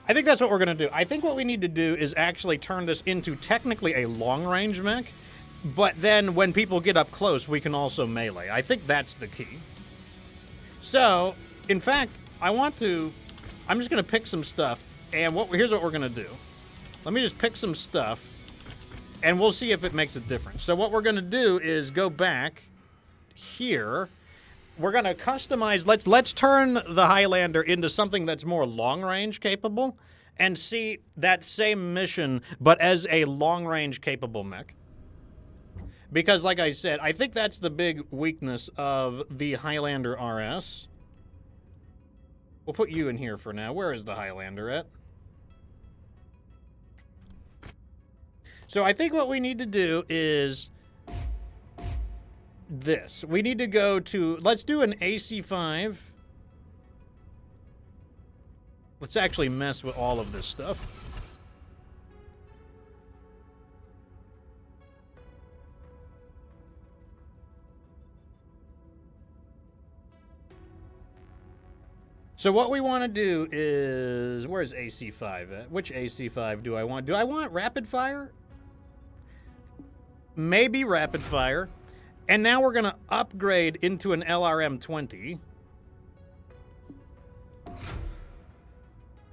S1: I think that's what we're going to do. I think what we need to do is actually turn this into technically a long-range mech, but then when people get up close, we can also melee. I think that's the key. So, in fact, I'm just going to pick some stuff, and here's what we're going to do. Let me just pick some stuff, and we'll see if it makes a difference. So what we're going to do is go back here. We're going to customize, let's turn the Highlander into something that's more long-range capable, and see that same mission, but as a long-range capable mech. Because, like I said, I think that's the big weakness of the Highlander RS. We'll put you in here for now. Where is the Highlander at? So I think what we need to do is this. We need to go to... Let's do an AC5. Let's actually mess with all of this stuff. So what we want to do is... Where's AC5 at? Which AC5 do I want? Do I want rapid fire? Maybe rapid fire. And now we're going to upgrade into an LRM-20.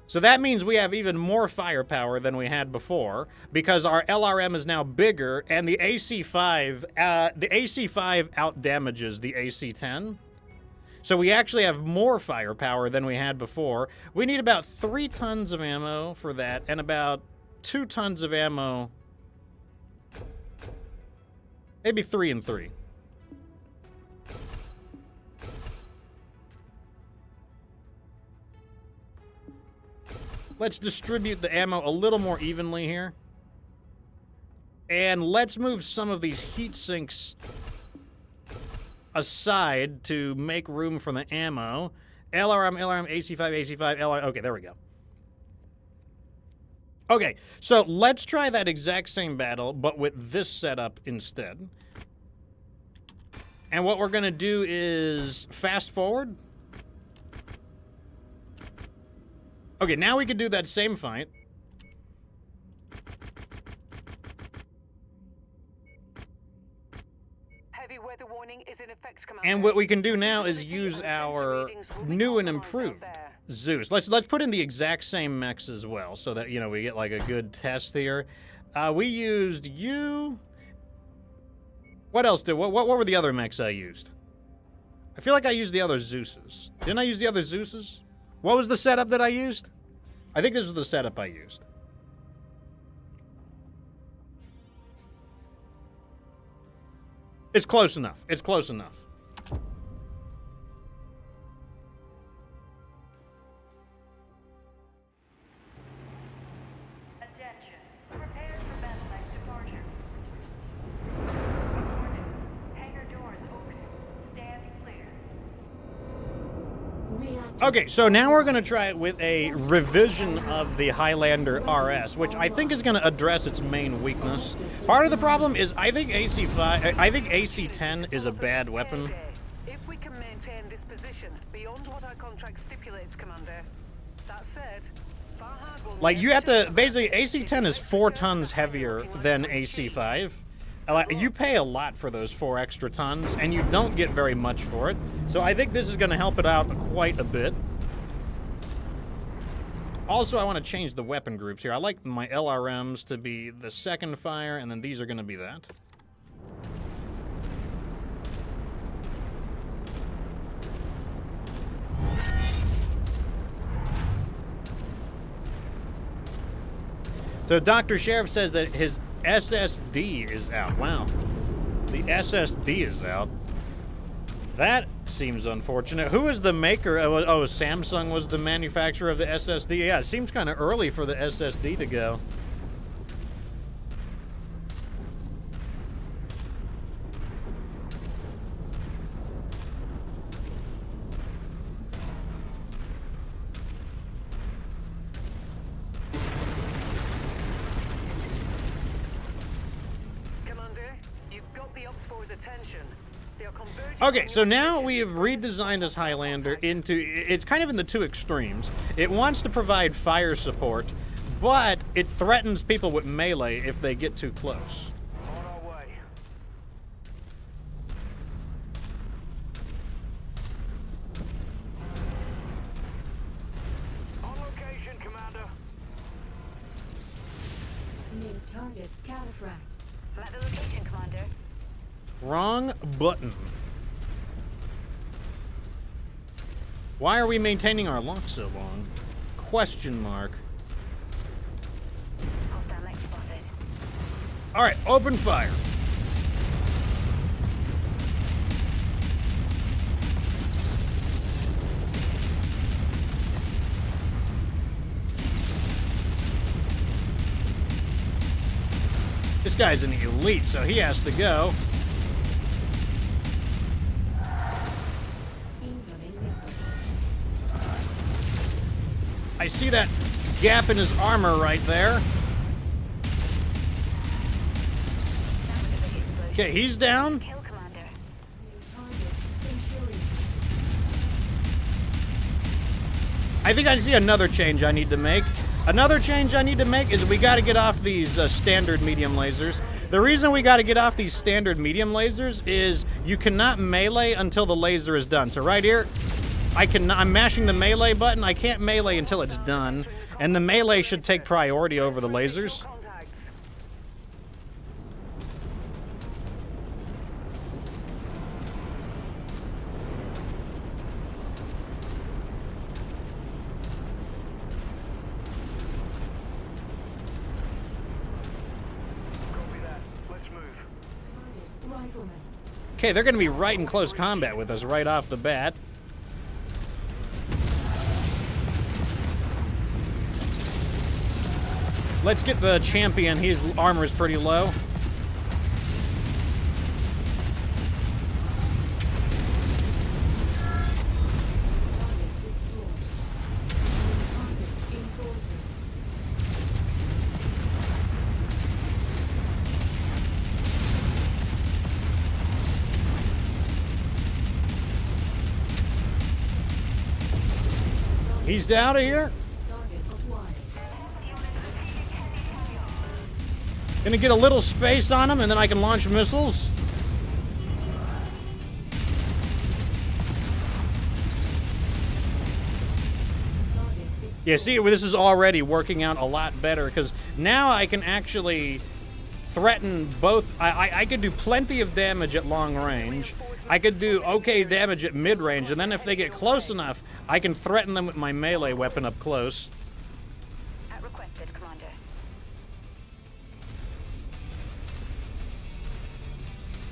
S1: So that means we have even more firepower than we had before, because our LRM is now bigger, and the AC5 outdamages the AC-10. So we actually have more firepower than we had before. We need about 3 tons of ammo for that, and about 2 tons of ammo. Maybe 3 and 3. Let's distribute the ammo a little more evenly here. And let's move some of these heat sinks aside to make room for the ammo. LRM, AC5, AC5, LRM. Okay, there we go. Okay, so let's try that exact same battle, but with this setup instead. And what we're going to do is fast forward. Okay, now we can do that same fight.
S2: Heavy weather warning is in effect, Commander.
S1: And what we can do now is use our new and improved Zeus. Let's put in the exact same mechs as well, so that, you know, we get like a good test here. We used you What else did... What were the other mechs I used? I feel like I used the other Zeuses. Didn't I use the other Zeuses? What was the setup that I used? I think this was the setup I used. It's close enough. It's close enough.
S5: Attention. Prepare for battle next departure. Warning. Hangar doors open. Stand clear.
S4: Reactor.
S1: Okay, so now we're going to try it with a revision of the Highlander RS, which I think is going to address its main weakness. Part of the problem is I think AC10 is a bad weapon.
S2: If we can maintain this position beyond what our contract stipulates, Commander. That said, Farhad will
S1: Like, you
S2: never
S1: have to...
S2: just-
S1: Basically, AC10 is 4 tons heavier than AC5. Like, you pay a lot for those 4 extra tons, and you don't get very much for it. So I think this is going to help it out quite a bit. Also, I want to change the weapon groups here. I like my LRMs to be the second fire, and then these are going to be that. So Dr. Sheriff says that his SSD is out. Wow. The SSD is out. That seems unfortunate. Who is the maker? Oh, Samsung was the manufacturer of the SSD. Yeah, it seems kind of early for the SSD to go.
S2: Commander, you've got the Ops Force's attention. They are converging
S1: Okay,
S2: on
S1: so
S2: your
S1: now
S2: position.
S1: we have redesigned this Highlander into... It's kind of in the two extremes. It wants to provide fire support, but it threatens people with melee if they get too close.
S3: On our way. On location, Commander.
S4: New target cataphract.
S5: I'm at the location, Commander.
S1: Wrong button. Why are we maintaining our lock so long? Question mark.
S5: Hostile mech spotted.
S1: All right, open fire. This guy's an elite, so he has to go.
S4: Incoming missile.
S1: I see that gap in his armor right there. Okay, he's down.
S5: Kill, Commander.
S4: New target Centurion.
S1: I think I see another change I need to make. Another change I need to make is we got to get off these standard medium lasers. The reason we got to get off these standard medium lasers is you cannot melee until the laser is done. So right here, I'm mashing the melee button. I can't melee until it's done. And the melee should take priority over the lasers.
S2: Contacts.
S3: Copy that. Let's move.
S4: Target rifleman.
S1: Okay, they're going to be right in close combat with us right off the bat. Let's get the champion. His armor is pretty low.
S4: Target destroyed. New target enforcer.
S1: He's out of here.
S4: Target acquired.
S1: Gonna get a little space on him, and then I can launch missiles.
S4: Target destroyed.
S1: Yeah, see, this is already working out a lot better, because now I can actually threaten both. I could do plenty of damage at long range. I could do okay damage at mid range, and then if they get close enough, I can threaten them with my melee weapon up close.
S5: At requested, Commander.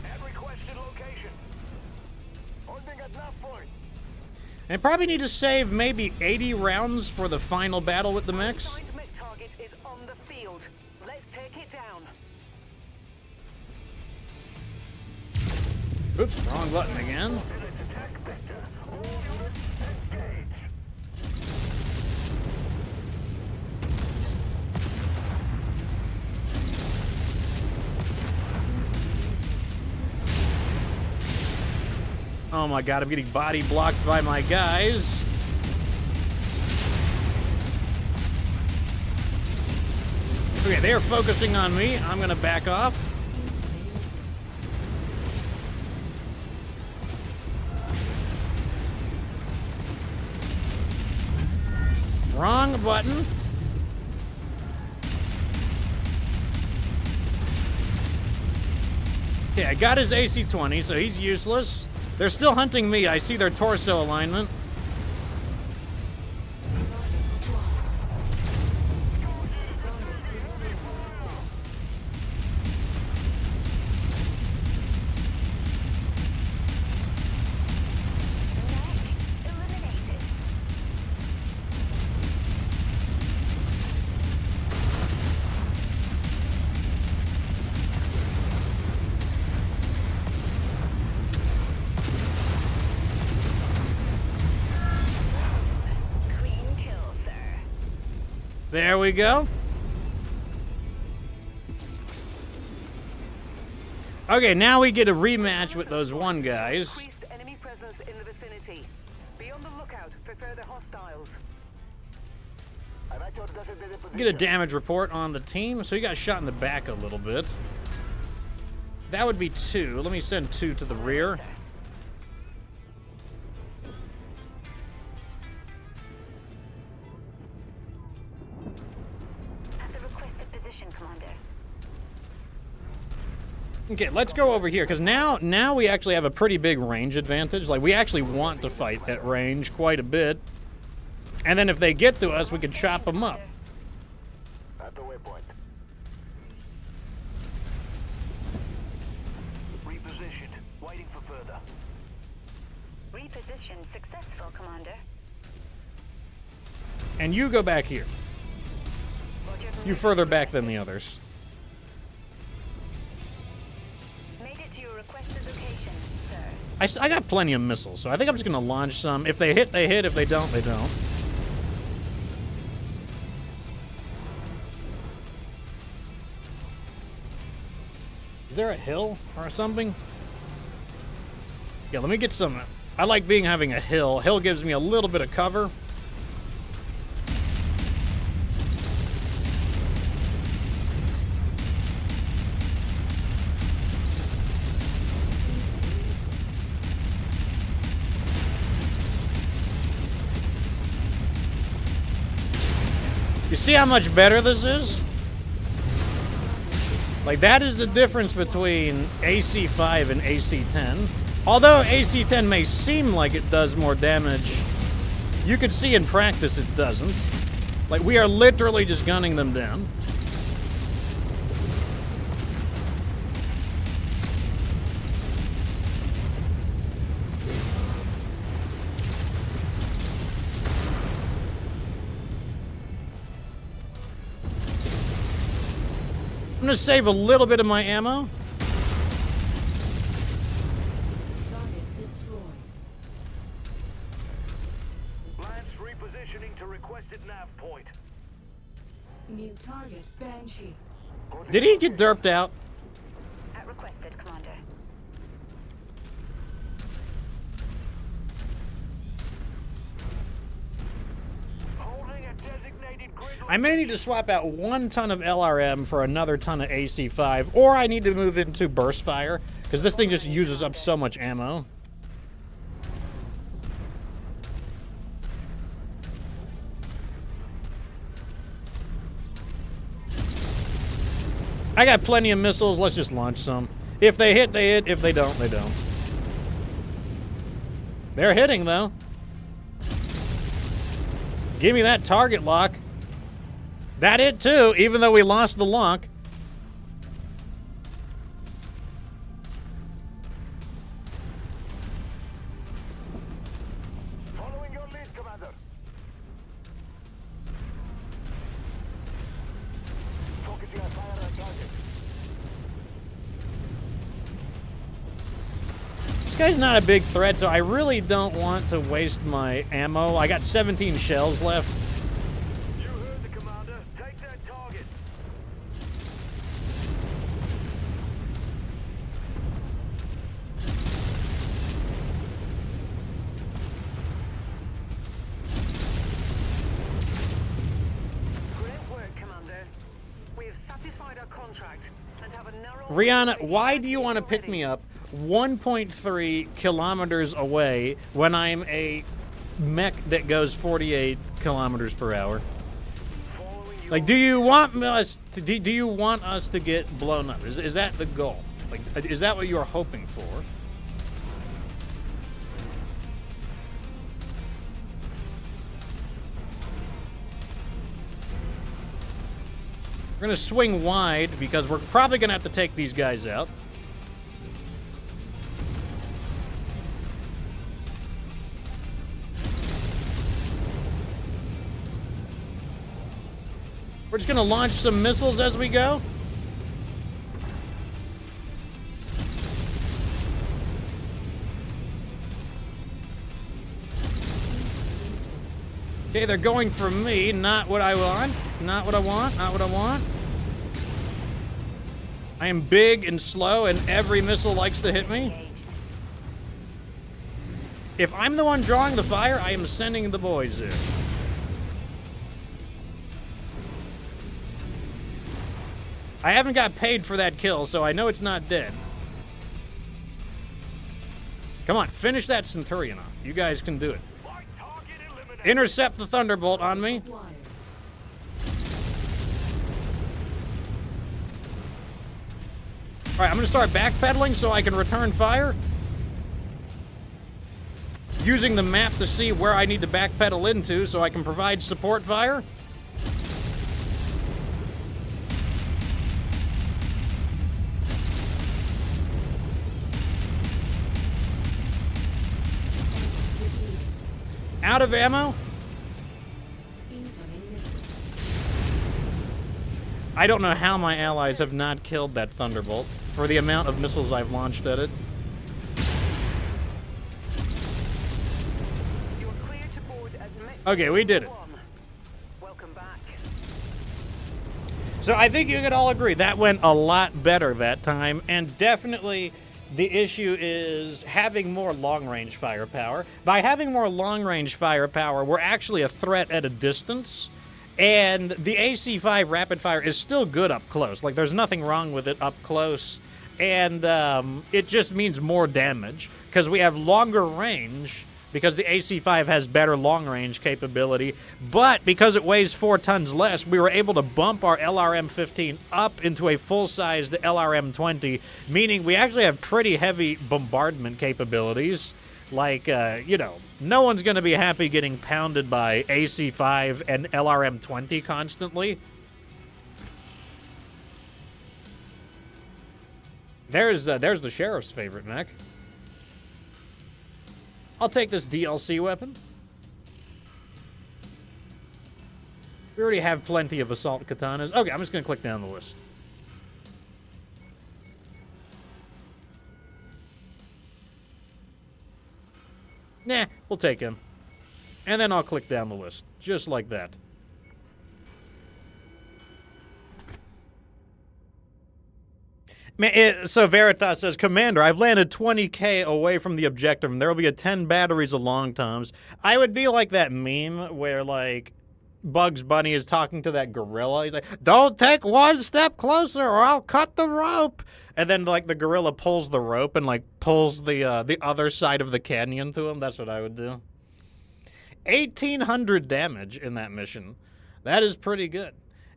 S3: At requested location. Holding at nav point.
S1: And I probably need to save maybe 80 rounds for the final battle with the mechs.
S2: Assigned mech target is on the field. Let's take it down.
S1: Oops, wrong button again. Oh my god, I'm getting body blocked by my guys. Okay, they are focusing on me. I'm gonna back off. Wrong button. Okay, I got his AC-20, so he's useless. They're still hunting me. I see their torso alignment.
S5: Eliminated. Clean kill, sir.
S1: There we go. Okay, now we get a rematch with those one guys.
S2: Increased enemy presence in the vicinity. Be on the lookout for further hostiles.
S3: I'm at your designated position.
S1: Get a damage report on the team. So he got shot in the back a little bit. That would be 2. Let me send 2 to the rear.
S5: At the requested position, Commander.
S1: Okay, let's go over here, because now we actually have a pretty big range advantage. Like, we actually want to fight at range quite a bit. And then if they get to us, we can chop them up.
S3: At the waypoint. Repositioned. Waiting for further.
S5: Reposition successful, Commander.
S1: And you go back here. You further back than the others.
S5: Made it to your requested location, sir.
S1: I got plenty of missiles, so I think I'm just going to launch some. If they hit, they hit. If they don't, they don't. Is there a hill or something? Yeah, let me get some. I like having a hill. Hill gives me a little bit of cover. You see how much better this is? Like, that is the difference between AC-5 and AC-10. Although AC-10 may seem like it does more damage, you could see in practice it doesn't. Like, we are literally just gunning them down. I'm gonna save a little bit of my ammo.
S4: Target destroyed.
S3: Lance repositioning to requested nav point.
S4: New target Banshee.
S1: Did he get derped out?
S5: At requested, Commander.
S3: Holding a designated grid.
S1: I may need to swap out 1 ton of LRM for another ton of AC-5, or I need to move into burst fire, because this thing just uses up so much ammo. I got plenty of missiles. Let's just launch some. If they hit, they hit. If they don't, they don't. They're hitting, though. Give me that target lock. That hit, too, even though we lost the lock.
S3: Following your lead, Commander. Focusing on fire on target.
S1: This guy's not a big threat, so I really don't want to waste my ammo. I got 17 shells left.
S3: You heard the commander. Take that target.
S2: Great work, Commander. We have satisfied our contract and have a narrow...
S1: Rihanna, why do you want to pick me up 1.3 kilometers away when I'm a mech that goes 48 kilometers per hour? Like, do you want us to, do you want us to get blown up? Is that the goal? Like, is that what you're hoping for? We're gonna swing wide because we're probably gonna have to take these guys out. We're just gonna launch some missiles as we go. Okay, they're going for me. Not what I want. Not what I want. Not what I want. I am big and slow, and every missile likes to hit me. If I'm the one drawing the fire, I am sending the boys in. I haven't got paid for that kill, so I know it's not dead. Come on, finish that Centurion off. You guys can do it. Intercept the Thunderbolt on me.
S4: Acquired.
S1: All right, I'm going to start backpedaling so I can return fire. Using the map to see where I need to backpedal into so I can provide support fire. Out of ammo.
S4: Incoming missile.
S1: I don't know how my allies have not killed that Thunderbolt for the amount of missiles I've launched at it.
S2: You are clear to board at Mech
S1: Okay, we did it.
S2: 1. Welcome back.
S1: So I think you could all agree that went a lot better that time, and definitely the issue is having more long-range firepower. By having more long-range firepower, we're actually a threat at a distance, and the AC-5 rapid fire is still good up close. Like, there's nothing wrong with it up close, and it just means more damage, because we have longer range, because the AC-5 has better long-range capability, but because it weighs 4 tons less, we were able to bump our LRM-15 up into a full-sized LRM-20, meaning we actually have pretty heavy bombardment capabilities. Like, you know, no one's going to be happy getting pounded by AC-5 and LRM-20 constantly. There's the sheriff's favorite mech. I'll take this DLC weapon. We already have plenty of assault katanas. Okay, I'm just going to click down the list. Nah, we'll take him. And then I'll click down the list. Just like that. So Veritas says, Commander, I've landed 20K away from the objective, and there will be a 10 batteries of long toms. I would be like that meme where, like, Bugs Bunny is talking to that gorilla. He's like, don't take one step closer or I'll cut the rope. And then, like, the gorilla pulls the rope and, like, pulls the other side of the canyon to him. That's what I would do. 1,800 damage in that mission. That is pretty good.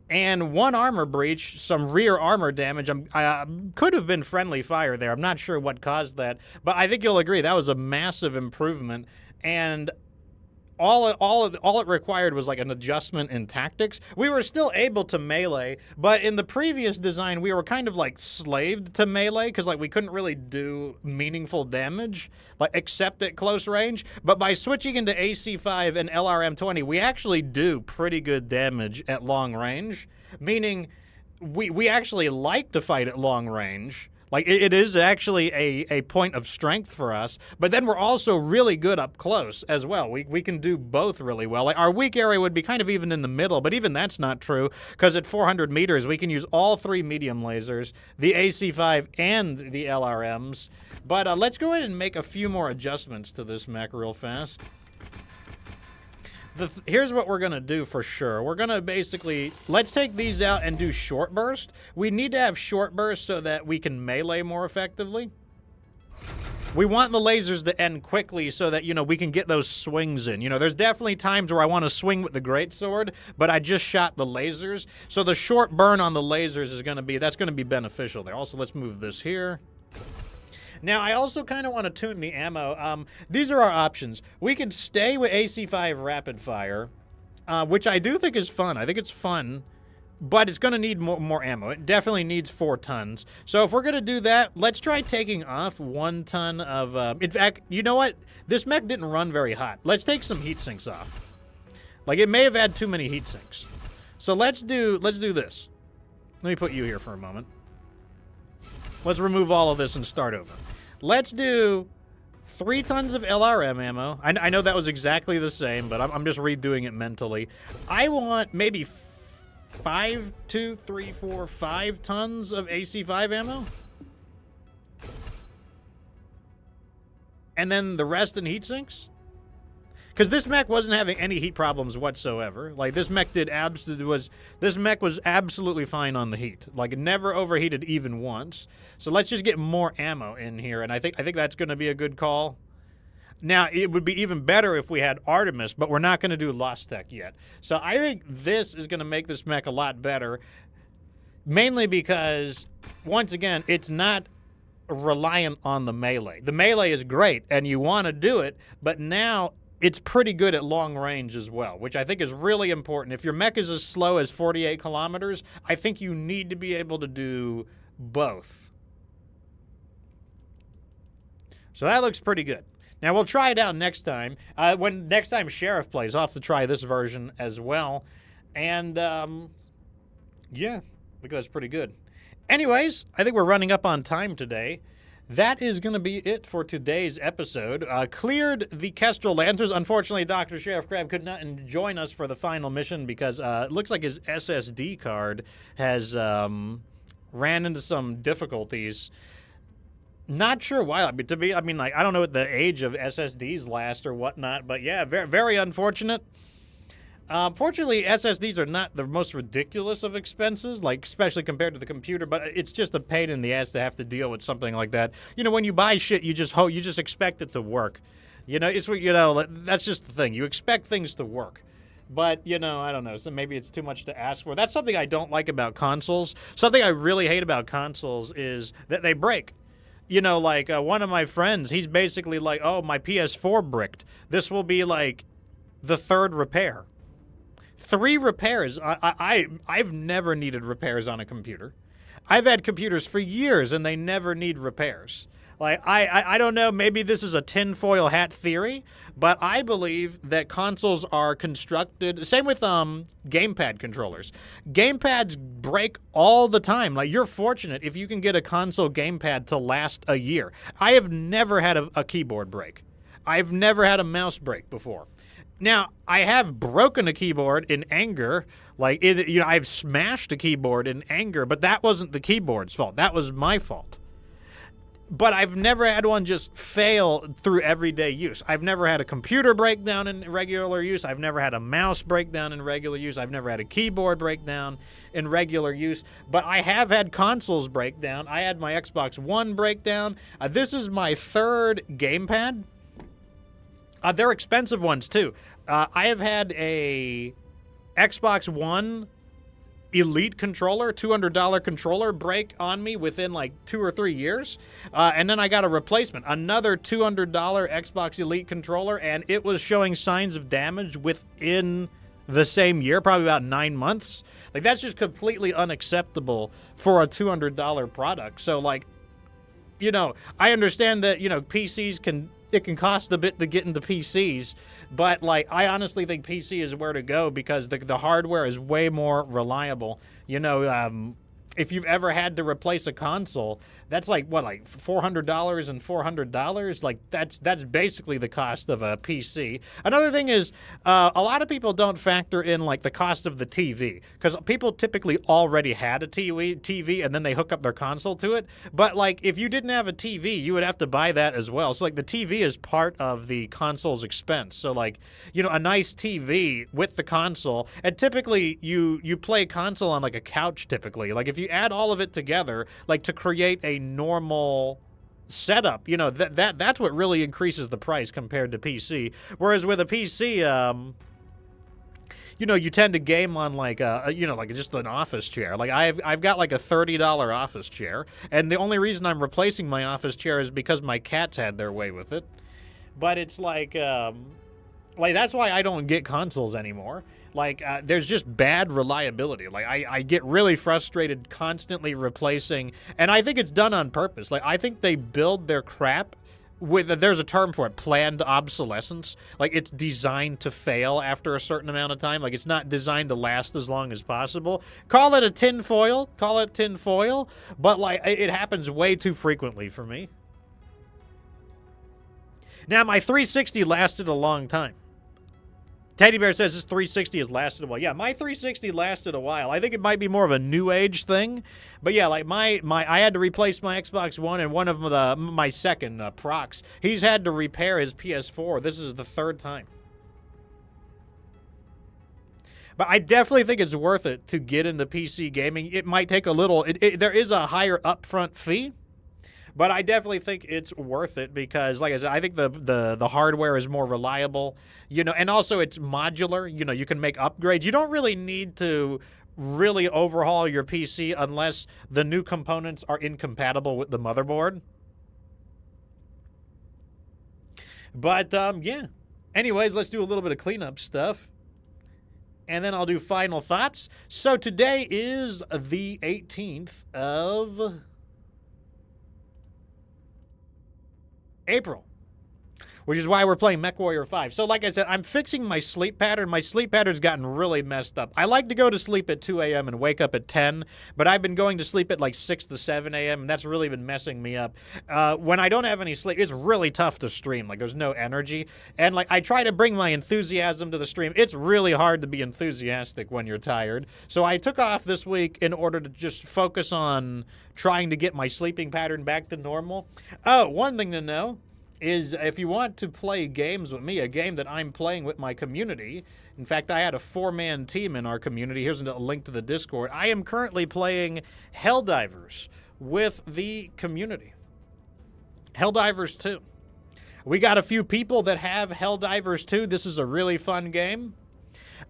S1: and 1 armor breach, some rear armor damage. Could have been friendly fire there. I'm not sure what caused that, but I think you'll agree that was a massive improvement. And all it required was like an adjustment in tactics. We were still able to melee, but in the previous design, we were kind of like slaved to melee because like we couldn't really do meaningful damage, like except at close range. But by switching into AC5 and LRM-20, we actually do pretty good damage at long range, meaning we actually like to fight at long range. Like, it is actually a point of strength for us, but then we're also really good up close as well. We can do both really well. Like, our weak area would be kind of even in the middle, but even that's not true, because at 400 meters, we can use all 3 medium lasers, the AC5 and the LRMs. But let's go ahead and make a few more adjustments to this mech real fast. Here's what we're going to do for sure. We're going to basically, let's take these out and do short burst. We need to have short burst so that we can melee more effectively. We want the lasers to end quickly so that, you know, we can get those swings in. You know, there's definitely times where I want to swing with the greatsword, but I just shot the lasers. So the short burn on the lasers is going to be, that's going to be beneficial there. Also, let's move this here. Now, I also kind of want to tune the ammo. These are our options. We can stay with AC5 rapid fire, which I do think is fun. I think it's fun, but it's going to need more ammo. It definitely needs 4 tons. So if we're going to do that, let's try taking off 1 ton of... in fact, you know what? This mech didn't run very hot. Let's take some heat sinks off. Like, it may have had too many heat sinks. So let's do this. Let me put you here for a moment. Let's remove all of this and start over. Let's do 3 tons of LRM ammo. I know that was exactly the same, but I'm just redoing it mentally. I want maybe 5 tons of AC5 ammo. And then the rest in heat sinks. Because this mech wasn't having any heat problems whatsoever. Like, this mech this mech was absolutely fine on the heat. Like, it never overheated even once. So let's just get more ammo in here, and I think that's going to be a good call. Now, it would be even better if we had Artemis, but we're not going to do Lost Tech yet. So I think this is going to make this mech a lot better, mainly because, once again, it's not reliant on the melee. The melee is great, and you want to do it, but now it's pretty good at long range as well, which I think is really important. If your mech is as slow as 48 kilometers, I think you need to be able to do both. So that looks pretty good. Now, we'll try it out next time. When next time Sheriff plays, I'll have to try this version as well. And, yeah, I think that's pretty good. Anyways, I think we're running up on time today. That is going to be it for today's episode. Cleared the Kestrel Lancers. Unfortunately, Dr. Sheriff Crab could not join us for the final mission because it looks like his SSD card has ran into some difficulties. Not sure why. I mean, like, I don't know what the age of SSDs last or whatnot, but yeah, very, very unfortunate. Fortunately, SSDs are not the most ridiculous of expenses, like, especially compared to the computer, but it's just a pain in the ass to have to deal with something like that. You know, when you buy shit, you just expect it to work. You know, it's what, you know, that's just the thing. You expect things to work. But, you know, I don't know. So maybe it's too much to ask for. That's something I don't like about consoles. Something I really hate about consoles is that they break. You know, like, one of my friends, he's basically like, oh, my PS4 bricked. This will be, like, the 3rd repair. 3 repairs. I've never needed repairs on a computer. I've had computers for years, and they never need repairs. Like, I don't know, maybe this is a tinfoil hat theory, but I believe that consoles are constructed, same with gamepad controllers. Gamepads break all the time. Like, you're fortunate if you can get a console gamepad to last a year. I have never had a keyboard break. I've never had a mouse break before. Now, I have broken a keyboard in anger. Like, you know, I've smashed a keyboard in anger, but that wasn't the keyboard's fault. That was my fault. But I've never had one just fail through everyday use. I've never had a computer breakdown in regular use. I've never had a mouse breakdown in regular use. I've never had a keyboard breakdown in regular use. But I have had consoles breakdown. I had my Xbox One breakdown. This is my 3rd gamepad. They're expensive ones, too. I have had a Xbox One Elite controller, $200 controller break on me within like 2 or 3 years. And then I got a replacement, another $200 Xbox Elite controller, and it was showing signs of damage within the same year, probably about 9 months. Like, that's just completely unacceptable for a $200 product. So, like, you know, I understand that, you know, PCs can cost a bit to get into PCs, but, like, I honestly think PC is where to go because the hardware is way more reliable. You know, if you've ever had to replace a console, that's like, what, like $400 and $400? Like, that's basically the cost of a PC. Another thing is, a lot of people don't factor in, like, the cost of the TV, because people typically already had a TV and then they hook up their console to it. But, like, if you didn't have a TV, you would have to buy that as well. So, like, the TV is part of the console's expense. So, like, you know, a nice TV with the console, and typically you play console on, like, a couch typically. Like, if you add all of it together, like, to create a normal setup, you know, that's what really increases the price compared to PC. Whereas with a PC, you know, you tend to game on like you know, like just an office chair. Like I've got like a $30 office chair, and the only reason I'm replacing my office chair is because my cats had their way with it. But it's like that's why I don't get consoles anymore. Like, there's just bad reliability. Like, I get really frustrated constantly replacing, and I think it's done on purpose. Like, I think they build their crap with, there's a term for it, planned obsolescence. Like, it's designed to fail after a certain amount of time. Like, it's not designed to last as long as possible. Call it tinfoil, but, like, it happens way too frequently for me. Now, my 360 lasted a long time. Teddy Bear says his 360 has lasted a while. Yeah, my 360 lasted a while. I think it might be more of a new age thing. But yeah, like I had to replace my Xbox One, and one of my second, Prox, he's had to repair his PS4. This is the third time. But I definitely think it's worth it to get into PC gaming. It might take a little, there is a higher upfront fee. But I definitely think it's worth it because, like I said, I think the hardware is more reliable, you know, and also it's modular. You know, you can make upgrades. You don't really need to really overhaul your PC unless the new components are incompatible with the motherboard. But, yeah. Anyways, let's do a little bit of cleanup stuff. And then I'll do final thoughts. So today is the 18th of April, which is why we're playing MechWarrior 5. So like I said, I'm fixing my sleep pattern. My sleep pattern's gotten really messed up. I like to go to sleep at 2 a.m. and wake up at 10, but I've been going to sleep at like 6 to 7 a.m., and that's really been messing me up. When I don't have any sleep, it's really tough to stream. Like, there's no energy. And like, I try to bring my enthusiasm to the stream. It's really hard to be enthusiastic when you're tired. So I took off this week in order to just focus on trying to get my sleeping pattern back to normal. Oh, one thing to know is if you want to play games with me, a game that I'm playing with my community. In fact, I had a 4-man team in our community. Here's a link to the Discord. I am currently playing Helldivers with the community. Helldivers 2. We got a few people that have Helldivers 2. This is a really fun game.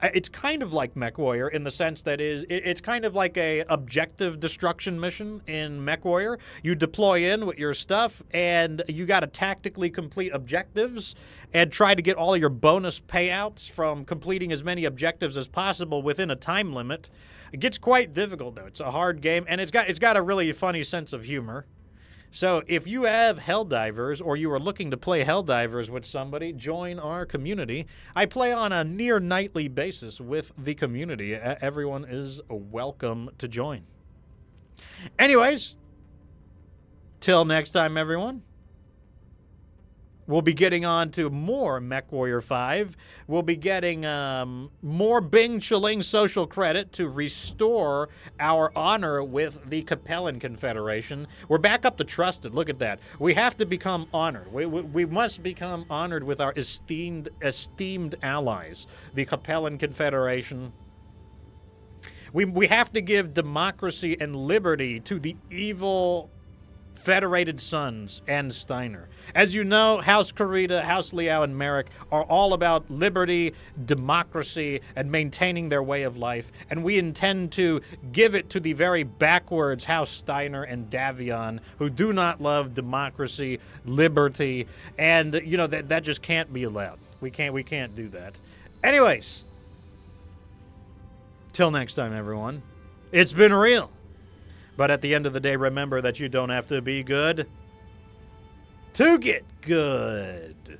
S1: It's kind of like MechWarrior in the sense that it's kind of like a objective destruction mission in MechWarrior. You deploy in with your stuff, and you got to tactically complete objectives and try to get all of your bonus payouts from completing as many objectives as possible within a time limit. It gets quite difficult, though. It's a hard game, and it's got a really funny sense of humor. So if you have Helldivers or you are looking to play Helldivers with somebody, join our community. I play on a near nightly basis with the community. Everyone is welcome to join. Anyways, till next time, everyone. We'll be getting on to more MechWarrior 5. We'll be getting more Bing Chiling social credit to restore our honor with the Capellan Confederation. We're back up to trusted. Look at that. We have to become honored. We must become honored with our esteemed allies, the Capellan Confederation. We have to give democracy and liberty to the evil Federated Sons, and Steiner. As you know, House Kurita, House Liao, and Merrick are all about liberty, democracy, and maintaining their way of life, and we intend to give it to the very backwards House Steiner and Davion, who do not love democracy, liberty, and, you know, that just can't be allowed. We can't do that. Anyways, till next time, everyone. It's been real. But at the end of the day, remember that you don't have to be good to get good.